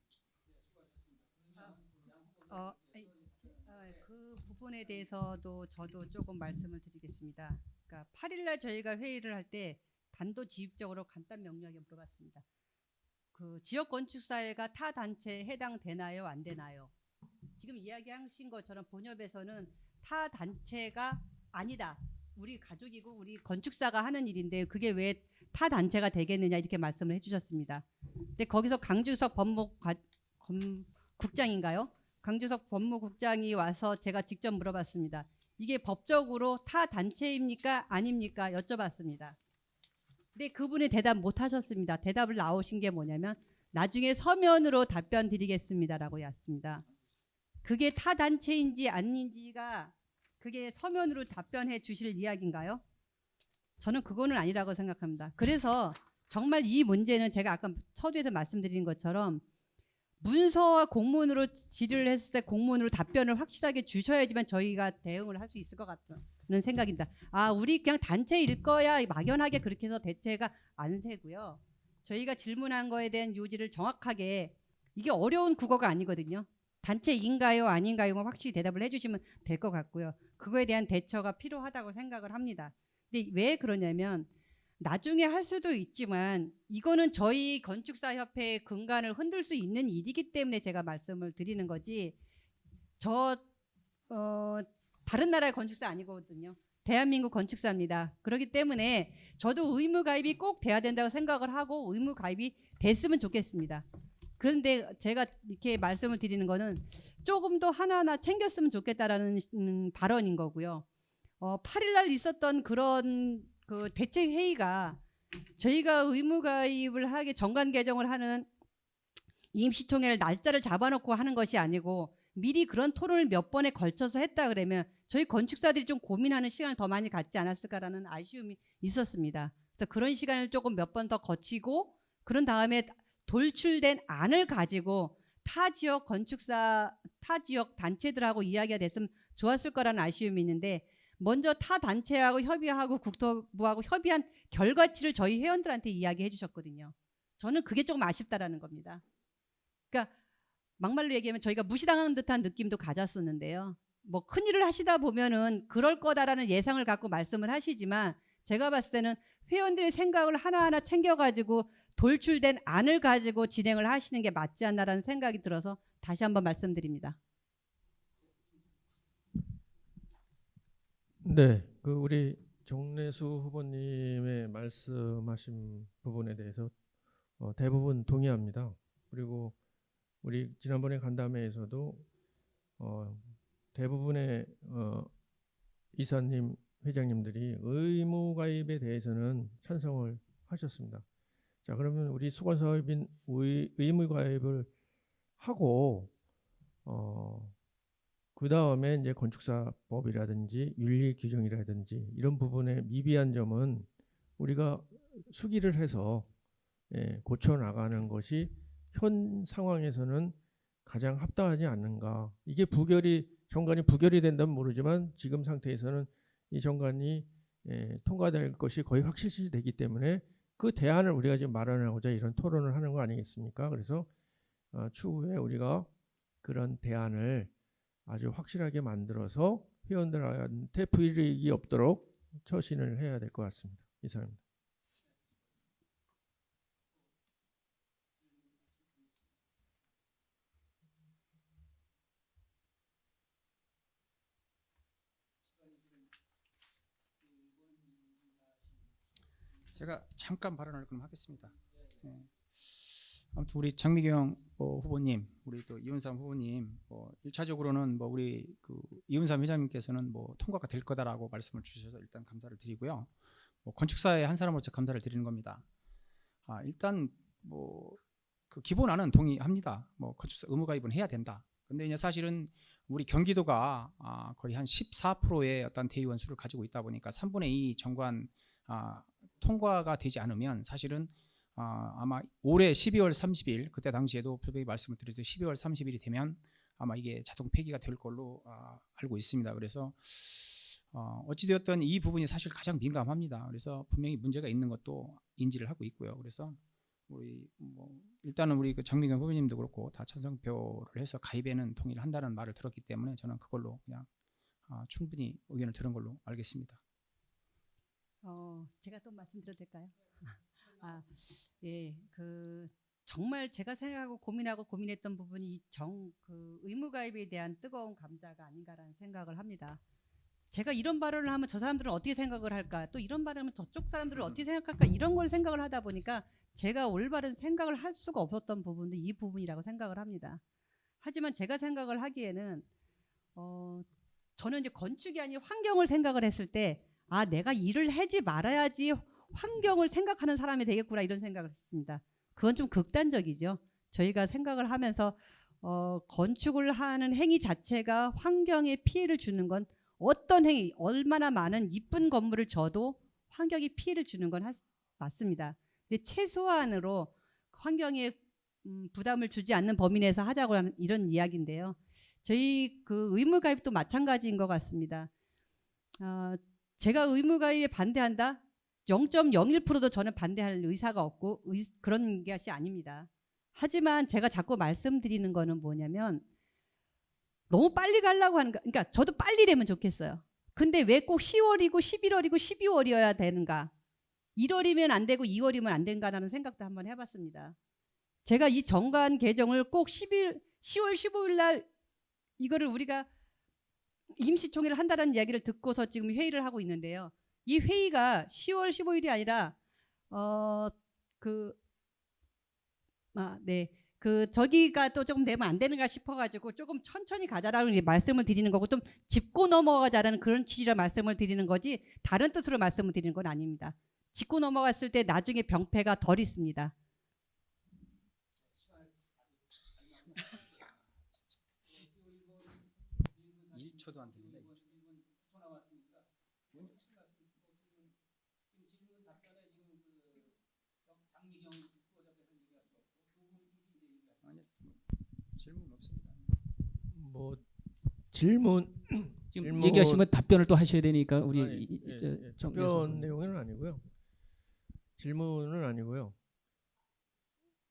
그 부분에 대해서도 저도 조금 말씀을 드리겠습니다. 그러니까 8일 날 저희가 회의를 할 때 단도직입적으로 간단 명료하게 물어봤습니다. 그 지역 건축사회가 타 단체에 해당되나요, 안 되나요? 지금 이야기하신 것처럼 본협에서는 타 단체가 아니다. 우리 가족이고 우리 건축사가 하는 일인데 그게 왜 타 단체가 되겠느냐 이렇게 말씀을 해주셨습니다. 근데 거기서 강주석 법무국장인가요? 강주석 법무국장이 와서 제가 직접 물어봤습니다. 이게 법적으로 타 단체입니까? 아닙니까? 여쭤봤습니다. 근데 그분이 대답 못 하셨습니다. 대답을 나오신 게 뭐냐면 나중에 서면으로 답변 드리겠습니다라고 했습니다. 그게 타 단체인지 아닌지가 그게 서면으로 답변해 주실 이야기인가요? 저는 그거는 아니라고 생각합니다. 그래서 정말 이 문제는 제가 아까 서두에서 말씀드린 것처럼 문서와 공문으로 질의를 했을 때 공문으로 답변을 확실하게 주셔야지만 저희가 대응을 할 수 있을 것 같다는 생각입니다. 우리 그냥 단체일 거야 막연하게 그렇게 해서 대체가 안 되고요. 저희가 질문한 거에 대한 요지를 정확하게 이게 어려운 국어가 아니거든요. 단체인가요 아닌가요만 확실히 대답을 해주시면 될 것 같고요. 그거에 대한 대처가 필요하다고 생각을 합니다. 근데 왜 그러냐면 나중에 할 수도 있지만 이거는 저희 건축사협회의 근간을 흔들 수 있는 일이기 때문에 제가 말씀을 드리는 거지 다른 나라의 건축사 아니거든요. 대한민국 건축사입니다. 그렇기 때문에 저도 의무가입이 꼭 돼야 된다고 생각을 하고 의무가입이 됐으면 좋겠습니다. 그런데 제가 이렇게 말씀을 드리는 거는 조금 더 하나하나 챙겼으면 좋겠다라는 발언인 거고요. 8일 날 있었던 그런 그 대책 회의가 저희가 의무가입을 하게 정관 개정을 하는 임시총회를 날짜를 잡아놓고 하는 것이 아니고 미리 그런 토론을 몇 번에 걸쳐서 했다 그러면 저희 건축사들이 좀 고민하는 시간을 더 많이 갖지 않았을까라는 아쉬움이 있었습니다. 그래서 그런 시간을 조금 몇 번 더 거치고 그런 다음에 돌출된 안을 가지고 타 지역 건축사, 타 지역 단체들하고 이야기가 됐으면 좋았을 거라는 아쉬움이 있는데 먼저 타 단체하고 협의하고 국토부하고 협의한 결과치를 저희 회원들한테 이야기해 주셨거든요. 저는 그게 조금 아쉽다라는 겁니다. 그러니까 막말로 얘기하면 저희가 무시당한 듯한 느낌도 가졌었는데요. 뭐 큰일을 하시다 보면은 그럴 거다라는 예상을 갖고 말씀을 하시지만 제가 봤을 때는 회원들의 생각을 하나하나 챙겨가지고 돌출된 안을 가지고 진행을 하시는 게 맞지 않나라는 생각이 들어서 다시 한번 말씀드립니다. 네, 그 우리 정례수 후보님의 말씀하신 부분에 대해서 대부분 동의합니다. 그리고 우리 지난번에 간담회에서도 대부분의 이사님 회장님들이 의무 가입에 대해서는 찬성을 하셨습니다. 자, 그러면 우리 수건사업인 의무 가입을 하고 그 다음에 이제 건축사법이라든지 윤리 규정이라든지 이런 부분에 미비한 점은 우리가 수기를 해서 고쳐 나가는 것이 현 상황에서는 가장 합당하지 않는가. 이게 정관이 부결이 된다면 모르지만 지금 상태에서는 이 정관이 통과될 것이 거의 확실시되기 때문에 그 대안을 우리가 지금 마련하고자 이런 토론을 하는 거 아니겠습니까? 그래서 추후에 우리가 그런 대안을 아주 확실하게 만들어서 회원들한테 불이익이 없도록 처신을 해야 될 것 같습니다. 이상입니다. 제가 잠깐 발언을 그럼 하겠습니다. 네. 아무튼 우리 장미경 후보님, 우리 또 이훈삼 후보님, 1차적으로는 우리 그 이훈삼 회장님께서는 통과가 될 거다라고 말씀을 주셔서 일단 감사를 드리고요. 건축사의 한 사람으로서 감사를 드리는 겁니다. 일단 그 기본안은 동의합니다. 건축사 의무 가입은 해야 된다. 근데 이제 사실은 우리 경기도가 거의 한 14%의 어떤 대의원 수를 가지고 있다 보니까 3분의 2 정관 통과가 되지 않으면 사실은 아마 올해 12월 30일 그때 당시에도 분명히 말씀을 드렸죠. 12월 30일이 되면 아마 이게 자동 폐기가 될 걸로 알고 있습니다. 그래서 어찌되었든 이 부분이 사실 가장 민감합니다. 그래서 분명히 문제가 있는 것도 인지를 하고 있고요. 그래서 우리 일단은 우리 그 장미경 후보님도 그렇고 다 찬성표를 해서 가입에는 동의를 한다는 말을 들었기 때문에 저는 그걸로 그냥 충분히 의견을 들은 걸로 알겠습니다. 제가 또 말씀드려도 될까요? 예, 정말 제가 생각하고 고민했던 부분이 그 의무 가입에 대한 뜨거운 감자가 아닌가라는 생각을 합니다. 제가 이런 발언을 하면 저 사람들은 어떻게 생각을 할까? 또 이런 발언을 하면 저쪽 사람들은 어떻게 생각할까? 이런 걸 생각을 하다 보니까 제가 올바른 생각을 할 수가 없었던 부분도 이 부분이라고 생각을 합니다. 하지만 제가 생각을 하기에는 저는 이제 건축이 아닌 환경을 생각을 했을 때 내가 일을 하지 말아야지 환경을 생각하는 사람이 되겠구나 이런 생각을 했습니다. 그건 좀 극단적이죠. 저희가 생각을 하면서 건축을 하는 행위 자체가 환경에 피해를 주는 건 어떤 행위, 얼마나 많은 이쁜 건물을 져도 환경에 피해를 주는 건 맞습니다. 근데 최소한으로 환경에 부담을 주지 않는 범위 내에서 하자고 하는 이런 이야기인데요. 저희 그 의무 가입도 마찬가지인 것 같습니다. 제가 의무 가입에 반대한다? 0.01%도 저는 반대할 의사가 없고 그런 것이 아닙니다. 하지만 제가 자꾸 말씀드리는 거는 뭐냐면 너무 빨리 가려고 하는 거. 그러니까 저도 빨리 되면 좋겠어요. 근데 왜 꼭 10월이고 11월이고 12월이어야 되는가? 1월이면 안 되고 2월이면 안 되는가라는 생각도 한번 해봤습니다. 제가 이 정관 개정을 꼭 10월 15일 날 이거를 우리가 임시총회를 한다는 이야기를 듣고서 지금 회의를 하고 있는데요. 이 회의가 10월 15일이 아니라 저기가 또 조금 되면 안 되는가 싶어가지고 조금 천천히 가자라는 말씀을 드리는 거고 좀 짚고 넘어가자라는 그런 취지로 말씀을 드리는 거지 다른 뜻으로 말씀을 드리는 건 아닙니다. 짚고 넘어갔을 때 나중에 병폐가 덜 있습니다. 초도 안 됩니다. 질문 없습니다. 지금 얘기하시면 답변을 또 하셔야 되니까 우리 답변 내용은 아니고요. 질문은 아니고요.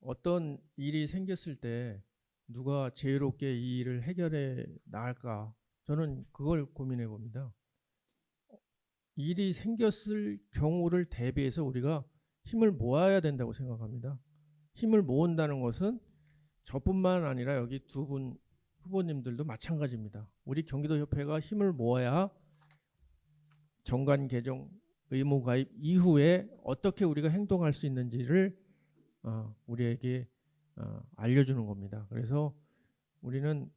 어떤 일이 생겼을 때 누가 지혜롭게 이 일을 해결해 나갈까? 저는 그걸 고민해 봅니다. 일이 생겼을 경우를 대비해서 우리가 힘을 모아야 된다고 생각합니다. 힘을 모은다는 것은 저뿐만 아니라 여기 두 분 후보님들도 마찬가지입니다. 우리 경기도협회가 힘을 모아야 정관 개정 의무 가입 이후에 어떻게 우리가 행동할 수 있는지를 우리에게 알려주는 겁니다. 그래서 우리는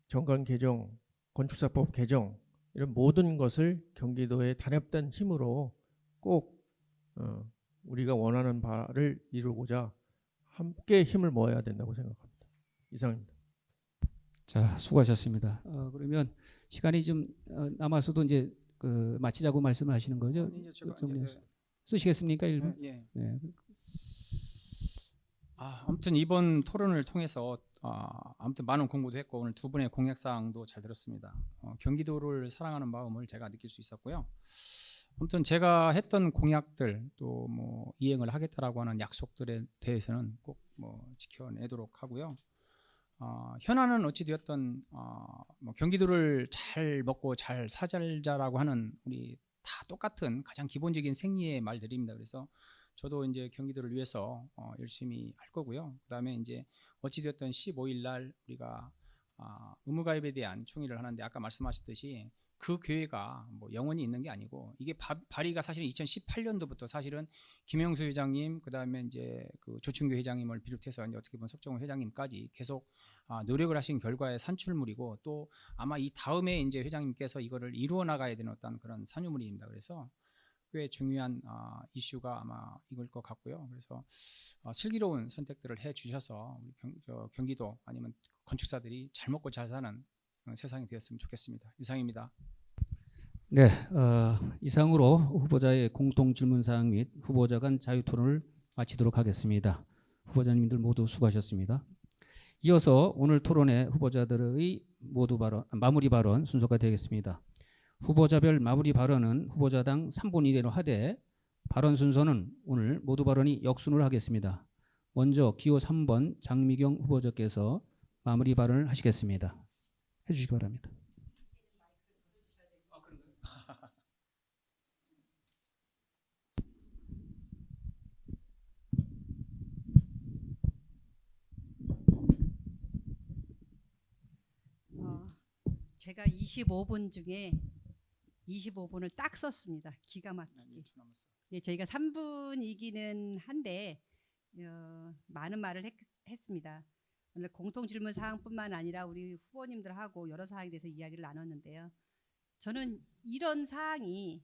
정관 개정, 건축사법 개정 이런 모든 것을 경기도의 단합된 힘으로 꼭 우리가 원하는 바를 이루고자 함께 힘을 모아야 된다고 생각합니다. 이상입니다. 자, 수고하셨습니다. 그러면 시간이 좀 남아서도 이제 그 마치자고 말씀을 하시는 거죠? 이제 제가 좀 이제 쓰시겠습니까? 1분? 예. 네. 아무튼 이번 토론을 통해서 아무튼 많은 공부도 했고 오늘 두 분의 공약사항도 잘 들었습니다. 경기도를 사랑하는 마음을 제가 느낄 수 있었고요. 아무튼 제가 했던 공약들 또 뭐 이행을 하겠다라고 하는 약속들에 대해서는 꼭 뭐 지켜내도록 하고요. 현안은 어찌 되었던 뭐 경기도를 잘 먹고 잘 살자라고 하는 우리 다 똑같은 가장 기본적인 생리의 말들입니다. 그래서 저도 이제 경기도를 위해서 열심히 할 거고요. 그다음에 이제 어찌 되었던 15일 날 우리가 의무가입에 대한 총의를 하는데 아까 말씀하셨듯이 그 교회가 뭐 영원히 있는 게 아니고 이게 발의가 사실은 2018년도부터 사실은 김영수 회장님 그다음에 이제 그 조충규 회장님을 비롯해서 이제 어떻게 보면 석정호 회장님까지 계속 노력을 하신 결과의 산출물이고 또 아마 이 다음에 이제 회장님께서 이거를 이루어 나가야 되는 어떤 그런 산유물입니다. 그래서 꽤 중요한 이슈가 아마 이걸 것 같고요. 그래서 슬기로운 선택들을 해 주셔서 우리 경기도 아니면 건축사들이 잘 먹고 잘 사는 세상이 되었으면 좋겠습니다. 이상입니다. 네, 이상으로 후보자의 공통 질문 사항 및 후보자 간 자유 토론을 마치도록 하겠습니다. 후보자님들 모두 수고하셨습니다. 이어서 오늘 토론회 후보자들의 모두 마무리 발언 순서가 되겠습니다. 후보자별 마무리 발언은 후보자당 3분 이내로 하되 발언 순서는 오늘 모두 발언이 역순으로 하겠습니다. 먼저 기호 3번 장미경 후보자께서 마무리 발언을 하시겠습니다. 해주시기 바랍니다. 제가 25분 중에 25분을 딱 썼습니다. 기가 막히게. 예, 저희가 3분이기는 한데 많은 말을 했습니다. 오늘 공통 질문 사항뿐만 아니라 우리 후보님들하고 여러 사항에 대해서 이야기를 나눴는데요. 저는 이런 사항이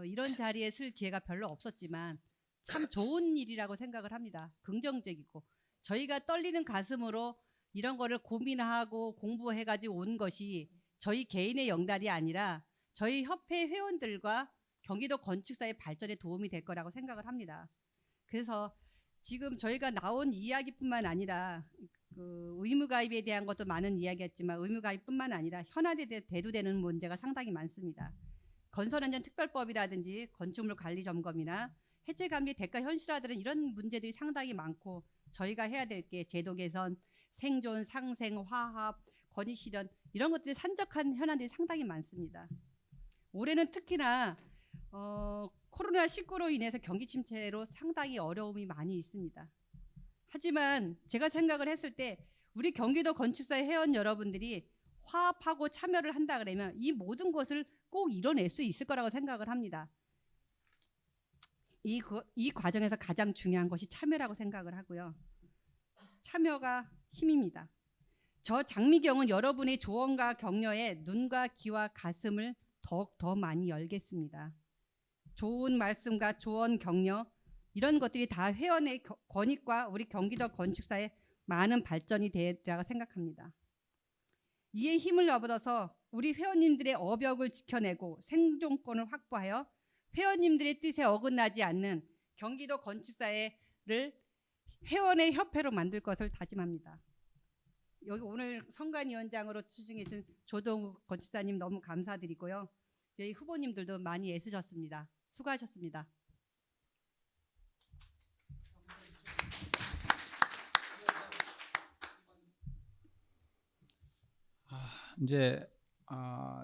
이런 자리에 쓸 기회가 별로 없었지만 참 좋은 일이라고 생각을 합니다. 긍정적이고 저희가 떨리는 가슴으로 이런 거를 고민하고 공부해가지고 온 것이 저희 개인의 영달이 아니라 저희 협회 회원들과 경기도 건축사의 발전에 도움이 될 거라고 생각을 합니다. 그래서 지금 저희가 나온 이야기뿐만 아니라 그 의무가입에 대한 것도 많은 이야기했지만 의무가입뿐만 아니라 현안에 대두되는 문제가 상당히 많습니다. 건설안전특별법이라든지 건축물 관리 점검이나 해체감리 대가 현실화들은 이런 문제들이 상당히 많고 저희가 해야 될 게 제도 개선, 생존, 상생, 화합, 권익 실현 이런 것들이 산적한 현안들이 상당히 많습니다. 올해는 특히나 코로나19로 인해서 경기 침체로 상당히 어려움이 많이 있습니다. 하지만 제가 생각을 했을 때 우리 경기도 건축사의 회원 여러분들이 화합하고 참여를 한다 그러면 이 모든 것을 꼭 이뤄낼 수 있을 거라고 생각을 합니다. 이 과정에서 가장 중요한 것이 참여라고 생각을 하고요. 참여가 힘입니다. 저 장미경은 여러분의 조언과 격려에 눈과 귀와 가슴을 더욱 많이 열겠습니다. 좋은 말씀과 조언, 격려 이런 것들이 다 회원의 권익과 우리 경기도 건축사의 많은 발전이 되리라고 생각합니다. 이에 힘을 얻어서 우리 회원님들의 어벽을 지켜내고 생존권을 확보하여 회원님들의 뜻에 어긋나지 않는 경기도 건축사를 회원의 협회로 만들 것을 다짐합니다. 여기 오늘 선관위원장으로 추진해준 조동욱 건축사님 너무 감사드리고요. 저희 후보님들도 많이 애쓰셨습니다. 수고하셨습니다. 이제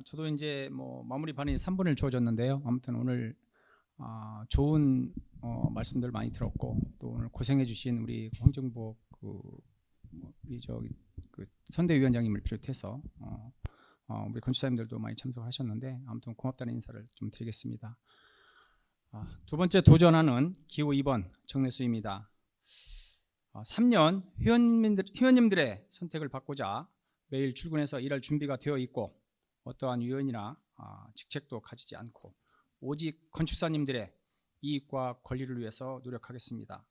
저도 이제 뭐 마무리 발언이 3분을 주어졌는데요. 아무튼 오늘 좋은 말씀들 많이 들었고 또 오늘 고생해주신 우리 황정복 그 선대위원장님을 비롯해서 우리 건축사님들도 많이 참석하셨는데 아무튼 고맙다는 인사를 좀 드리겠습니다. 두 번째 도전하는 기호 2번 정내수입니다. 3년 회원님들의 선택을 받고자 매일 출근해서 일할 준비가 되어 있고 어떠한 위원이나 직책도 가지지 않고 오직 건축사님들의 이익과 권리를 위해서 노력하겠습니다.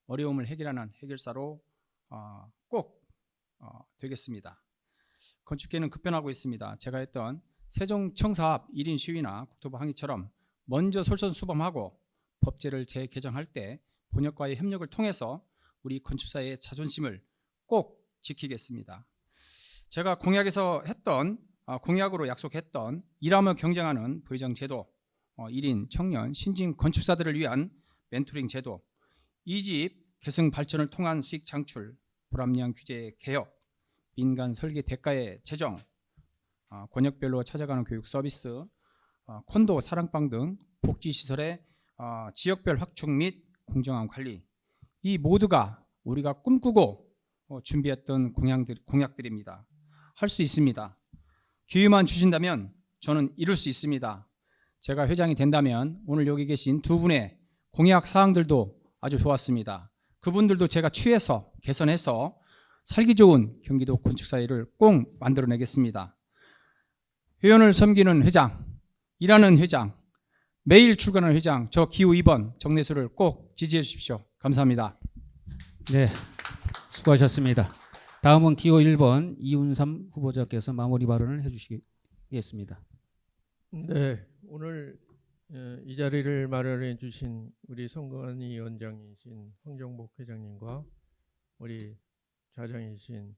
어려움을 해결하는 해결사로 꼭 되겠습니다. 건축계는 급변하고 있습니다. 제가 했던 세종청사업 1인 시위나 국토부 항의처럼 먼저 솔선수범하고 법제를 재개정할 때 본역과의 협력을 통해서 우리 건축사의 자존심을 꼭 지키겠습니다. 제가 공약으로 약속했던 일하며 경쟁하는 부회장 제도, 1인 청년 신진 건축사들을 위한 멘토링 제도, 2집 계승 발전을 통한 수익 창출, 불합리한 규제 개혁, 민간 설계 대가의 제정, 권역별로 찾아가는 교육 서비스, 콘도 사랑방 등 복지시설의 지역별 확충 및 공정한 관리, 이 모두가 우리가 꿈꾸고 준비했던 공약들입니다. 할 수 있습니다. 기회만 주신다면 저는 이룰 수 있습니다. 제가 회장이 된다면 오늘 여기 계신 두 분의 공약 사항들도 아주 좋았습니다. 그분들도 제가 취해서 개선해서 살기 좋은 경기도 건축사회를 꼭 만들어내겠습니다. 회원을 섬기는 회장, 일하는 회장, 매일 출근하는 회장, 저 기호 2번 정례수를 꼭 지지해 주십시오. 감사합니다. 네, 수고하셨습니다. 다음은 기호 1번 이운삼 후보자께서 마무리 발언을 해주시겠습니다. 네, 오늘 이 자리를 마련해 주신 우리 선관위 위원장이신 황정복 회장님과 우리 좌장이신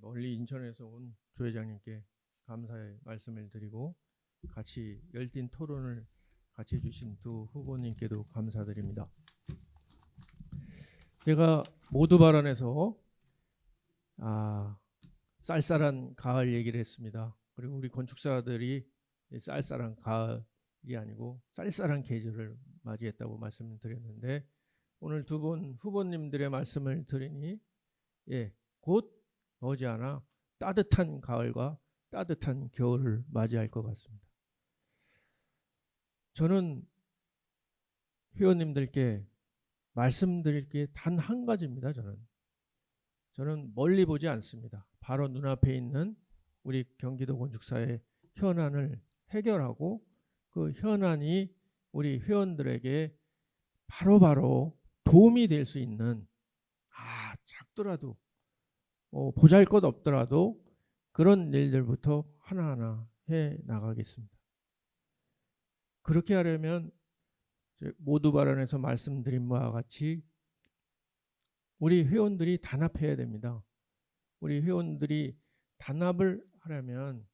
멀리 인천에서 온 조 회장님께 감사의 말씀을 드리고 같이 열띤 토론을 같이 해주신 두 후보님께도 감사드립니다. 제가 모두 발언에서 쌀쌀한 가을 얘기를 했습니다. 그리고 우리 건축사들이 쌀쌀한 가을이 아니고 쌀쌀한 계절을 맞이했다고 말씀을 드렸는데 오늘 두 분 후보님들의 말씀을 들으니 곧 머지않아 따뜻한 가을과 따뜻한 겨울을 맞이할 것 같습니다. 저는 회원님들께 말씀드릴 게 단 한 가지입니다. 저는 멀리 보지 않습니다. 바로 눈앞에 있는 우리 경기도 건축사의 현안을 해결하고 그 현안이 우리 회원들에게 바로바로 도움이 될 수 있는 작더라도 보잘것 없더라도 그런 일들부터 하나하나 해 나가겠습니다. 그렇게 하려면 모두 발언에서 말씀드린 바와 같이 우리 회원들이 단합해야 됩니다. 우리 회원들이 단합을 하려면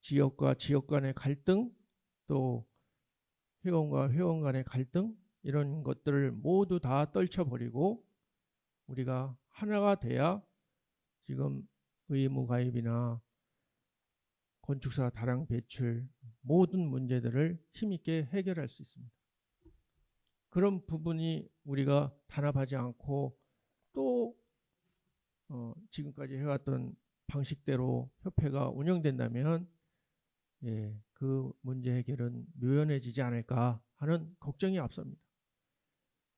지역과 지역 간의 갈등, 또 회원과 회원 간의 갈등, 이런 것들을 모두 다 떨쳐버리고 우리가 하나가 돼야 지금 의무 가입이나 건축사 다량 배출 모든 문제들을 힘있게 해결할 수 있습니다. 그런 부분이 우리가 단합하지 않고 또 지금까지 해왔던 방식대로 협회가 운영된다면 그 문제 해결은 묘연해지지 않을까 하는 걱정이 앞섭니다.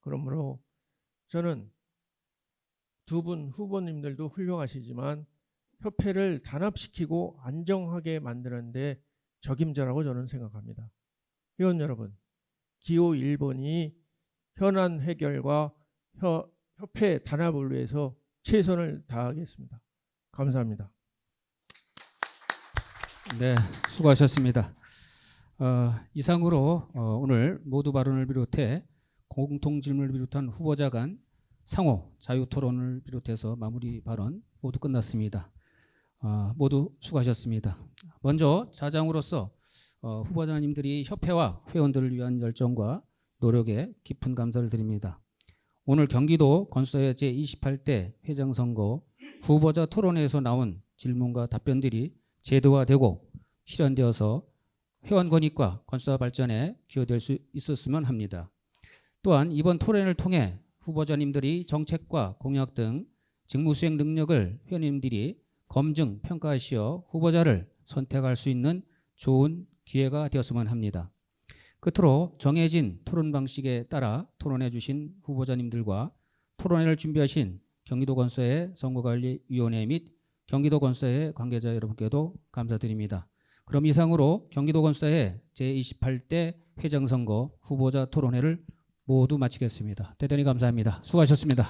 그러므로 저는 두 분 후보님들도 훌륭하시지만 협회를 단합시키고 안정하게 만드는 데 적임자라고 저는 생각합니다. 회원 여러분, 기호 1번이 현안 해결과 협회 단합을 위해서 최선을 다하겠습니다. 감사합니다. 네, 수고하셨습니다. 이상으로 오늘 모두 발언을 비롯해 공통 질문을 비롯한 후보자 간 상호 자유 토론을 비롯해서 마무리 발언 모두 끝났습니다. 모두 수고하셨습니다. 먼저 자장으로서 후보자님들이 협회와 회원들을 위한 열정과 노력에 깊은 감사를 드립니다. 오늘 경기도 건축사회 제28대 회장선거 후보자 토론회에서 나온 질문과 답변들이 제도화되고 실현되어서 회원 권익과 건축사 발전에 기여될 수 있었으면 합니다. 또한 이번 토론회를 통해 후보자님들이 정책과 공약 등 직무 수행 능력을 회원님들이 검증, 평가하시어 후보자를 선택할 수 있는 좋은 기회가 되었으면 합니다. 끝으로 정해진 토론 방식에 따라 토론해 주신 후보자님들과 토론회를 준비하신 경기도 건축사회 선거관리위원회 및 경기도 건설사의 관계자 여러분께도 감사드립니다. 그럼 이상으로 경기도 건설사의 제28대 회장선거 후보자 토론회를 모두 마치겠습니다. 대단히 감사합니다. 수고하셨습니다.